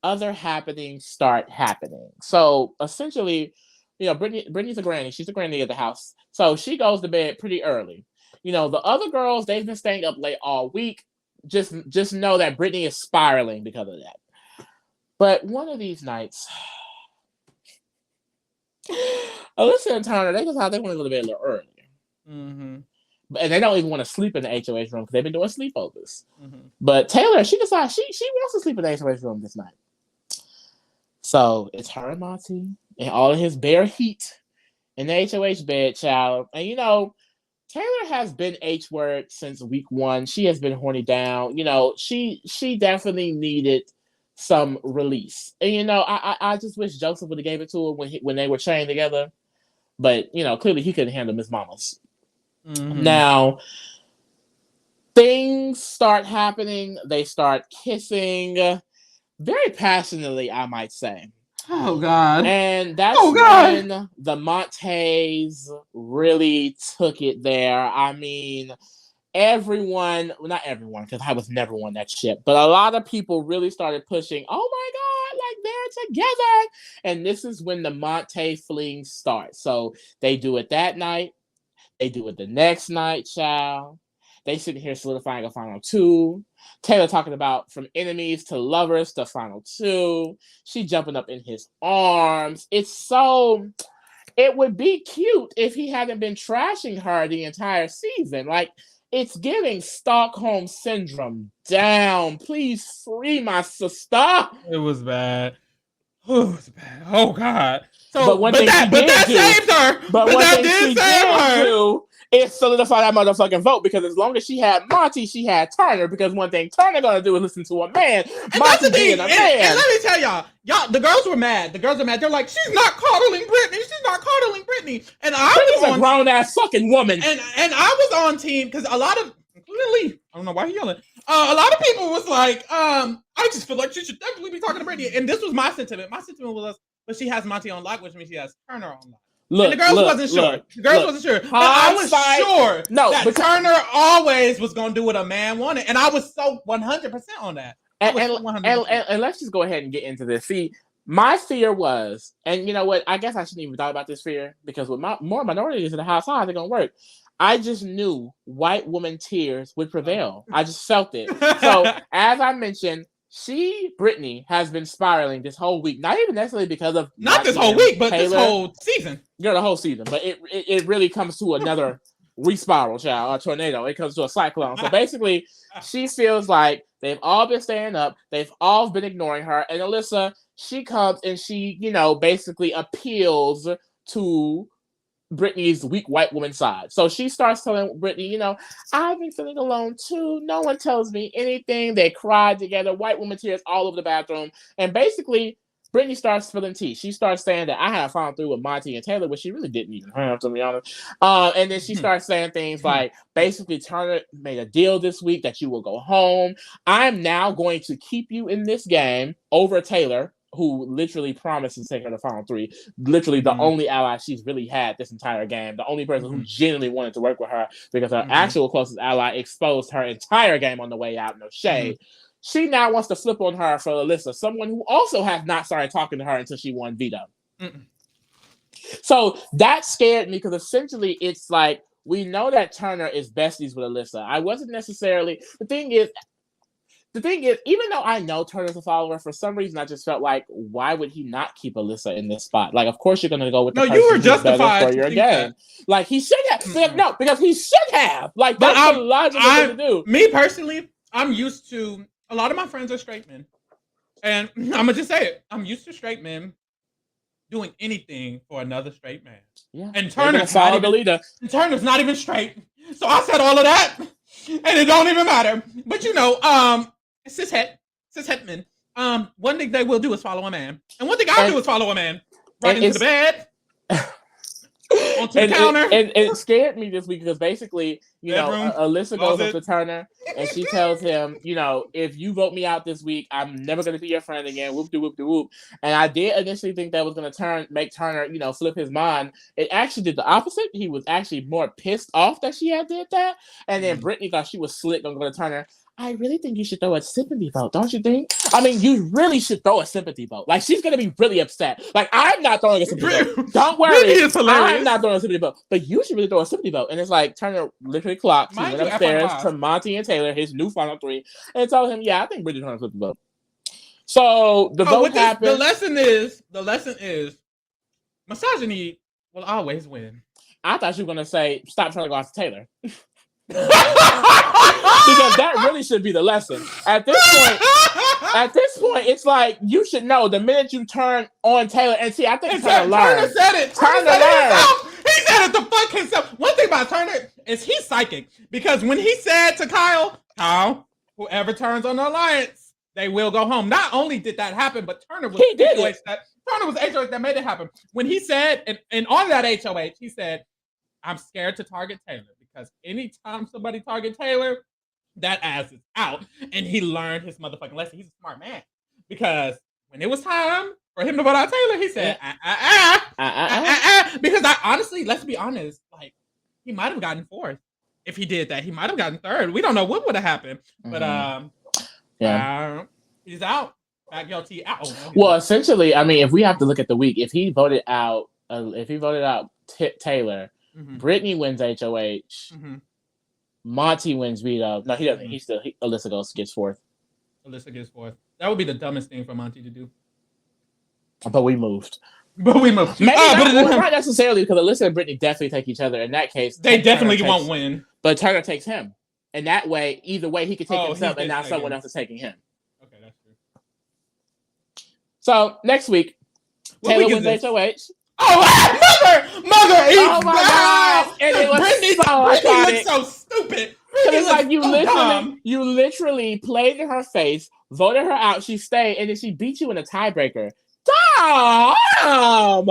other happenings start happening. So essentially, Brittany's a granny. She's a granny of the house. So she goes to bed pretty early. The other girls, they've been staying up late all week. Just know that Brittany is spiraling because of that. But one of these nights, Alyssa and Turner, they decide they want to go to bed a little early. And they don't even want to sleep in the HOH room because they've been doing sleepovers. But Taylor, she decides she wants to sleep in the HOH room this night. So it's her and Monte and all of his bare heat in the HOH bed, child. And Taylor has been H-word since week 1. She has been horny down. She definitely needed some release. And I just wish Joseph would have gave it to her when they were chained together. But clearly he couldn't handle Miss Mamas. Now things start happening. They start kissing very passionately, I might say. Oh God. And that's when the Montes really took it there. I mean, everyone, well, not everyone, because I was never on that ship, but a lot of people really started pushing, oh my God, like they're together. And this is when the Monte fling starts. So they do it that night. They do it the next night, child. They sitting here solidifying a final two. Taylor talking about from enemies to lovers to final two. She jumping up in his arms. It's so. It would be cute if he hadn't been trashing her the entire season. Like, it's giving Stockholm syndrome down. Please free my sister. It was bad. Oh, it was bad. Oh God. So, But one thing she did do, saved her. but one that thing did she save did her. do is solidify that motherfucking vote, because as long as she had Monte, she had Turner, because one thing Turner gonna do is listen to a man. And Monte being a man. And let me tell y'all, the girls were mad. The girls are mad. They're like, she's not coddling Brittany. She's not coddling Brittany. And I Brittany's a grown ass fucking woman. And I was on team because a lot of, including Lee, I don't know why he yelling. A lot of people was like, I just feel like she should definitely be talking to Brittany. And this was my sentiment. My sentiment was, but she has Monte on lock, which means she has Turner on lock. And the girls wasn't sure. The girls wasn't sure. But I was sure that Turner always was going to do what a man wanted. And I was so 100% on that. And let's just go ahead and get into this. See, my fear was, and you know what? I guess I shouldn't even thought about this fear, because with more minorities in the house, how are they going to work? I just knew white woman tears would prevail. I just felt it. So, as I mentioned, Brittany, has been spiraling this whole week. Not even necessarily because of not this whole week, but Taylor, this whole season. Yeah, the whole season. But it really comes to another re-spiral, child, a tornado. It comes to a cyclone. So basically, she feels like they've all been staying up. They've all been ignoring her. And Alyssa, she comes and she, basically appeals to Brittany's weak white woman side. So she starts telling Brittany, I've been feeling alone too. No one tells me anything. They cried together, white woman tears all over the bathroom. And basically, Brittany starts spilling tea. She starts saying that I had a final three with Monte and Taylor, which she really didn't even have, to be honest. And then she starts saying things like, basically, Turner made a deal this week that you will go home. I'm now going to keep you in this game over Taylor, who literally promised to take her to final three. Literally the only ally she's really had this entire game. The only person who genuinely wanted to work with her, because her actual closest ally exposed her entire game on the way out. No shade. She now wants to flip on her for Alyssa, someone who also has not started talking to her until she won veto. So that scared me, because essentially it's like, we know that Turner is besties with Alyssa. I wasn't necessarily... The thing is, even though I know Turner's a follower, for some reason I just felt like, why would he not keep Alyssa in this spot? Like, of course you're going to go with the person you were justified for your game. Like, he should have. No, because he should have. Like, that's the logical thing to do. Me personally, I'm used to... A lot of my friends are straight men. And I'm going to just say it. I'm used to straight men doing anything for another straight man. Yeah. And Turner's not even straight. So I said all of that. And it don't even matter. But cishet men. One thing they will do is follow a man. And one thing I'll do is follow a man. Right into the bed. Onto the counter. And it scared me this week, because basically, Alyssa goes up to Turner and she tells him, if you vote me out this week, I'm never going to be your friend again. Whoop de whoop de whoop. And I did initially think that was going to make Turner, flip his mind. It actually did the opposite. He was actually more pissed off that she had did that. And then Brittany thought she was slick on going to Turner. I really think you should throw a sympathy vote, don't you think? I mean, you really should throw a sympathy vote. Like, she's going to be really upset. Like, I'm not throwing a sympathy vote. Don't worry. I'm not throwing a sympathy vote. But you should really throw a sympathy vote. And it's like, Turner literally clocked. He went upstairs to Monte and Taylor, his new final three, and told him, yeah, I think Brittany's throwing a sympathy vote. So, the vote happened. The lesson is, misogyny will always win. I thought you were going to say, stop trying to go after Taylor. Because that really should be the lesson. At this point, it's like, you should know the minute you turn on Taylor, and see, I think Turner learned. Turner said it. Turner learned. He said it the fuck himself. One thing about Turner is he's psychic, because when he said to Kyle, whoever turns on the alliance, they will go home. Not only did that happen, but Turner was HOH that made it happen. When he said, and on that HOH, he said, I'm scared to target Taylor. Because anytime somebody target Taylor, that ass is out. And he learned his motherfucking lesson. He's a smart man. Because when it was time for him to vote out Taylor, he said, because I honestly, let's be honest, like he might have gotten fourth if he did that. He might have gotten third. We don't know what would have happened, but he's out. Back your T out. Well, essentially, I mean, if we have to look at the week, if he voted out Taylor, Brittany wins HOH, Monte wins veto. No, he doesn't. Alyssa gets fourth. Alyssa gets fourth. That would be the dumbest thing for Monte to do. But we moved. Maybe not necessarily, because Alyssa and Brittany definitely take each other. In that case, they definitely won't win. But Turner takes him. And that way, either way, he could take himself, and now someone else is taking him. Okay, that's true. So, next week, Taylor wins HOH. Oh, mother! Oh my God! And it was Brittany looks so stupid. It's like you literally played in her face, voted her out, she stayed, and then she beat you in a tiebreaker. Damn!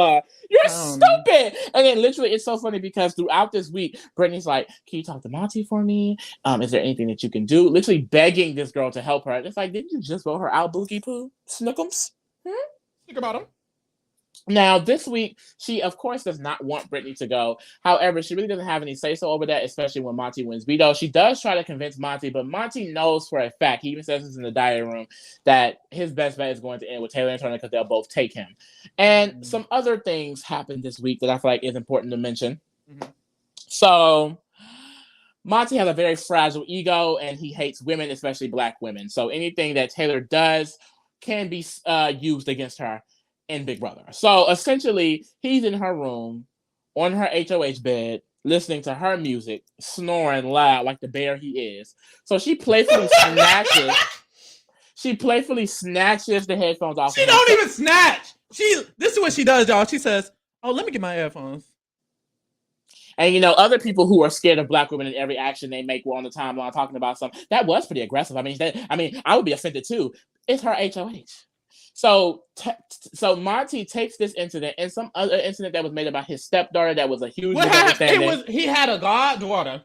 You're stupid! And then literally, it's so funny because throughout this week, Brittany's like, can you talk to Monte for me? Is there anything that you can do? Literally begging this girl to help her. And it's like, didn't you just vote her out, Boogie Poo? Snookums? Think about him. Now, this week, she, of course, does not want Brittany to go. However, she really doesn't have any say-so over that, especially when Monte wins veto. She does try to convince Monte, but Monte knows for a fact, he even says this in the diary room, that his best bet is going to end with Taylor and Turner because they'll both take him. And some other things happened this week that I feel like is important to mention. So, Monte has a very fragile ego, and he hates women, especially Black women. So anything that Taylor does can be used against her in Big Brother. So essentially, he's in her room, on her HOH bed, listening to her music, snoring loud like the bear he is. So she playfully snatches the headphones off. She don't even snatch. This is what she does, y'all. She says, "Oh, let me get my headphones." And other people who are scared of Black women in every action they make were on the timeline talking about something that was pretty aggressive. I mean, I would be offended too. It's her HOH. So Monte takes this incident and some other incident that was made about his stepdaughter that was a huge misunderstanding. He had a goddaughter.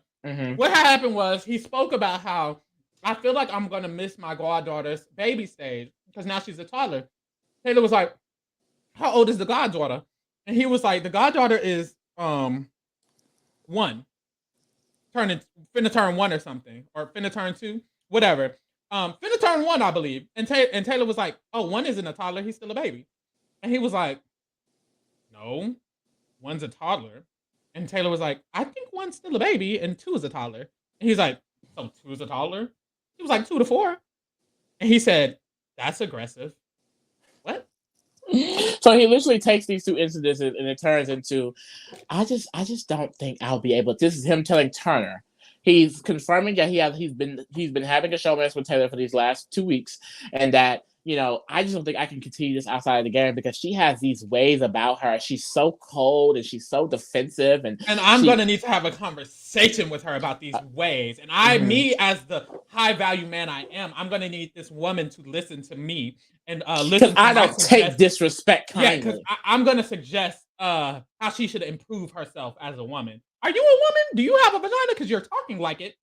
What happened was he spoke about how I feel like I'm going to miss my goddaughter's baby stage because now she's a toddler. Taylor was like, how old is the goddaughter? And he was like, the goddaughter is 1. Finna turn 1 or something. Or finna turn 2. Whatever. Finna turn 1, I believe. And Taylor was like, oh, 1 isn't a toddler, he's still a baby. And he was like, no, 1's a toddler. And Taylor was like, I think 1's still a baby and 2 is a toddler. And he's like, so 2 is a toddler? He was like, 2 to 4. And he said, that's aggressive. What? So he literally takes these two incidents and it turns into, I just don't think I'll be able to. This is him telling Turner. He's confirming that he's been having a showmance with Taylor for these last 2 weeks, and that I just don't think I can continue this outside of the game because she has these ways about her. She's so cold and she's so defensive, and I'm gonna need to have a conversation with her about these ways. And me as the high value man I am, I'm gonna need this woman to listen to me and listen. I don't take disrespect kindly. Yeah, because I'm gonna suggest how she should improve herself as a woman. Are you a woman? Do you have a vagina? Because you're talking like it.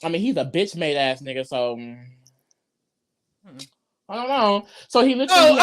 I mean, he's a bitch made ass nigga, so I don't know. So he literally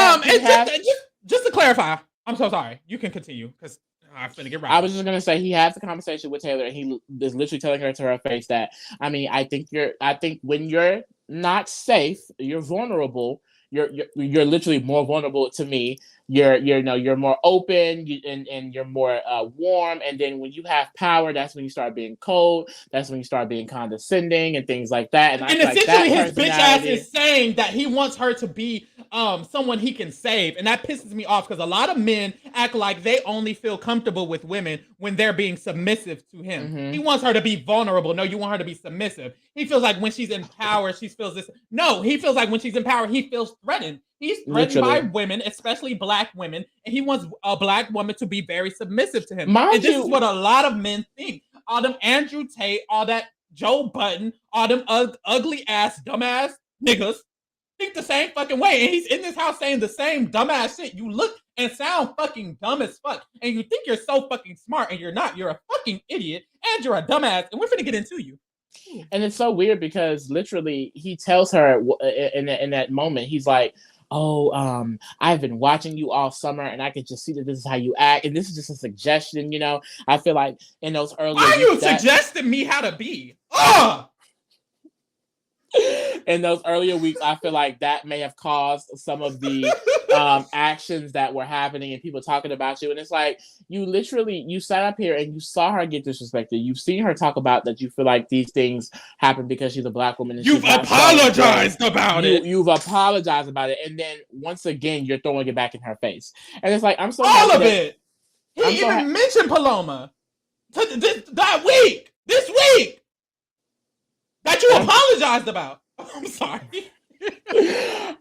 just to clarify, I'm so sorry. You can continue because I'm finna get right. I was just gonna say he has a conversation with Taylor, and he is literally telling her to her face that I think when you're not safe, you're vulnerable. You're literally more vulnerable to me. You're more open and you're more warm. And then when you have power, that's when you start being cold. That's when you start being condescending and things like that. And essentially, his bitch ass is saying that he wants her to be someone he can save, and that pisses me off because a lot of men act like they only feel comfortable with women when they're being submissive to him. He wants her to be vulnerable. No, you want her to be submissive. He feels like when she's in power, she feels this. No, he feels like when she's in power, he feels threatened. He's threatened by women, especially Black women, and he wants a Black woman to be very submissive to him. And this is what a lot of men think. All them Andrew Tate, all that Joe Budden, all them ugly ass, dumbass niggas think the same fucking way. And he's in this house saying the same dumbass shit. You look and sound fucking dumb as fuck. And you think you're so fucking smart, and you're not. You're a fucking idiot, and you're a dumbass, and we're finna get into you. And it's so weird because literally he tells her in that moment, he's like, I've been watching you all summer and I could just see that this is how you act. And this is just a suggestion, I feel like in those earlier Why are you weeks suggesting me how to be? Ugh! in those earlier weeks, I feel like that may have caused some of the actions that were happening and people talking about you. And it's like, you sat up here and you saw her get disrespected. You've seen her talk about that you feel like these things happen because she's a Black woman. And You've apologized about it. You've apologized about it. And then once again, you're throwing it back in her face. And it's like, I'm so all happy of it. He even mentioned Paloma that week, this week, that you apologized about. I'm sorry.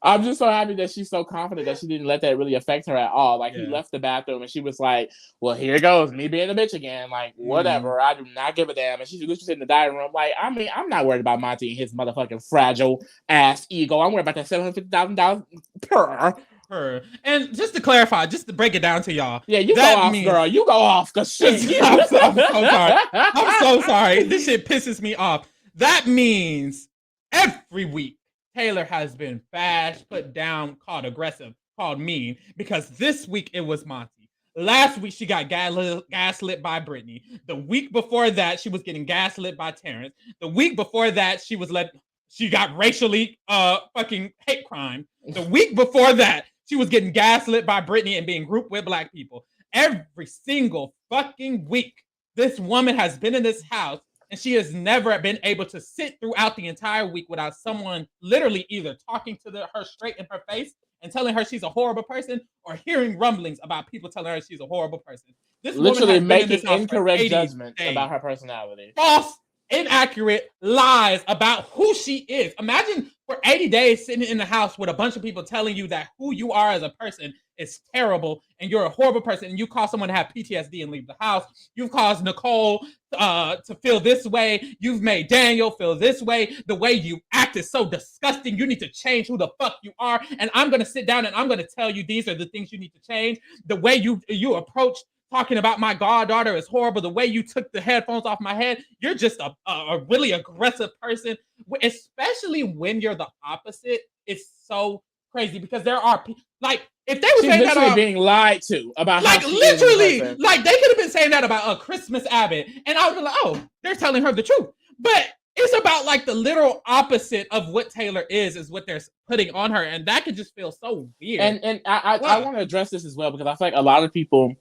I'm just so happy that she's so confident that she didn't let that really affect her at all. Like, he left the bathroom and she was like, well, here goes me being a bitch again. Like, whatever. I do not give a damn. And she's literally in the dining room. Like, I mean, I'm not worried about Monte and his motherfucking fragile ass ego. I'm worried about that $750,000 per. And just to clarify, just to break it down to y'all. Yeah, you go off, girl. You go off. Cause shit. I'm so sorry. I'm so sorry. This shit pisses me off. That means every week Taylor has been bashed, put down, called aggressive, called mean, because this week it was Monte. Last week she got gaslit by Brittany. The week before that she was getting gaslit by Terrence. The week before that she got racially fucking hate crime. The week before that she was getting gaslit by Brittany and being grouped with Black people. Every single fucking week this woman has been in this house. And she has never been able to sit throughout the entire week without someone literally either talking to her straight in her face and telling her she's a horrible person, or hearing rumblings about people telling her she's a horrible person. This literally making incorrect judgments about her personality. False, inaccurate lies about who she is. Imagine for 80 days sitting in the house with a bunch of people telling you that who you are as a person is terrible and you're a horrible person, and you cause someone to have PTSD and leave the house. You've caused Nicole to feel this way. You've made Daniel feel this way. The way you act is so disgusting. You need to change who the fuck you are. And I'm going to sit down and I'm going to tell you these are the things you need to change. The way you approach talking about my goddaughter is horrible. The way you took the headphones off my head, you're just a really aggressive person, especially when you're the opposite. It's so crazy because there are people, like, if they were saying that being lied to about like, literally, like, they could have been saying that about Christmas Abbott, and I would be like, oh, they're telling her the truth. But it's about like the literal opposite of what Taylor is what they're putting on her, and that could just feel so weird. And I want to address this as well, because I feel like a lot of people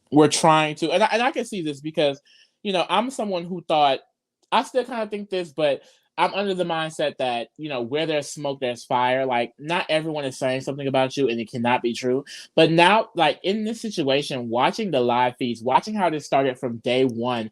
were trying to, and I can see this because, I'm someone who thought, I still kind of think this, but I'm under the mindset that, where there's smoke, there's fire. Like, not everyone is saying something about you and it cannot be true. But now, like, in this situation, watching the live feeds, watching how this started from day one,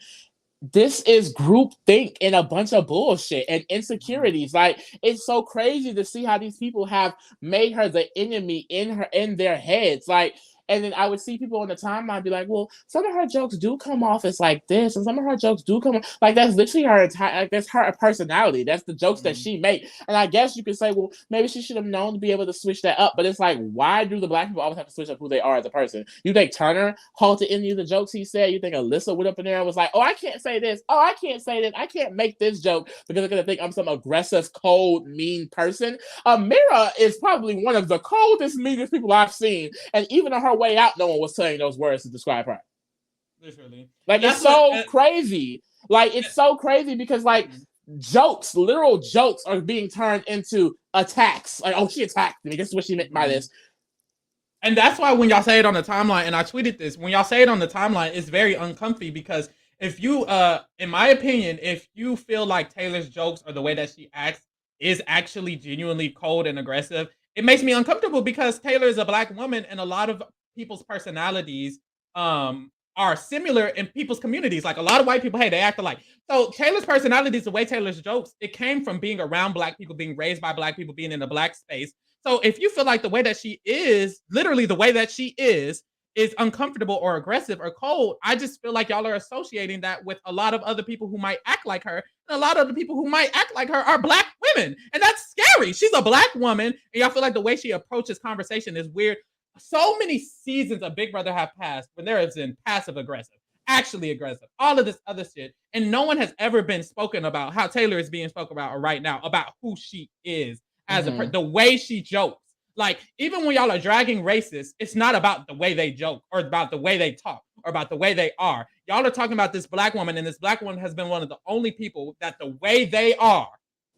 this is groupthink and a bunch of bullshit and insecurities. Like, it's so crazy to see how these people have made her the enemy in their heads. Like, and then I would see people on the timeline be like, well, some of her jokes do come off as like this, and some of her jokes do come off. Like, that's literally her entire, like, that's her personality. That's the jokes that she makes. And I guess you could say, well, maybe she should have known to be able to switch that up. But it's like, why do the Black people always have to switch up who they are as a person? You think Turner halted any of the jokes he said? You think Alyssa went up in there and was like, oh, I can't say this. Oh, I can't say this. I can't make this joke because they're going to think I'm some aggressive, cold, mean person. Mira is probably one of the coldest, meanest people I've seen. And even on her way out, no one was saying those words to describe her. Literally. Like, it's so crazy. Like, it's so crazy because, like, jokes, literal jokes are being turned into attacks. Like, oh, she attacked me. This is what she meant by this. And that's why when y'all say it on the timeline, and I tweeted this, when y'all say it on the timeline, it's very uncomfy because if you, in my opinion, if you feel like Taylor's jokes or the way that she acts is actually genuinely cold and aggressive, it makes me uncomfortable because Taylor is a Black woman and a lot of people's personalities are similar in people's communities. Like, a lot of white people, hey, they act alike. So Taylor's personality is the way Taylor's jokes, it came from being around Black people, being raised by Black people, being in a Black space. So if you feel like the way that she is, literally the way that she is uncomfortable or aggressive or cold, I just feel like y'all are associating that with a lot of other people who might act like her. And a lot of the people who might act like her are Black women. And that's scary. She's a Black woman. And y'all feel like the way she approaches conversation is weird. So many seasons of Big Brother have passed when there has been passive aggressive, actually aggressive, all of this other shit. And no one has ever been spoken about how Taylor is being spoken about right now, about who she is as a person, the way she jokes. Like, even when y'all are dragging racists, it's not about the way they joke or about the way they talk or about the way they are. Y'all are talking about this black woman, and this black woman has been one of the only people that the way they are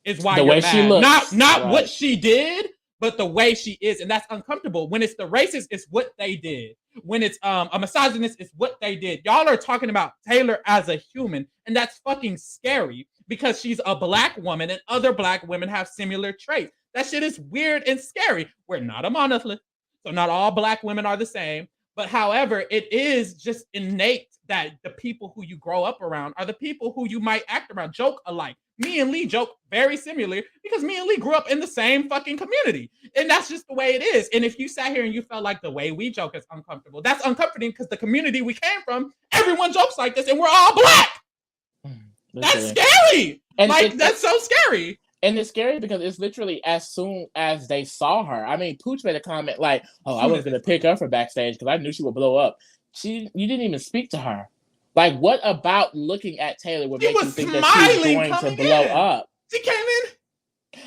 is why The you're way she mad. looks. Not what Right. she did, but the way she is. And that's uncomfortable. When it's the racist, it's what they did. When it's a misogynist, it's what they did. Y'all are talking about Taylor as a human, and that's fucking scary because she's a black woman and other black women have similar traits. That shit is weird and scary. We're not a monolith, so not all black women are the same. But however, it is just innate that the people who you grow up around are the people who you might act around, joke alike. Me and Lee joke very similarly because me and Lee grew up in the same fucking community. And that's just the way it is. And if you sat here and you felt like the way we joke is uncomfortable, that's uncomforting because the community we came from, everyone jokes like this and we're all black. That's scary. And like, that's so scary. And it's scary because it's literally as soon as they saw her. I mean, Pooch made a comment like, "Oh, I was going to pick her for backstage because I knew she would blow up." You didn't even speak to her. Like, what about looking at Taylor would make you think that she's going to blow up? She came in.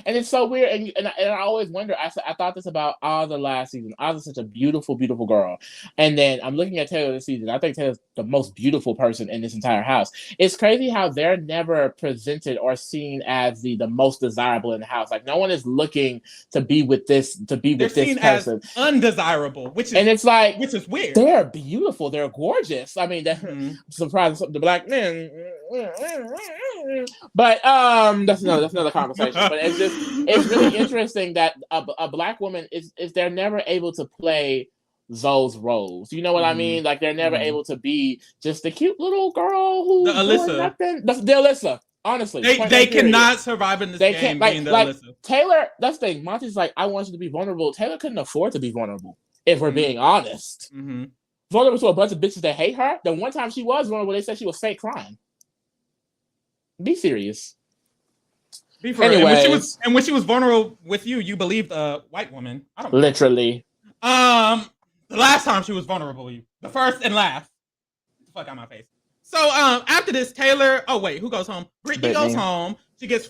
And it's so weird. And I always wonder, I thought this about Oz last season. Oz is such a beautiful, beautiful girl. And then I'm looking at Taylor this season. I think Taylor's the most beautiful person in this entire house. It's crazy how they're never presented or seen as the most desirable in the house. Like, no one is looking to be with this person. As undesirable, which is weird. They're beautiful. They're gorgeous. I mean, surprised the black men. But that's another conversation. But it's really interesting that a black woman is they're never able to play those roles. You know what I mean? Like, they're never able to be just the cute little girl who's doing nothing. The Alyssa. Honestly, they cannot survive in this game being the Alyssa. Taylor, that's the thing. Monte's like, I want you to be vulnerable. Taylor couldn't afford to be vulnerable, if we're being honest. Vulnerable to a bunch of bitches that hate her. The one time she was vulnerable, they said she was fake crying. Be serious. Anyway, when she was vulnerable with you, you believed a white woman. I don't literally. The last time she was vulnerable with you, the first and last. Get the fuck out of my face. So after this, Taylor. Oh wait, who goes home? Brittany goes home. She gets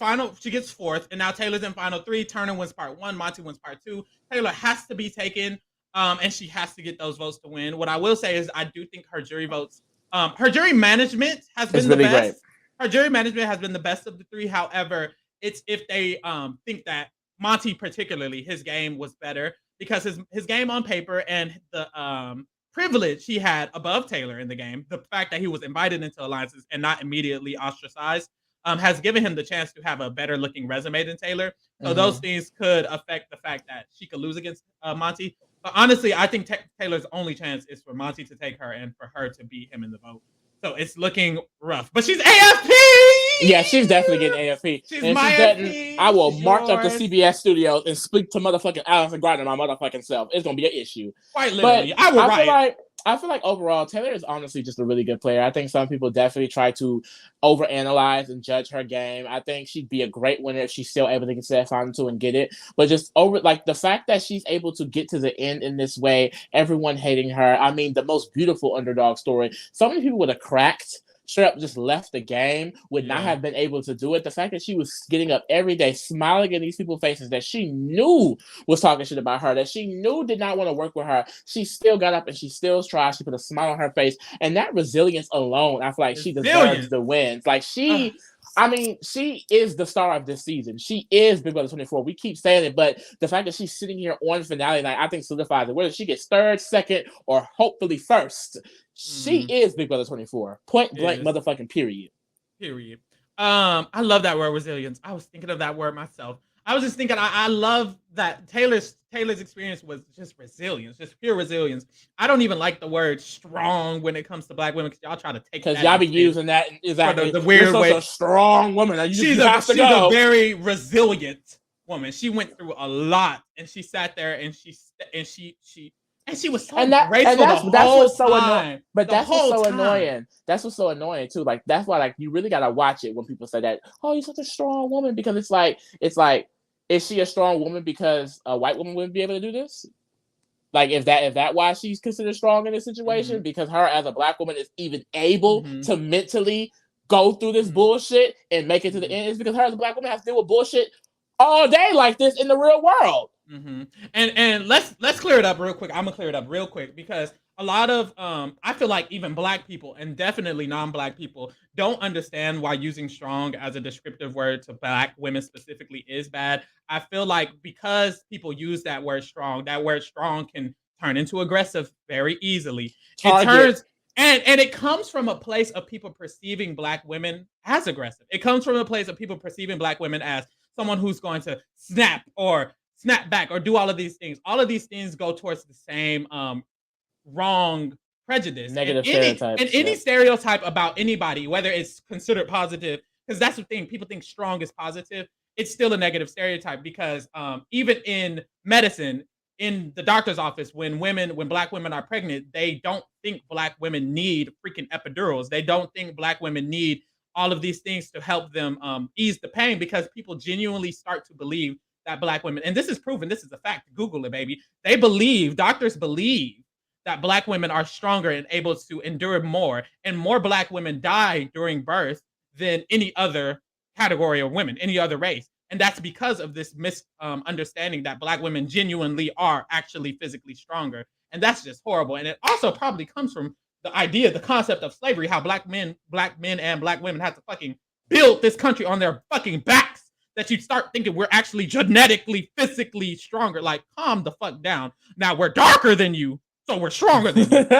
fourth, and now Taylor's in final 3. Turner wins part 1. Monte wins part 2. Taylor has to be taken, and she has to get those votes to win. What I will say is, I do think her jury votes, her jury management has been the best. Great. Her jury management has been the best of the 3. However, it's if they think that Monte, particularly, his game was better because his game on paper and the privilege he had above Taylor in the game, the fact that he was invited into alliances and not immediately ostracized, has given him the chance to have a better looking resume than Taylor. So those things could affect the fact that she could lose against Monte. But honestly, I think Taylor's only chance is for Monte to take her and for her to beat him in the vote. So it's looking rough. But she's AFP! Yeah, she's definitely getting AFP. She's my AFP. I will march up to CBS Studios and speak to motherfucking Allison Gardner my motherfucking self. It's going to be an issue. Quite literally. But I feel like overall, Taylor is honestly just a really good player. I think some people definitely try to overanalyze and judge her game. I think she'd be a great winner if she's still able to get to that final 2 and get it. But just the fact that she's able to get to the end in this way, everyone hating her. I mean, the most beautiful underdog story. So many people would have cracked, straight up just left the game, would not have been able to do it. The fact that she was getting up every day, smiling in these people's faces that she knew was talking shit about her, that she knew did not want to work with her, she still got up and she still tried. She put a smile on her face. And that resilience alone, I feel like she deserves the wins. Like, she is the star of this season. She is Big Brother 24. We keep saying it, but the fact that she's sitting here on finale night, I think solidifies it. Whether she gets 3rd, 2nd, or hopefully 1st, she is Big Brother 24. Point blank, motherfucking period. Period. I love that word, resilience. I was thinking of that word myself. I was just thinking, I love that Taylor's experience was just resilience, just pure resilience. I don't even like the word strong when it comes to black women because y'all try to take that. Because y'all be using that exactly the weird way. A strong woman. She's a very resilient woman. She went through a lot, and she sat there and she was so graceful the whole time. But that's what's so annoying. That's what's so annoying too. Like, that's why, like, you really gotta watch it when people say that. Oh, you're such a strong woman, because it's like, is she a strong woman because a white woman wouldn't be able to do this? Like, if that why she's considered strong in this situation? Because her as a black woman is even able to mentally go through this bullshit and make it to the end. It's because her as a black woman has to deal with bullshit all day like this in the real world. Mm-hmm. And let's clear it up real quick. I'm gonna clear it up real quick because a lot of I feel like even black people and definitely non-black people don't understand why using strong as a descriptive word to black women specifically is bad. I feel like because people use that word strong can turn into aggressive very easily. It Target. turns and it comes from a place of people perceiving black women as aggressive. It comes from a place of people perceiving black women as someone who's going to snap back or do all of these things. All of these things go towards the same wrong prejudice and Negative any stereotypes. stereotype about anybody, whether it's considered positive, because that's the thing. People think strong is positive. It's still a negative stereotype because even in medicine, in the doctor's office, when black women are pregnant, they don't think black women need freaking epidurals. They don't think black women need all of these things to help them ease the pain because people genuinely start to believe that black women, and this is proven, this is a fact. Google it, baby. Doctors believe that black women are stronger and able to endure more, and more black women die during birth than any other category of women, any other race. And that's because of this misunderstanding that black women genuinely are actually physically stronger. And that's just horrible. And it also probably comes from the concept of slavery, how black men and black women have to fucking build this country on their fucking backs. That you start thinking we're actually genetically, physically stronger. Like, calm the fuck down. Now we're darker than you, so we're stronger than you. In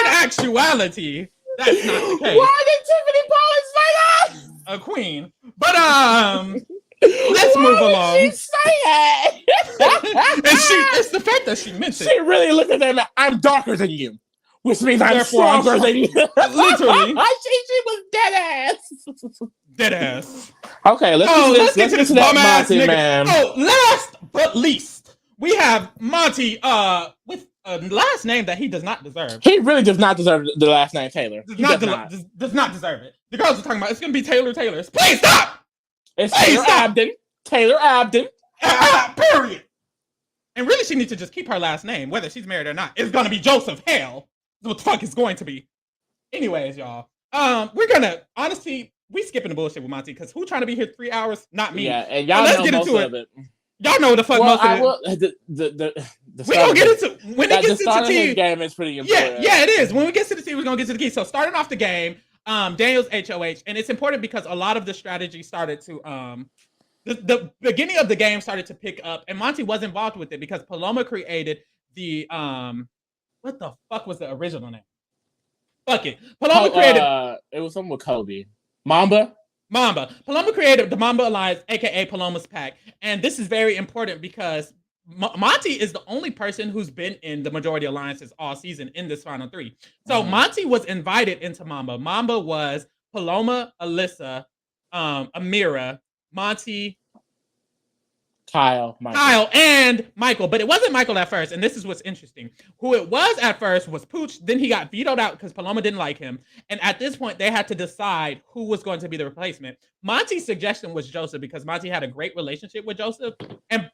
actuality, that's not the case. Why did Tiffany Pollard say that? A queen. But let's move along. She say that? And it's the fact that she mentioned. She really looked at them. I'm darker than you, which means I'm stronger than you. Literally, she was dead ass. Dead ass. Okay, let's get to this Monte, man. Oh, last but least, we have Monte with a last name that he does not deserve. He really does not deserve the last name Taylor. Does not deserve it. The girls are talking about it's going to be Taylor. Please stop. It's Taylor Abden. Taylor Abden. Period. And really, she needs to just keep her last name, whether she's married or not. It's going to be Joseph Hale. What the fuck is going to be? Anyways, y'all. We're gonna honestly. We skipping the bullshit with Monte because who trying to be here 3 hours? Not me. Yeah, and y'all know most of it. Y'all know the fuck most of it. We gonna get into when it gets into tea. Game is pretty important. Yeah, it is. When we get to the tea, we're gonna get to the key. So starting off the game, Daniel's HOH, and it's important because a lot of the strategy started to the beginning of the game started to pick up, and Monte was involved with it because Paloma created the what the fuck was the original name? Fuck it. Paloma created. It was something with Kobe. Mamba. Paloma created the Mamba Alliance, aka Paloma's Pack, and this is very important because Monte is the only person who's been in the majority alliances all season in this final three. So Monte was invited into Mamba. Mamba was Paloma, Alyssa, Amira, Monte, Kyle, and Michael. But it wasn't Michael at first, and this is what's interesting. Who it was at first was Pooch. Then he got vetoed out because Paloma didn't like him. And at this point, they had to decide who was going to be the replacement. Monte's suggestion was Joseph because Monte had a great relationship with Joseph. And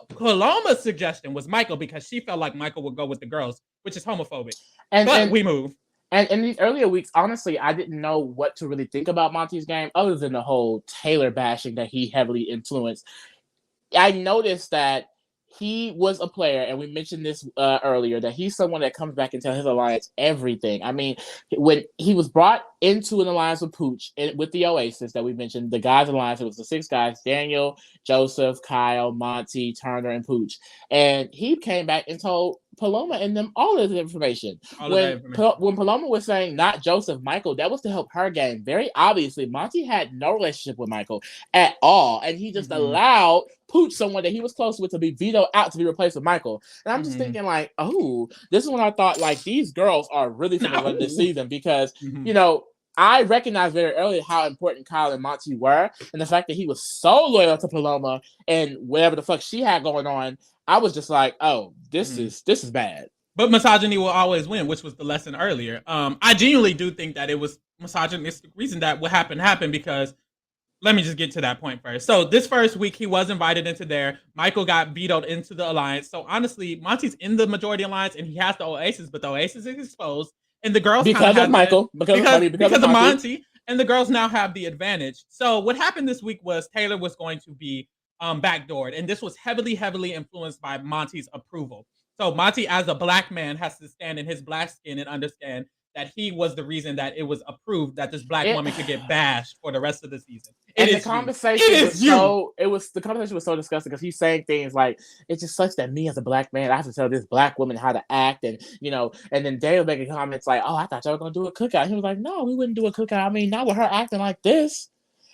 Paloma's suggestion was Michael because she felt like Michael would go with the girls, which is homophobic. But we move. And in these earlier weeks, honestly, I didn't know what to really think about Monte's game other than the whole Taylor bashing that he heavily influenced. I noticed that he was a player, and we mentioned this earlier, that he's someone that comes back and tells his alliance everything. I mean, when he was brought into an alliance with Pooch, with the Oasis that we mentioned, the guys' alliance, it was the 6 guys, Daniel, Joseph, Kyle, Monte, Turner, and Pooch. And he came back and told Paloma and them all of the information. When Paloma was saying not Joseph, Michael, that was to help her game. Very obviously, Monte had no relationship with Michael at all, and he just allowed Pooch, someone that he was close with, to be vetoed out to be replaced with Michael. And I'm just thinking like, oh, this is when I thought like these girls are really going to run this season because, you know, I recognized very early how important Kyle and Monte were, and the fact that he was so loyal to Paloma and whatever the fuck she had going on. I was just like, oh, this is bad. But misogyny will always win, which was the lesson earlier. I genuinely do think that it was misogynistic reason that what happened because let me just get to that point first. So this first week, he was invited into there. Michael got vetoed into the alliance. So honestly, Monte's in the majority alliance and he has the Oasis, but the Oasis is exposed. And the girls because of Michael, because of Monte, and the girls now have the advantage. So what happened this week was Taylor was going to be backdoored, and this was heavily influenced by Monte's approval. So Monte, as a black man, has to stand in his black skin and understand that he was the reason that it was approved that this black woman could get bashed for the rest of the season. The conversation was so disgusting because he's saying things like, "It just sucks that me as a black man, I have to tell this black woman how to act," and and then Dale making comments like, "Oh, I thought y'all were gonna do a cookout." He was like, "No, we wouldn't do a cookout. I mean, not with her acting like this."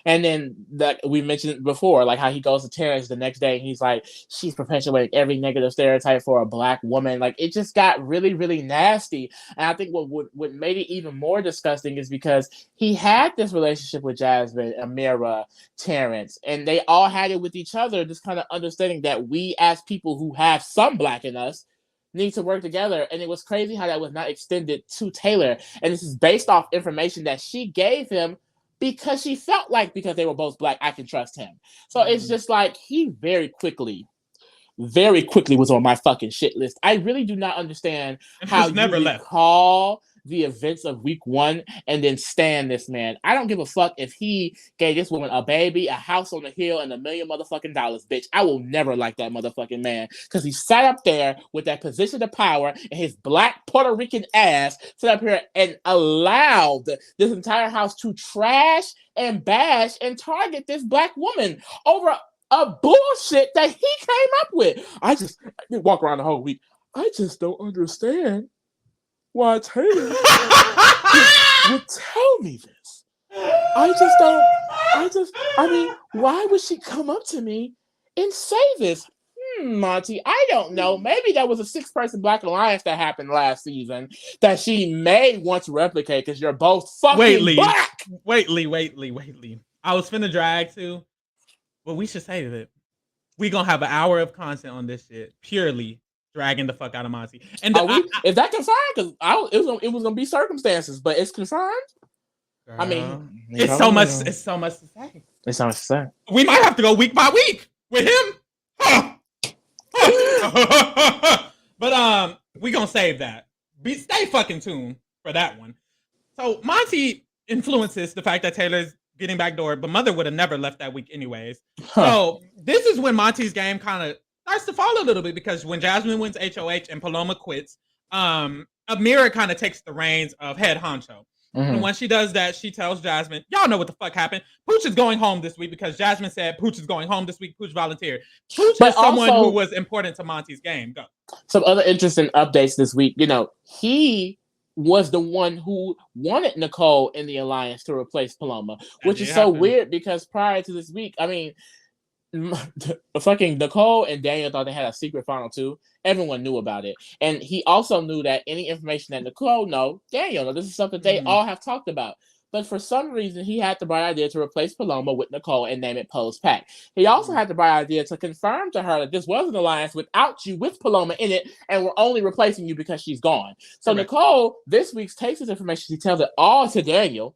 And then that we mentioned before, like how he goes to Terrence the next day and he's like, she's perpetuating every negative stereotype for a black woman. Like it just got really nasty. And I think what made it even more disgusting is because he had this relationship with Jasmine, Amira, Terrence, and they all had it with each other, just kind of understanding that we as people who have some black in us need to work together. And it was crazy how that was not extended to Taylor. And this is based off information that she gave him because she felt like because they were both black, I can trust him. So it's just like he very quickly was on my fucking shit list. I really do not understand how you recall the events of week 1 and then stand this man. I don't give a fuck if he gave this woman a baby, a house on the hill, and $1 million motherfucking dollars, bitch. I will never like that motherfucking man because he sat up there with that position of power and his black Puerto Rican ass sat up here and allowed this entire house to trash and bash and target this black woman over a bullshit that he came up with. I walk around the whole week. I just don't understand why Taylor would tell me this. I mean, why would she come up to me and say this? Monte, I don't know. Maybe that was a 6-person Black Alliance that happened last season that she may want to replicate because you're both fucking black. Wait, Lee. I was finna drag too. Well, we should say that we gonna have an hour of content on this shit purely dragging the fuck out of Monte. And is that confirmed? Because it was gonna be circumstances, but it's confirmed. Girl, I mean, it's so much. It's so much to say. It's so much to say. We might have to go week by week with him. But we gonna save that. Stay fucking tuned for that one. So Monte influences the fact that Taylor's getting backdoored, but Mother would have never left that week anyways. So this is when Monte's game kind of starts to fall a little bit because when Jasmine wins HOH and Paloma quits, Amira kind of takes the reins of head honcho. And when she does that, she tells Jasmine, y'all know what the fuck happened. Pooch is going home this week because Jasmine said Pooch is going home this week. Pooch volunteered. Pooch is someone who was important to Monte's game. Go. Some other interesting updates this week. He was the one who wanted Nicole in the alliance to replace Paloma, which is so weird because prior to this week, I mean, fucking Nicole and Daniel thought they had a secret final 2. Everyone knew about it. And he also knew that any information that Nicole Daniel this is something they all have talked about. But for some reason, he had the bright idea to replace Paloma with Nicole and name it Pose Pack. He also had the bright idea to confirm to her that this was an alliance without you, with Paloma in it, and we're only replacing you because she's gone. So Nicole, this week, takes this information. She tells it all to Daniel.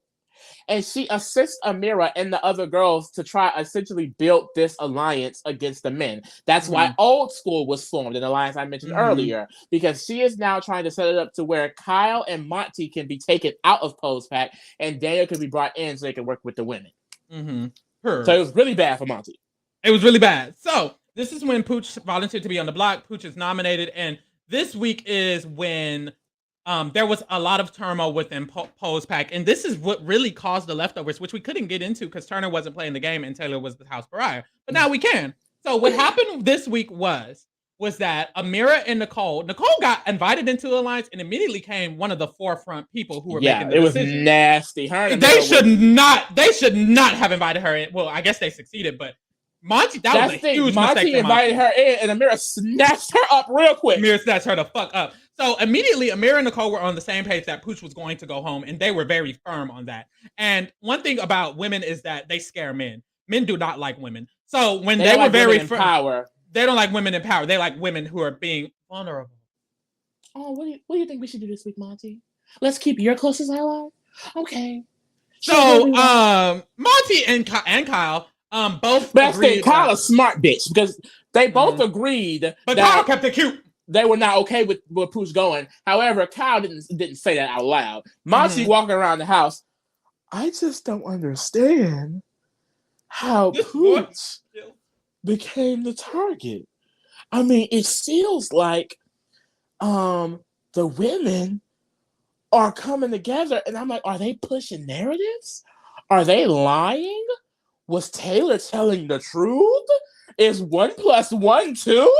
And she assists Amira and the other girls to try essentially build this alliance against the men. That's why Old School was formed, an alliance I mentioned earlier, because she is now trying to set it up to where Kyle and Monte can be taken out of Pose Pack and Daniel can be brought in so they can work with the women. So it was really bad for Monte. It was really bad. So this is when Pooch volunteered to be on the block. Pooch is nominated. And this week is when there was a lot of turmoil within Pose Pack, and this is what really caused the leftovers, which we couldn't get into because Turner wasn't playing the game and Taylor was the house pariah. But now we can. So what happened this week was that Amira and Nicole got invited into the alliance and immediately became one of the forefront people who were making the decision. Was nasty. They should not have invited her in. Well, I guess they succeeded, but Monte, that was a huge mistake. Monte invited her in, and Amira snatched her up real quick. Amira snatched her the fuck up. So immediately, Amira and Nicole were on the same page that Pooch was going to go home, and they were very firm on that. And one thing about women is that they scare men. Men do not like women. So when they were very firm, they don't like women in power. They like women who are being vulnerable. Oh, what do you think we should do this week, Monte? Let's keep your closest ally. Okay. So Monte and Kyle both. But I think Kyle a smart bitch because they both agreed. But Kyle kept it cute. They were not okay with Pooch going. However, Kyle didn't say that out loud. Monte walking around the house. I just don't understand how Pooch became the target. I mean, it feels like the women are coming together, and I'm like, are they pushing narratives? Are they lying? Was Taylor telling the truth? Is 1 + 1 2?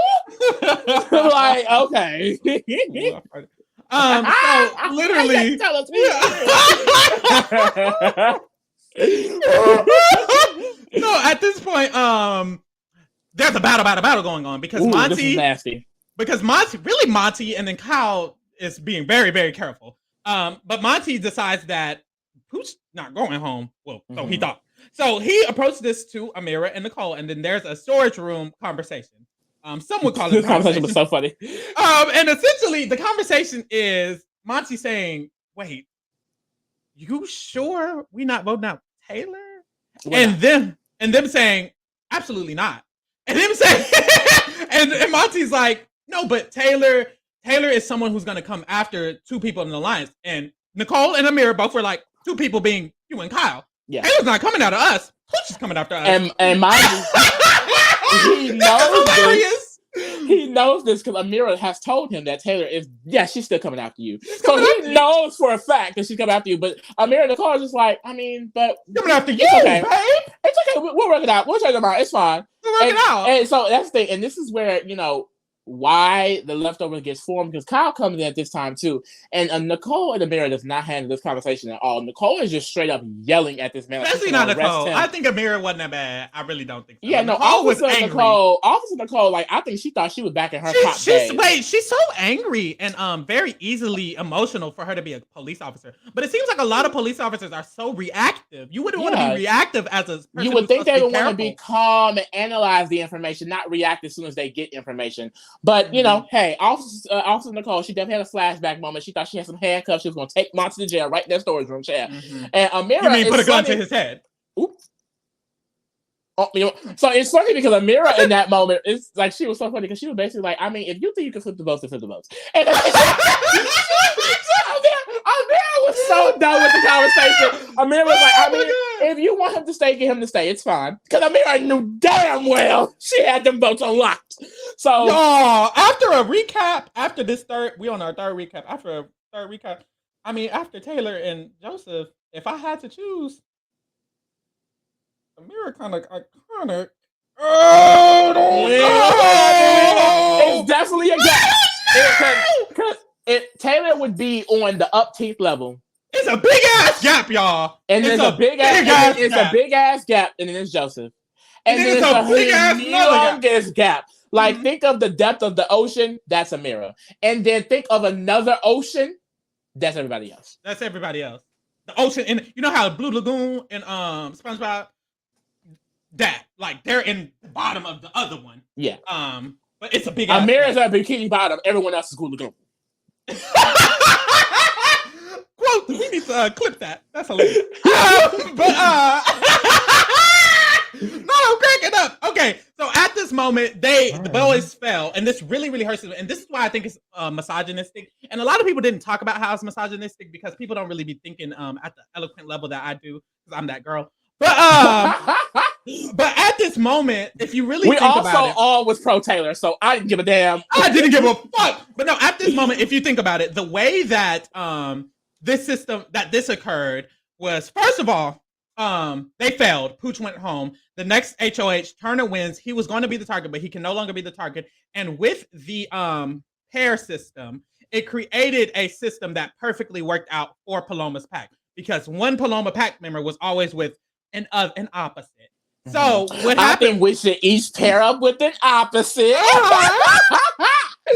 Like, okay. So literally, Tell us so at this point, there's a battle going on because Monte, this is nasty. Monte, and then Kyle is being very, very careful. But Monte decides that Pooch's not going home. Well, so he thought. So he approached this to Amira and Nicole, and then there's a storage room conversation. Some would call it this conversation was so funny. And essentially, the conversation is Monte saying, "Wait, you sure we not voting out Taylor?" And them saying, "Absolutely not." And them saying, and Monte's like, "No, but Taylor is someone who's going to come after two people in the alliance." And Nicole and Amira both were like, two people being you and Kyle. Yeah. Taylor's not coming out of us. Pooch is coming after us. And Monte, he knows this. He knows this because Amira has told him that Taylor is, she's still coming after you. So he knows for a fact that she's coming after you. But Amira and Nicole is just like, I mean, but coming after you, okay. babe. It's okay. We'll work it out. We'll check them out. It's fine. We'll work it out. And so that's the thing. And this is where, why the leftover gets formed, because Kyle comes in at this time too, and Nicole and Amira does not handle this conversation at all. Nicole is just straight up yelling at this man. Especially not Nicole. I think Amira wasn't that bad. I really don't think so. Yeah, no, Officer Nicole, like, I think she thought she was back in her top days. Wait, she's so angry and very easily emotional for her to be a police officer. But it seems like a lot of police officers are so reactive. You wouldn't want to be reactive as a person. You would think they would want to be calm and analyze the information, not react as soon as they get information. But, hey, Officer Nicole, she definitely had a flashback moment. She thought she had some handcuffs. She was going to take Monte to jail right in that storage room chair. And Amira, you mean put a gun to his head? Oops. So it's funny because Amira in that moment, it's like, she was so funny because she was basically like, I mean, if you think you can flip the votes, then flip the votes. And Amira was so done with the conversation. Amira was like, I mean, if you want him to stay, get him to stay. It's fine. Because Amira knew damn well she had them votes unlocked. So, after a recap, after this we on our third recap, after a third recap, I mean, after Taylor and Joseph, if I had to choose, Amira kind of iconic. It's definitely a gap. Because Taylor would be on the upteenth level. It's a big ass gap, y'all. And it's a big ass gap, and then it's Joseph. And then it's a big ass humongous gap. Like, think of the depth of the ocean, that's Amira. And then think of another ocean, that's everybody else. That's everybody else. The ocean, and you know how Blue Lagoon and SpongeBob, that, like, they're in the bottom of the other one. Yeah. But it's a big ass Amira's at Bikini Bottom, everyone else is Blue Lagoon. Quote, we need to clip that. That's hilarious. No, I'm cracking up. Okay, so at this moment, the boys fell, and this really, really hurts them. And this is why I think it's misogynistic. And a lot of people didn't talk about how it's misogynistic because people don't really be thinking at the eloquent level that I do, because I'm that girl. But at this moment, if you really think about it, we also all was pro Taylor, so I didn't give a damn. I didn't give a fuck. But no, at this moment, if you think about it, the way that this occurred was, first of all, they failed. Pooch went home. The next HOH, Turner wins. He was going to be the target, but he can no longer be the target. And with the pair system, it created a system that perfectly worked out for Paloma's pack, because one Paloma pack member was always with an opposite. So what happened? I think we should each pair up with an opposite.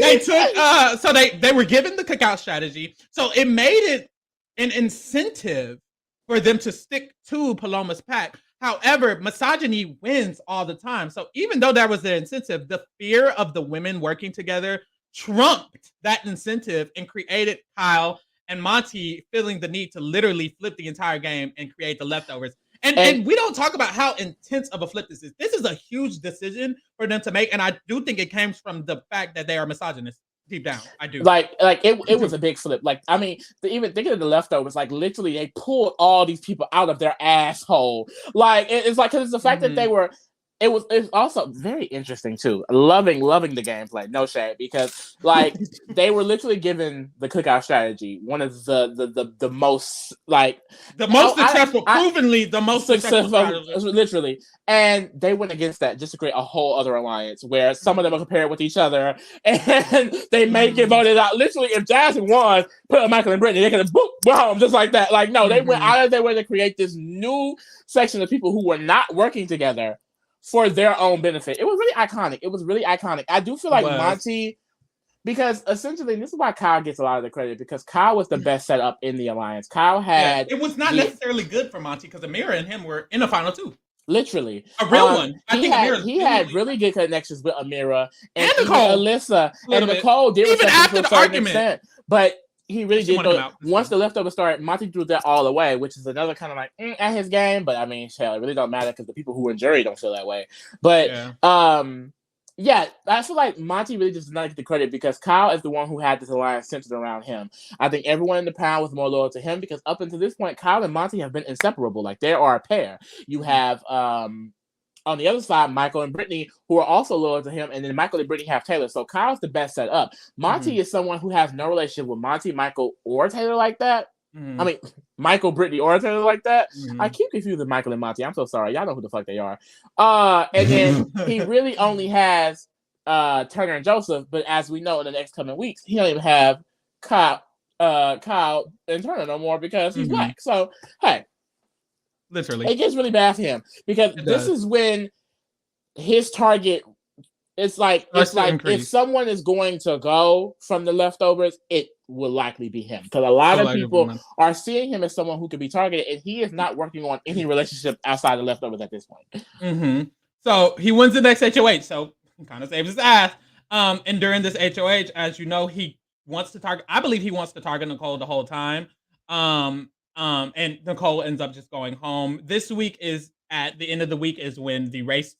They took so they were given the cookout strategy. So it made it an incentive for them to stick to Paloma's pack. However, misogyny wins all the time. So even though there was the incentive, the fear of the women working together trumped that incentive and created Kyle and Monte feeling the need to literally flip the entire game and create the leftovers. And we don't talk about how intense of a flip this is. This is a huge decision for them to make, and I do think it came from the fact that they are misogynist deep down. I do. Like it was a big flip. Like, I mean, even thinking of the leftovers, like, literally they pulled all these people out of their asshole. Like, it's like, because it's the fact that they were It's also very interesting too. Loving the gameplay. No shade, because like they were literally given the cookout strategy, one of the most like the most successful, provenly the most successful strategy. literally, and they went against that just to create a whole other alliance where some of them are compared with each other, and they make it voted out. Literally, if Jasmine won, put Michael and Brittany, they could have boom, boom, just like that. Like no, they went out of their way to create this new section of people who were not working together for their own benefit. It was really iconic. I do feel like Monte, because essentially this is why Kyle gets a lot of the credit, because Kyle was the best set up in the alliance. Kyle had it was not necessarily good for Monte because Amira and him were in the final two. Literally, a real one. He had really good connections with Amira and Nicole, Alyssa, and Nicole did even after the argument, extent, but he really did. Once the leftovers started, Monte threw that all away, which is another kind of like at his game. But I mean, hell, it really don't matter because the people who were in jury don't feel that way. But yeah, I feel like Monte really just does not get the credit because Kyle is the one who had this alliance centered around him. I think everyone in the pound was more loyal to him because up until this point, Kyle and Monte have been inseparable. Like they are a pair. You have on the other side, Michael and Brittany, who are also loyal to him, and then Michael and Brittany have Taylor. So Kyle's the best set up. Monte is someone who has no relationship with Monte, Michael, or Taylor like that. I mean, Michael, Brittany, or Taylor like that. I keep confusing Michael and Monte. I'm so sorry. Y'all know who the fuck they are. And then he really only has Turner and Joseph, but as we know in the next coming weeks, he don't even have Kyle and Turner no more because he's black. So, hey. Literally, it gets really bad for him because this is when his target. It's like if someone is going to go from the leftovers, it will likely be him because a lot of people are seeing him as someone who could be targeted, and he is not working on any relationship outside the leftovers at this point. So he wins the next HOH, so he kind of saves his ass. And during this HOH, as you know, he wants to target. I believe he wants to target Nicole the whole time. And Nicole ends up just going home. This week is at the end of the week is when the race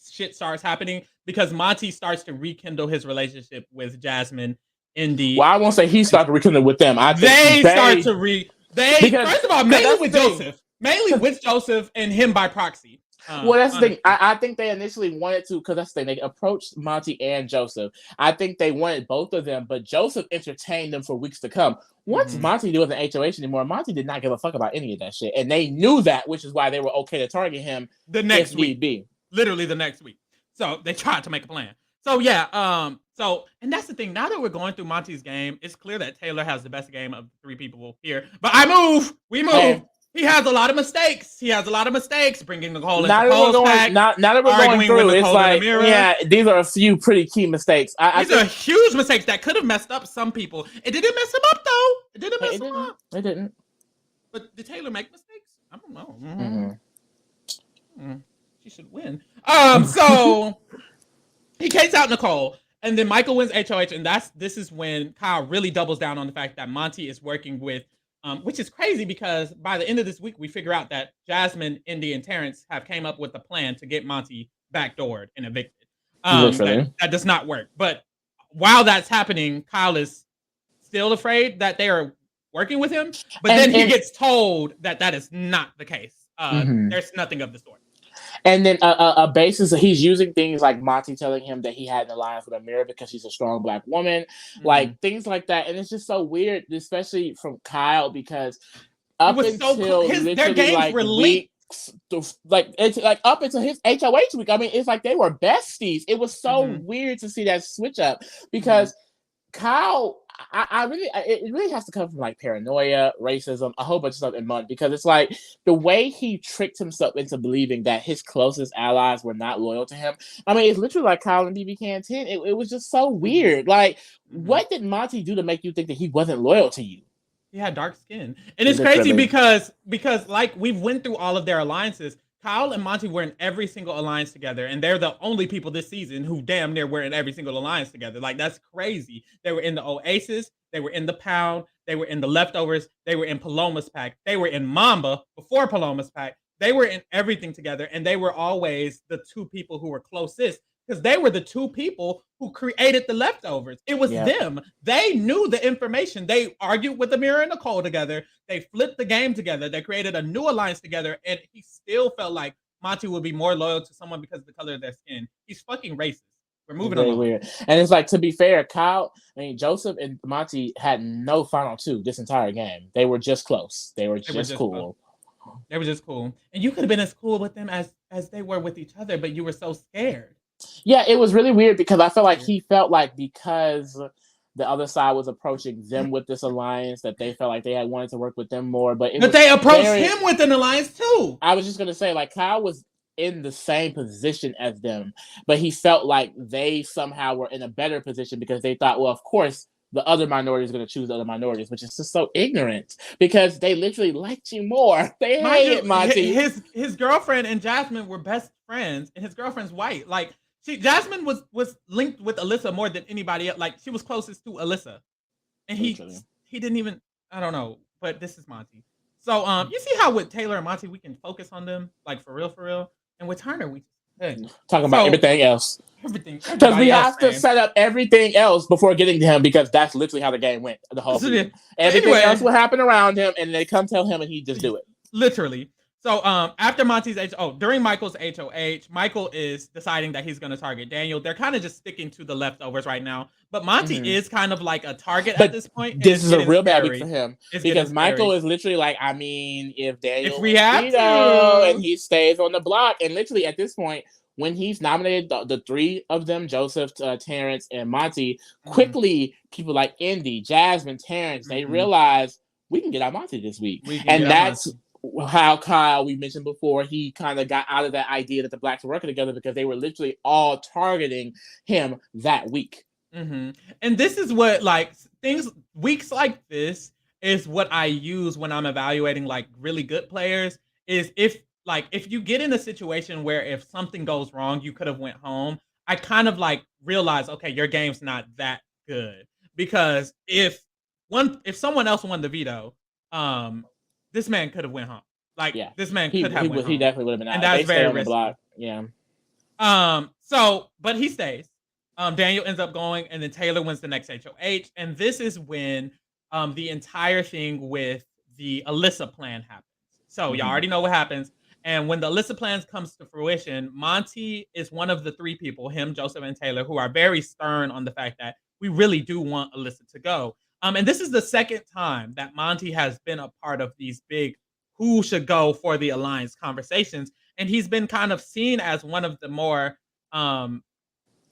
shit starts happening because Monte starts to rekindle his relationship with Jasmine in the. Well, I won't say he started to rekindle with them. I think they start to first of all, mainly with Joseph and him by proxy. Well, that's the thing. I think they initially wanted to, because that's the thing. They approached Monte and Joseph. I think they wanted both of them, but Joseph entertained them for weeks to come. Once Monte wasn't HOH anymore, Monte did not give a fuck about any of that shit. And they knew that, which is why they were okay to target him the next week. Literally the next week. So they tried to make a plan. So yeah, and that's the thing. Now that we're going through Monte's game, it's clear that Taylor has the best game of the three people here. But we move. Hey. He has a lot of mistakes. Bringing Nicole into Cole's pack. Now that we're going through, it's like, these are a few pretty key mistakes. These are huge mistakes that could have messed up some people. It didn't mess them up, though. It didn't. But did Taylor make mistakes? I don't know. She should win. So he kicks out Nicole, and then Michael wins HOH, and this is when Kyle really doubles down on the fact that Monte is working with. Which is crazy because by the end of this week, we figure out that Jasmine, Indy, and Terrence have came up with a plan to get Monte backdoored and evicted. That does not work. But while that's happening, Kyle is still afraid that they are working with him. But then he gets told that is not the case. There's nothing of the sort. And then a basis, he's using things like Monte telling him that he had an alliance with Amira because she's a strong black woman, like things like that. And it's just so weird, especially from Kyle, because up until their games were leaked. Up until his HOH week, I mean, it's like they were besties. It was so weird to see that switch up because Kyle, it really has to come from like paranoia, racism, a whole bunch of stuff in Monte, because it's like the way he tricked himself into believing that his closest allies were not loyal to him. I mean, it's literally like Kyle and BB Can 10. It was just so weird. Like, what did Monte do to make you think that he wasn't loyal to you? He had dark skin, and it's crazy because like we've went through all of their alliances. Kyle and Monte were in every single alliance together, and they're the only people this season who damn near were in every single alliance together. Like, that's crazy. They were in the Oasis, they were in the Pound, they were in the Leftovers, they were in Paloma's pack, they were in Mamba before Paloma's pack. They were in everything together, and they were always the two people who were closest because they were the two people who created the Leftovers. It was them. They knew the information. They argued with Amira and Nicole together. They flipped the game together. They created a new alliance together, and he still felt like Monte would be more loyal to someone because of the color of their skin. He's fucking racist. We're moving Very along. weird. And it's like, to be fair, Joseph and Monte had no final two this entire game. They were just close. They were just cool. Close. They were just cool. And you could have been as cool with them as they were with each other, but you were so scared. Yeah, it was really weird because I felt like he felt like because the other side was approaching them with this alliance that they felt like they had wanted to work with them more. But they approached him with an alliance too. I was just going to say, like, Kyle was in the same position as them, but he felt like they somehow were in a better position because they thought, well, of course, the other minority is going to choose the other minorities, which is just so ignorant because they literally liked you more. They hated Monte. His girlfriend and Jasmine were best friends, and his girlfriend's white. Like, Jasmine was linked with Alyssa more than anybody else. Like, she was closest to Alyssa, and he didn't even. I don't know, but this is Monte. So you see how with Taylor and Monte we can focus on them, like for real. And with Turner, we talking about everything else. Because we have to set up everything else before getting to him, because that's literally how the game went. The whole season. Everything else will happen around him, and they come tell him, and he just do it. Literally. So after Monte's during Michael's HOH, Michael is deciding that he's going to target Daniel. They're kind of just sticking to the leftovers right now, but Monte is kind of like a target at this point. This is a real bad week for him because Michael is literally like, I mean, if Daniel, and he stays on the block, and literally at this point, when he's nominated the three of them, Joseph, Terrence, and Monte, quickly people like Indy, Jasmine, Terrence, they realize we can get out Monte this week, and that's how Kyle, we mentioned before, he kind of got out of that idea that the blacks were working together because they were literally all targeting him that week. And this is what, like, weeks like this is what I use when I'm evaluating like really good players. Is if you get in a situation where if something goes wrong, you could have went home. I kind of like realize, okay, your game's not that good, because if someone else won the veto, this man could have went home. This man could have went home. He definitely would have been out. And that's very risky. Block. Yeah. So, but he stays. Daniel ends up going, and then Taylor wins the next HOH. And this is when the entire thing with the Alyssa plan happens. So y'all already know what happens. And when the Alyssa plans comes to fruition, Monte is one of the three people, him, Joseph, and Taylor, who are very stern on the fact that we really do want Alyssa to go. And this is the second time that Monte has been a part of these big who should go for the alliance conversations. And he's been kind of seen as one of the more,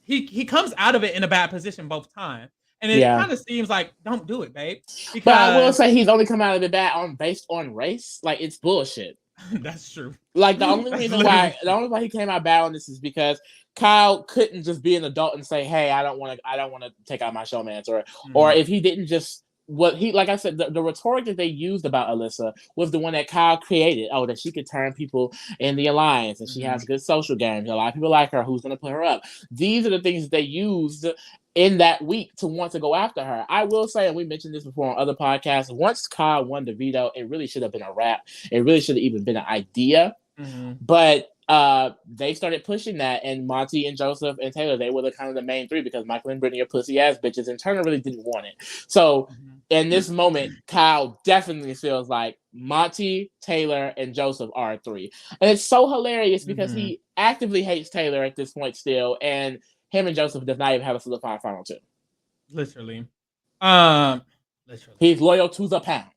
he comes out of it in a bad position both times. And it kind of seems like, don't do it, babe. But I will say he's only come out of it bad based on race. Like, it's bullshit. That's true. Like, the only reason why he came out bad on this is because Kyle couldn't just be an adult and say, "Hey, I don't want to take out my showmance," or if he didn't just like I said, the rhetoric that they used about Alyssa was the one that Kyle created. Oh, that she could turn people in the alliance, and she has good social games. A lot of people like her. Who's going to put her up? These are the things that they used in that week to want to go after her. I will say, and we mentioned this before on other podcasts, once Kyle won the veto, it really should have been a wrap. It really should have even been an idea. But they started pushing that, and Monte and Joseph and Taylor, they were the kind of the main three, because Michael and Brittany are pussy ass bitches, and Turner really didn't want it. So in this moment, Kyle definitely feels like Monte, Taylor, and Joseph are a three. And it's so hilarious because he actively hates Taylor at this point still, and him and Joseph does not even have a solidified final two. Literally. He's loyal to the pound.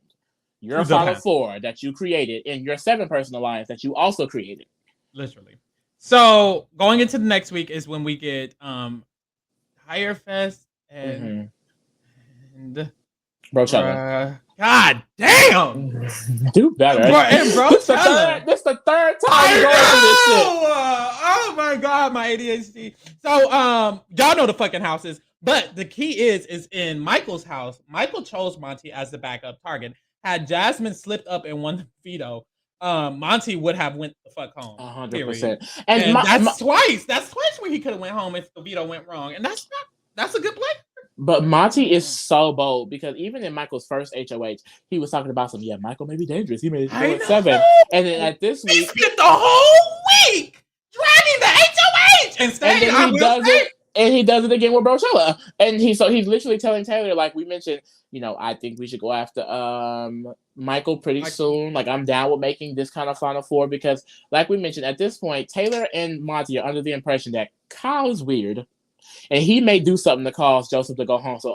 Your final four that you created, and your 7-person alliance that you also created. Literally. So going into the next week is when we get Higher Fest and Brochella. God damn! Do better. This the third time you're going through this shit. Oh my god, my ADHD. So y'all know the fucking houses, but the key is in Michael's house. Michael chose Monte as the backup target. Had Jasmine slipped up and won the veto, Monte would have went the fuck home. 100%. And that's twice. That's twice where he could have went home if the veto went wrong. And that's a good play. But Monte is so bold, because even in Michael's first HOH, he was talking about Michael may be dangerous. He made it 7. And then at this week, he spent the whole week dragging the HOH and staying. And he does it again with Brochella. And he's literally telling Taylor, like we mentioned, I think we should go after Michael pretty soon. Like, I'm down with making this kind of Final Four because, like we mentioned, at this point, Taylor and Monte are under the impression that Kyle is weird. And he may do something to cause Joseph to go home so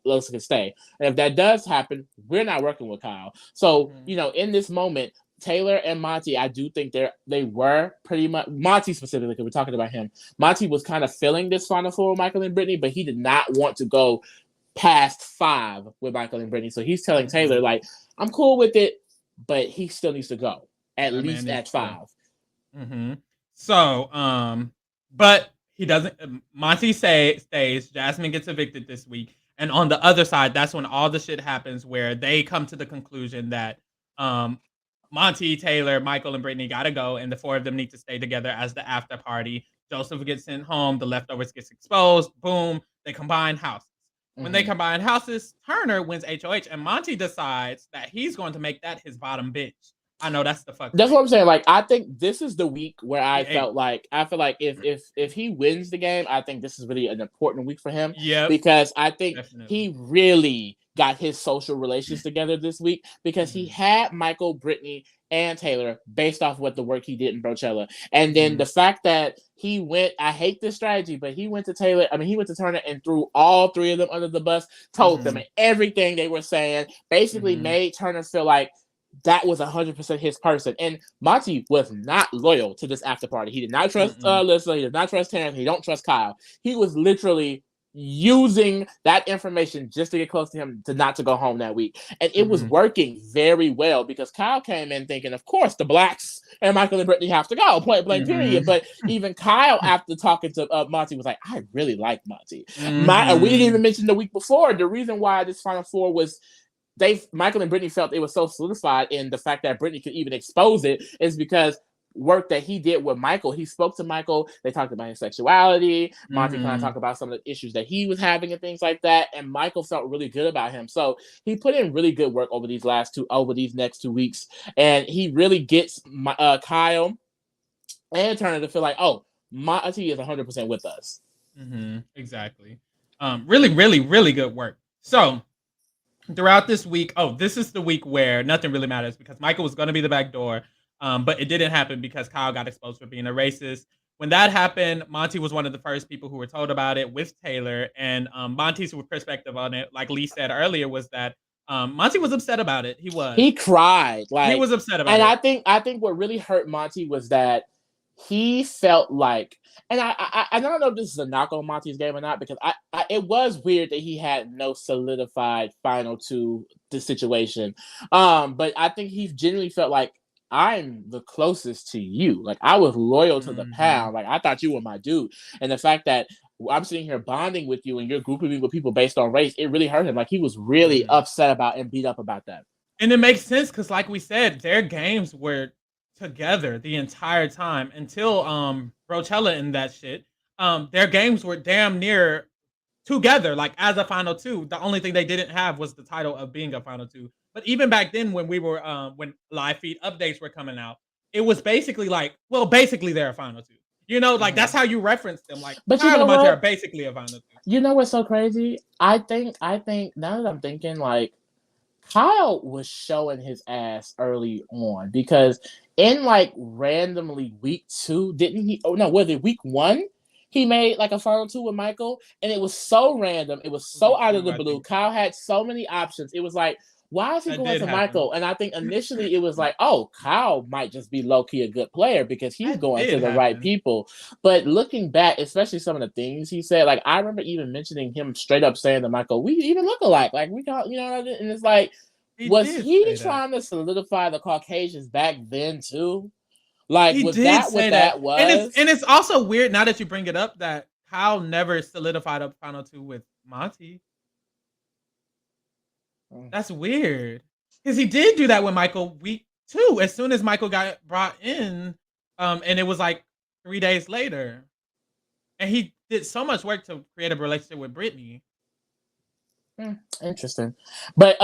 Losa can stay. And if that does happen, we're not working with Kyle. So, in this moment, Taylor and Monte, I do think they were pretty much, Monte specifically, because we're talking about him. Monte was kind of filling this Final Four with Michael and Brittany, but he did not want to go past 5 with Michael and Brittany. So he's telling Taylor, like, I'm cool with it, but he still needs to go, at least at 5. Mm-hmm. So, but he doesn't. Monte stays. Jasmine gets evicted this week, and on the other side, that's when all the shit happens, where they come to the conclusion that Monte, Taylor, Michael, and Brittany gotta go, and the 4 of them need to stay together as the after party. Joseph gets sent home. The leftovers gets exposed. Boom. They combine houses. When they combine houses, Turner wins HOH, and Monte decides that he's going to make that his bottom bitch. I know that's the fuck. That's what I'm saying. Like, I think this is the week where I feel like if he wins the game, I think this is really an important week for him. Yeah, because I think he really got his social relations together this week because he had Michael, Brittany, and Taylor based off what the work he did in Brochella. And then the fact that he went, I hate this strategy, but he went to Turner and threw all 3 of them under the bus, told them everything they were saying, basically made Turner feel like that was 100% his person. And Monte was not loyal to this after party. He did not trust Alyssa. He did not trust Terrence. He don't trust Kyle. He was literally using that information just to get close to him, to not to go home that week. And it was working very well because Kyle came in thinking, of course, the Blacks and Michael and Brittany have to go, point blank, period. But even Kyle, after talking to Monte, was like, I really like Monte. We didn't even mention the week before, the reason why this Final Four was Michael and Brittany felt it was so solidified in the fact that Brittany could even expose it is because work that he did with Michael. He spoke to Michael. They talked about his sexuality. Monte kind of talked about some of the issues that he was having and things like that. And Michael felt really good about him. So he put in really good work over these next 2 weeks. And he really gets Kyle and Turner to feel like, oh, Monte is 100% with us. Exactly. Really, really, really good work. So throughout this week, this is the week where nothing really matters because Michael was going to be the back door, but it didn't happen because Kyle got exposed for being a racist. When that happened, Monte was one of the first people who were told about it with Taylor, and Monte's perspective on it, like Lee said earlier, was that Monte was upset about it. He cried. Like, he was upset about it. And I think what really hurt Monte was that he felt like, and I don't know if this is a knock on Monte's game or not, because it was weird that he had no solidified final to the situation. But I think he genuinely felt like, I'm the closest to you. Like, I was loyal to the pound. Like, I thought you were my dude. And the fact that I'm sitting here bonding with you and you're grouping me with people based on race, it really hurt him. Like, he was really upset about and beat up about that. And it makes sense because, like we said, their games were together the entire time until Brochella and that shit. Their games were damn near together, like as a final 2. The only thing they didn't have was the title of being a final 2. But even back then, when we were when live feed updates were coming out, it was basically like, well, basically they're a final 2. You know, like that's how you reference them. Like, but Kyle and Monte are basically a final 2. You know what's so crazy? I think now that I'm thinking, like, Kyle was showing his ass early on because in like randomly week 2, didn't he? Oh no, was it week 1? He made like a final 2 with Michael, and it was so random. It was so out of the blue. Kyle had so many options. It was like, why is he going to Michael? And I think initially it was like, oh, Kyle might just be low-key a good player because he's going to the right people. But looking back, especially some of the things he said, like I remember even mentioning him straight up saying to Michael, we even look alike. Like we got, you know, and it's like, was he trying to solidify the Caucasians back then too? Like, was that what that was? And it's also weird now that you bring it up that Kyle never solidified a final 2 with Monte. That's weird. Because he did do that with Michael week 2, as soon as Michael got brought in. And it was like 3 days later. And he did so much work to create a relationship with Brittany. Interesting. But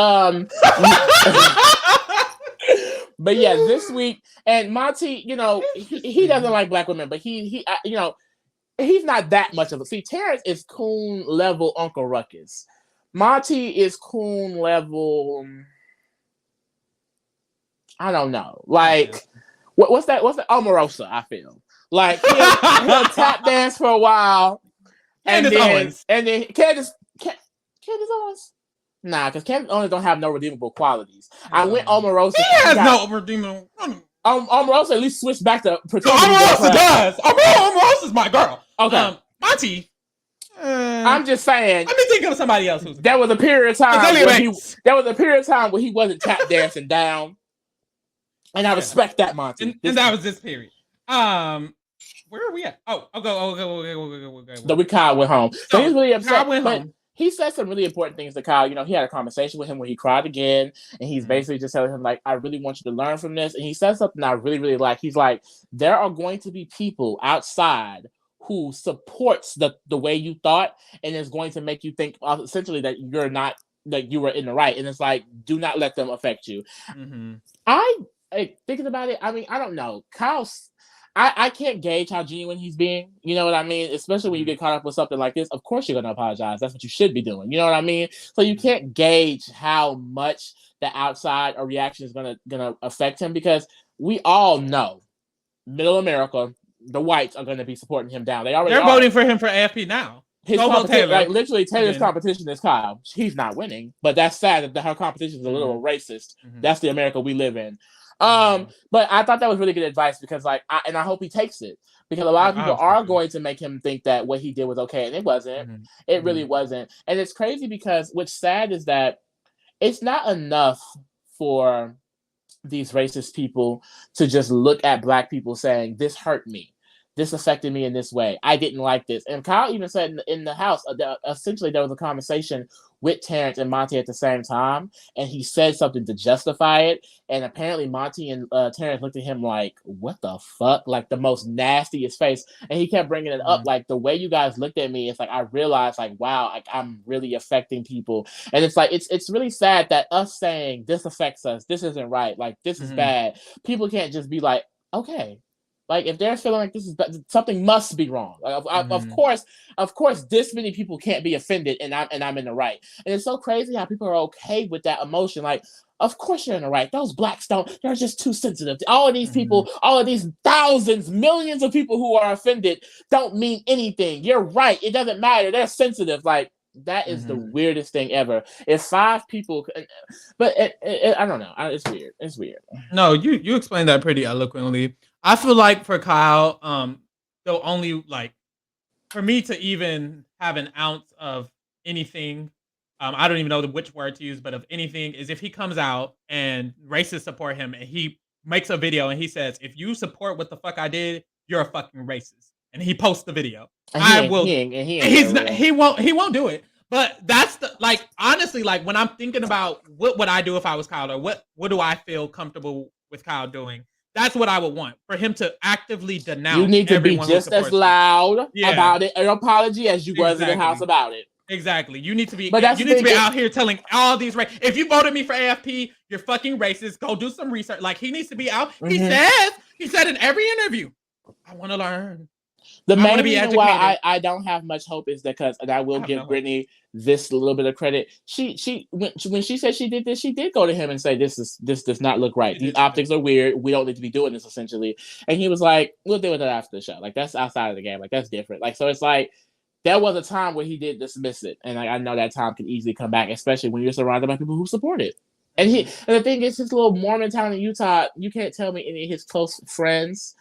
but yeah, this week, and Monte, you know, he doesn't like black women, but he you know, he's not that much of a. See, Terrence is coon level Uncle Ruckus. Monte is coon level. I don't know. Like, what's that? What's the Omarosa? I feel like he'll tap dance for a while, Candace Owens. and then Candace Owens. Nah, because Candace Owens don't have no redeemable qualities. I went Omarosa. He has no redeemable. Omarosa at least switched back to pretend. Omarosa does. Omarosa's my girl. Okay, Monte. I'm just saying. Let me think of somebody else who's. There was a period of time. There was a period of time where he wasn't tap dancing down, and I respect that, Monte. And that was this period. Where are we at? Oh, okay. The week Kyle went home. So he's really upset. Kyle went home. He said some really important things to Kyle. You know, he had a conversation with him where he cried again, and he's basically just telling him, like, I really want you to learn from this. And he said something I really, really like. He's like, there are going to be people outside who supports the way you thought, and is going to make you think essentially that you're not, that you were in the right. And it's like, do not let them affect you. I thinking about it, I mean, I don't know. Kyle's, I can't gauge how genuine he's being. You know what I mean? Especially when you get caught up with something like this. Of course you're going to apologize. That's what you should be doing. You know what I mean? So you can't gauge how much the outside or reaction is gonna affect him, because we all know Middle America, the whites are going to be supporting him down. They're voting for him for AFP now. Like literally, Taylor's competition is Kyle. He's not winning, but that's sad that her competition is a little racist. That's the America we live in. But I thought that was really good advice, because I hope he takes it, because a lot of people are going to make him think that what he did was okay, and it wasn't. It really wasn't. And it's crazy, because what's sad is that it's not enough for these racist people to just look at Black people saying, this hurt me. This affected me in this way. I didn't like this. And Kyle even said in the house, essentially there was a conversation with Terrence and Monte at the same time, and he said something to justify it. And apparently Monte and Terrence looked at him like, what the fuck? Like the most nastiest face. And he kept bringing it up, like, the way you guys looked at me, it's like, I realized, like, wow, like, I'm really affecting people. And it's like, it's really sad that us saying this affects us, this isn't right, like, this is bad. People can't just be like, okay. Like, if they're feeling like this is bad, something must be wrong. Like, of course, this many people can't be offended, and I'm in the right. And it's so crazy how people are okay with that emotion. Like, of course you're in the right. Those Blacks they're just too sensitive. All of these people, all of these thousands, millions of people who are offended don't mean anything. You're right. It doesn't matter. They're sensitive. Like, that is the weirdest thing ever. If 5 people, but I don't know. It's weird. It's weird. No, you explained that pretty eloquently. I feel like for Kyle, they'll only, like, for me to even have an ounce of anything, I don't even know which word to use, but of anything, is if he comes out and racists support him and he makes a video and he says, if you support what the fuck I did, you're a fucking racist. And he posts the video. He won't do it. But that's the, like, honestly, like, when I'm thinking about what would I do if I was Kyle, or what do I feel comfortable with Kyle doing? That's what I would want, for him to actively denounce. You need to be just as loud about it, an apology, as you was in the house about it. Exactly. You need to be. But you need to be out here telling all these. If you voted me for AFP, you're fucking racist. Go do some research. Like, he needs to be out. He said in every interview, I want to learn. The main reason why I don't have much hope is because, and I will give Brittany this little bit of credit. She when she said she did this, she did go to him and say, this does not look right. These optics are weird. We don't need to be doing this, essentially. And he was like, we'll deal with that after the show. Like, that's outside of the game. Like, that's different. Like, so it's like, there was a time where he did dismiss it. And I know that time can easily come back, especially when you're surrounded by people who support it. And the thing is, his little Mormon town in Utah, you can't tell me any of his close friends.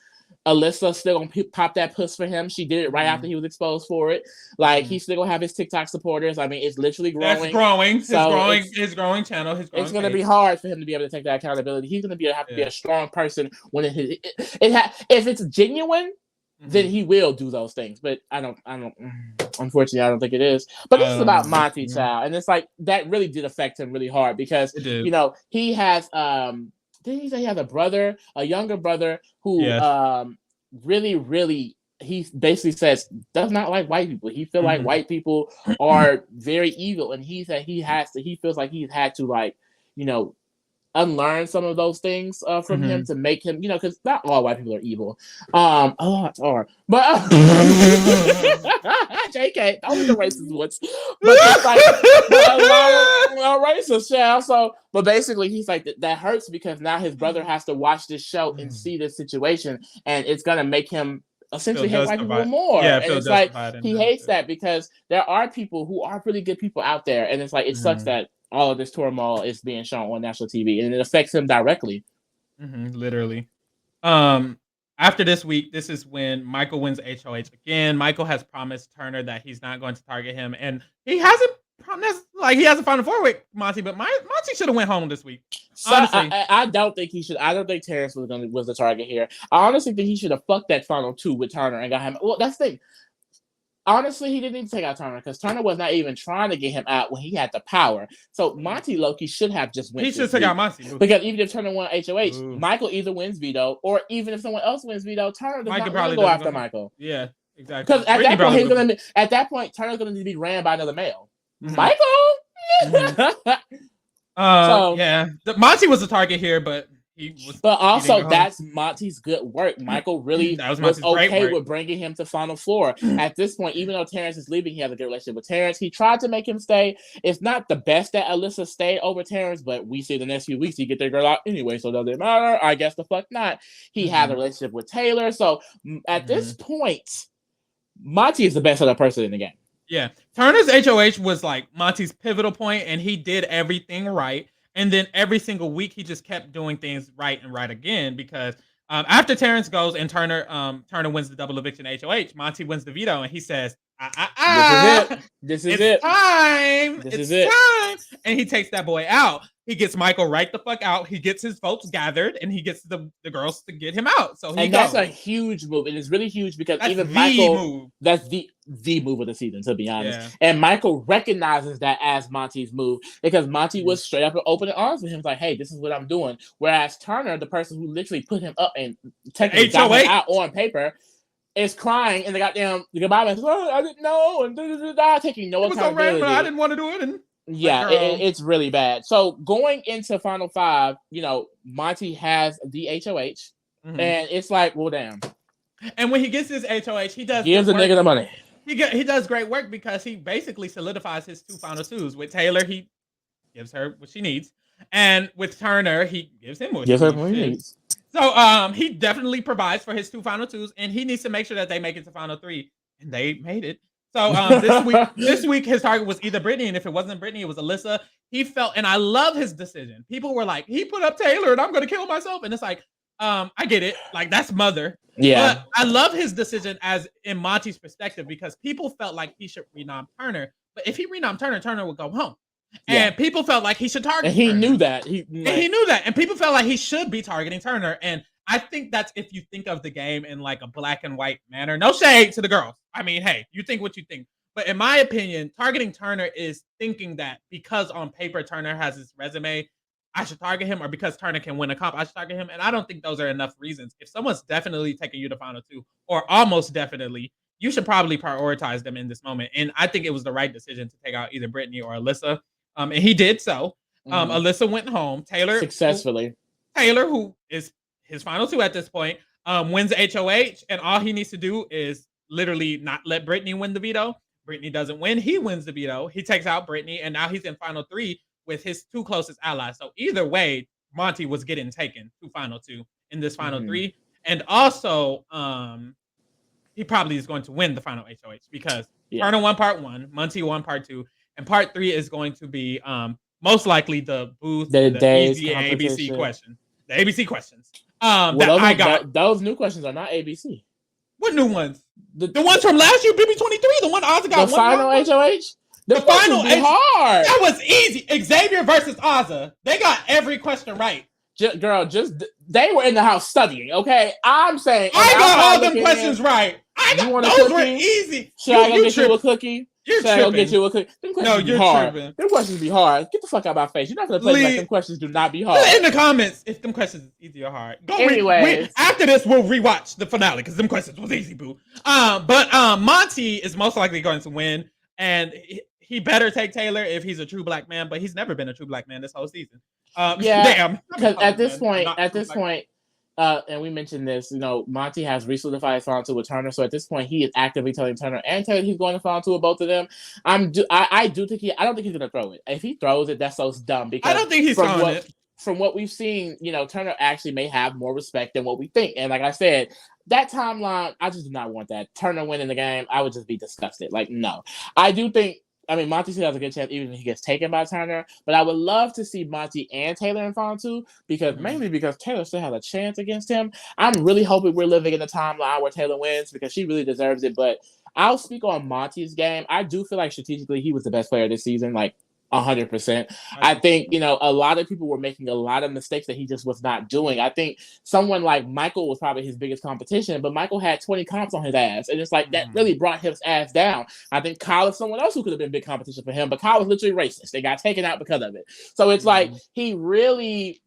Alyssa still gonna pop that puss for him. She did it right after he was exposed for it. Like, he's still gonna have his TikTok supporters. I mean, it's literally growing. That's growing. So his growing channel. It's gonna be hard for him to be able to take that accountability. He's gonna have to be a strong person when if it's genuine, then he will do those things. But I don't. Unfortunately, I don't think it is. But this is about Monte, child, and it's like that really did affect him really hard, because he has didn't he say he has a younger brother who really, really, he basically says does not like white people. He feels like white people are very evil, and he said he feels like he's had to, like, unlearn some of those things from him to make him, because not all white people are evil. A lot are, but JK, only the racist ones. But it's like a lot of racist, yeah. So, but basically, he's like that hurts because now his brother has to watch this show and see this situation, and it's gonna make him essentially hate white people more. Yeah, and it's like he hates that because there are people who are really good people out there, and it's like it sucks that all of this turmoil is being shown on national TV, and it affects him directly. Literally. After this week, this is when Michael wins HOH again. Michael has promised Turner that he's not going to target him, and he hasn't promised, like he hasn't found a 4 with Monte, but Monte should have went home this week. So I don't think he should. I don't think Terrence was the target here. I honestly think he should have fucked that final 2 with Turner and got him. Well, that's the thing. Honestly, he didn't need to take out Turner because Turner was not even trying to get him out when he had the power. So Monte Loki should have just went. He should take out Monte because even if Turner won HOH, Michael either wins veto, or even if someone else wins veto, Turner does not want to go after Michael. Yeah, exactly. Because at that point, Turner's going to need to be ran by another male. Michael. Yeah, Monte was the target here, but that's Monte's good work. Michael really was okay with bringing him to Final Four. At this point, even though Terrence is leaving, he has a good relationship with Terrence. He tried to make him stay. It's not the best that Alyssa stayed over Terrence, but we see the next few weeks he get their girl out anyway, so does it matter? I guess the fuck not. He had a relationship with Taylor, so at this point, Monte is the best other person in the game. Yeah, Turner's HOH was like Monte's pivotal point, and he did everything right. And then every single week, he just kept doing things right and right again because after Terrence goes and Turner wins the double eviction HOH, Monte wins the veto, and he says, This is it. Time. It's time. And he takes that boy out. He gets Michael right the fuck out. He gets his votes gathered, and he gets the girls to get him out. So that's a huge move. It is really huge because even Michael, that's the move of the season, to be honest. Yeah. And Michael recognizes that as Monte's move because Monte was straight up and open arms with him. Like, hey, this is what I'm doing. Whereas Turner, the person who literally put him up and technically got him out on paper, is crying in the goodbye message. Oh, I didn't know, and taking no accountability. So I didn't want to do it, and it's really bad. So going into Final 5, Monte has the HOH, and it's like, well, damn. And when he gets his HOH, he gives the nigga the money. He does great work because he basically solidifies his 2 final 2s. With Taylor, he gives her what she needs, and with Turner, he gives him what she needs. So he definitely provides for his 2 final 2s, and he needs to make sure that they make it to final 3, and they made it. So this week his target was either Brittany, and if it wasn't Brittany, it was Alyssa. He felt, and I love his decision. People were like, he put up Taylor, and I'm going to kill myself, and it's like, I get it, like that's mother. Yeah, but I love his decision as in Monte's perspective because people felt like he should renom Turner, but if he renom Turner, Turner would go home. And people felt like he should target and he Turner. knew that. He knew that. And people felt like he should be targeting Turner. And I think that's if you think of the game in like a black and white manner. No shade to the girls. I mean, hey, you think what you think. But in my opinion, targeting Turner is thinking that because on paper Turner has his resume, I should target him, or because Turner can win a comp, I should target him. And I don't think those are enough reasons. If someone's definitely taking you to final 2, or almost definitely, you should probably prioritize them in this moment. And I think it was the right decision to take out either Brittany or Alyssa. And he did so. Alyssa went home. Taylor successfully. Taylor, who is his final 2 at this point, wins the HOH, and all he needs to do is literally not let Brittany win the veto. Brittany doesn't win. He wins the veto. He takes out Brittany, and now he's in final 3 with his 2 closest allies. So either way, Monte was getting taken to final 2 in this final 3. And also, he probably is going to win the final HOH because Turner won part 1, Monte won part 2, and part 3 is going to be most likely the booth, the easy ABC question, the ABC questions. I got those new questions are not ABC. What new ones? The ones from last year, BB23, the one Ozzy got. The final HOH. The final hard. That was easy. Xavier versus Ozzy. They got every question right. They were in the house studying. Okay, I'm saying I got all them questions right. Those were easy. Should I go get you a cookie? You're tripping. Go get you a cookie. You're tripping. Them questions be hard. Get the fuck out of my face. You're not gonna play like them questions do not be hard. Put it in the comments if them questions is easy or hard. Anyway, after this, we'll rewatch the finale because them questions was easy, boo. But Monte is most likely going to win, and he better take Taylor if he's a true black man, but he's never been a true black man this whole season. Yeah, damn. because at this point, and we mentioned this, Monte has re-solidified his final two with Turner, so at this point he is actively telling Turner and Taylor he's going to final two with both of them. I don't think he's going to throw it. If he throws it, that's so dumb. Because I don't think he's throwing it. From what we've seen, Turner actually may have more respect than what we think. And like I said, that timeline, I just do not want that. Turner winning the game, I would just be disgusted. Like, no. I do think, Monte still has a good chance even if he gets taken by Turner. But I would love to see Monte and Taylor in final two, mainly because Taylor still has a chance against him. I'm really hoping we're living in the timeline where Taylor wins because she really deserves it. But I'll speak on Monte's game. I do feel like strategically he was the best player this season. Like, 100%. I think, a lot of people were making a lot of mistakes that he just was not doing. I think someone like Michael was probably his biggest competition, but Michael had 20 comps on his ass. And it's like that really brought his ass down. I think Kyle is someone else who could have been big competition for him, but Kyle was literally racist. They got taken out because of it. So it's like he really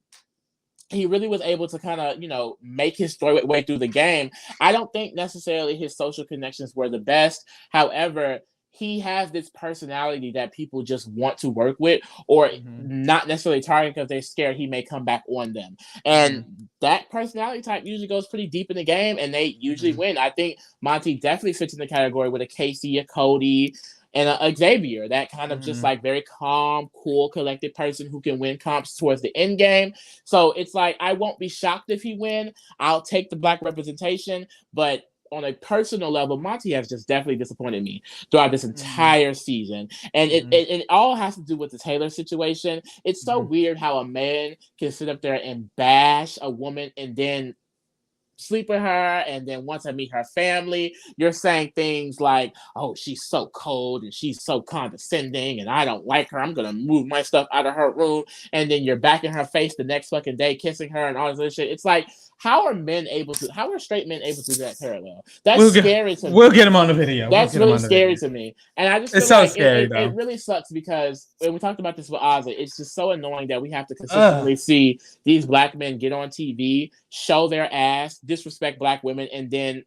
was able to kind of, make his way through the game. I don't think necessarily his social connections were the best. However, he has this personality that people just want to work with or not necessarily target because they're scared he may come back on them. And that personality type usually goes pretty deep in the game and they usually win. I think Monte definitely fits in the category with a Casey, a Cody, and a Xavier, that kind of just like very calm, cool, collected person who can win comps towards the end game. So it's like, I won't be shocked if he win. I'll take the black representation, but on a personal level, Monte has just definitely disappointed me throughout this entire season. And it all has to do with the Taylor situation. It's so weird how a man can sit up there and bash a woman and then sleep with her, and then once I meet her family, you're saying things like, oh, she's so cold and she's so condescending and I don't like her, I'm gonna move my stuff out of her room, and then you're back in her face the next fucking day kissing her and all this other shit. It's like, how are straight men able to do that parallel? That's scary to me. We'll get him on the video. That's really scary to me. And I just feel it's so like scary, it really sucks because when we talked about this with Ozzy, it's just so annoying that we have to consistently see these black men get on TV, show their ass, disrespect black women, and then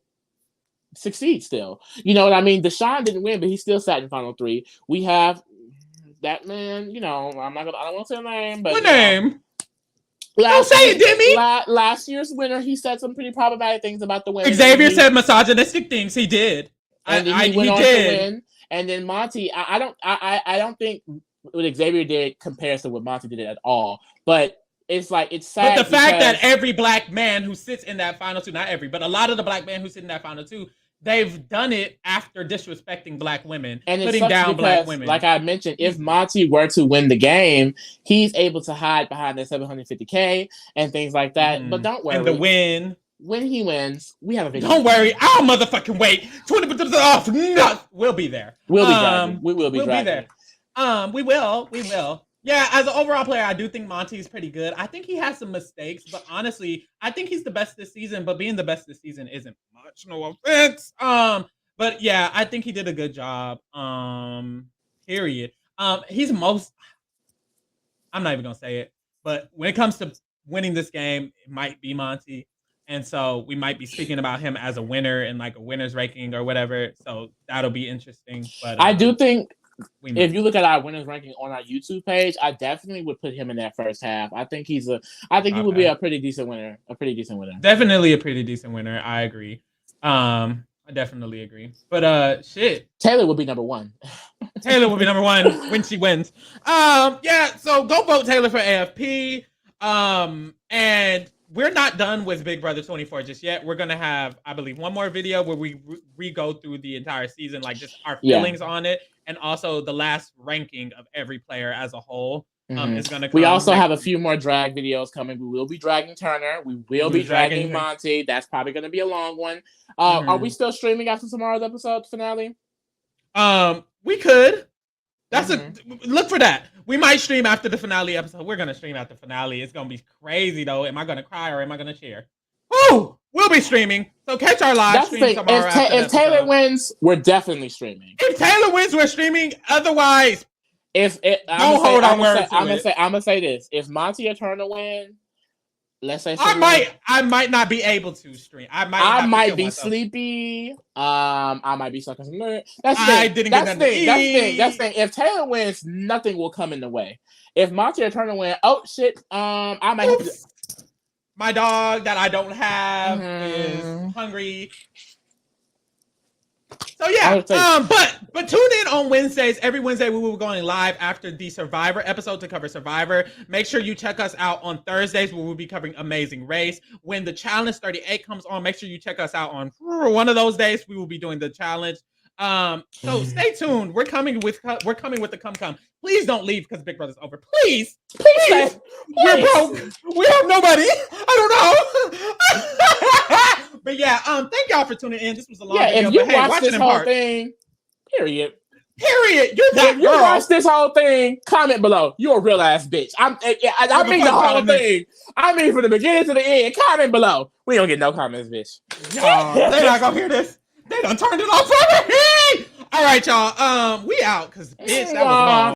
succeed still. You know what I mean? Deshaun didn't win, but he still sat in final three. We have that man, I don't want to say a name, but what name? Don't say it, Demi. Last year's winner, he said some pretty problematic things about the women. Xavier said misogynistic things. He did. And he went on to win. And then Monte, I don't think what Xavier did compares to what Monte did at all. But it's like, it's sad. But the fact that every black man who sits in that final two, not every, but a lot of the black men who sit in that final two, they've done it after disrespecting black women and putting down black women. Like I mentioned, if Monte were to win the game, he's able to hide behind the $750K and things like that. But don't worry. And the win. When he wins, we have a video. Don't worry. I'll motherfucking wait. 20% off. No, we'll be there. We'll be dragging. We will be dragging. There. We will. Yeah, as an overall player, I do think Monte's pretty good. I think he has some mistakes, but honestly, I think he's the best this season. But being the best this season isn't much. No offense. But yeah, I think he did a good job. Period. He's most. I'm not even gonna say it, but when it comes to winning this game, it might be Monte, and so we might be speaking about him as a winner in like a winners ranking or whatever. So that'll be interesting. But I do think. If you look at our winners ranking on our YouTube page, I definitely would put him in that first half. I think he would be a pretty decent winner. Definitely a pretty decent winner. I agree. I definitely agree. But shit. Taylor would be number one. Taylor will be number one when she wins. Yeah, so go vote Taylor for AFP. And we're not done with Big Brother 24 just yet. We're gonna have, I believe, one more video where we go through the entire season, like just our feelings on it, and also the last ranking of every player as a whole. Is gonna come. We also have a few more drag videos coming. We will be dragging Turner. We will be dragging Monte. That's probably gonna be a long one. Are we still streaming after tomorrow's episode finale? We could. That's look for that. We might stream after the finale episode. We're gonna stream after the finale. It's gonna be crazy though. Am I gonna cry or am I gonna cheer? Woo! We'll be streaming. So catch our live stream tomorrow. If Taylor wins, we're definitely streaming. If Taylor wins, we're streaming. Otherwise, I'm gonna say this. If Monte or Turner win, let's say I might not be able to stream. I might be myself. sleepy. I might be sucking some nerd. That's the I thing. didn't That's get the nothing thing. to That's the thing. eat. That's the thing. If Taylor wins, nothing will come in the way. If Monte or Turner win, oh shit. I might have to. My dog that I don't have is hungry. So yeah, but tune in on Wednesdays. Every Wednesday we will be going live after the Survivor episode to cover Survivor. Make sure you check us out on Thursdays where we'll be covering Amazing Race. When the Challenge 38 comes on, make sure you check us out on one of those days. We will be doing the challenge. So stay tuned. We're coming with the come. Please don't leave because Big Brother's over. Please. We're broke. We have nobody. I don't know. But yeah, thank y'all for tuning in. This was a long video. If you but hey, watch this whole thing, period. You're that if you watch this whole thing, comment below. You're a real ass bitch. I mean the whole thing. I mean from the beginning to the end. Comment below. We don't get no comments, bitch. They're not gonna hear this. They done turned it off for me. All right, y'all. We out because bitch, that was long.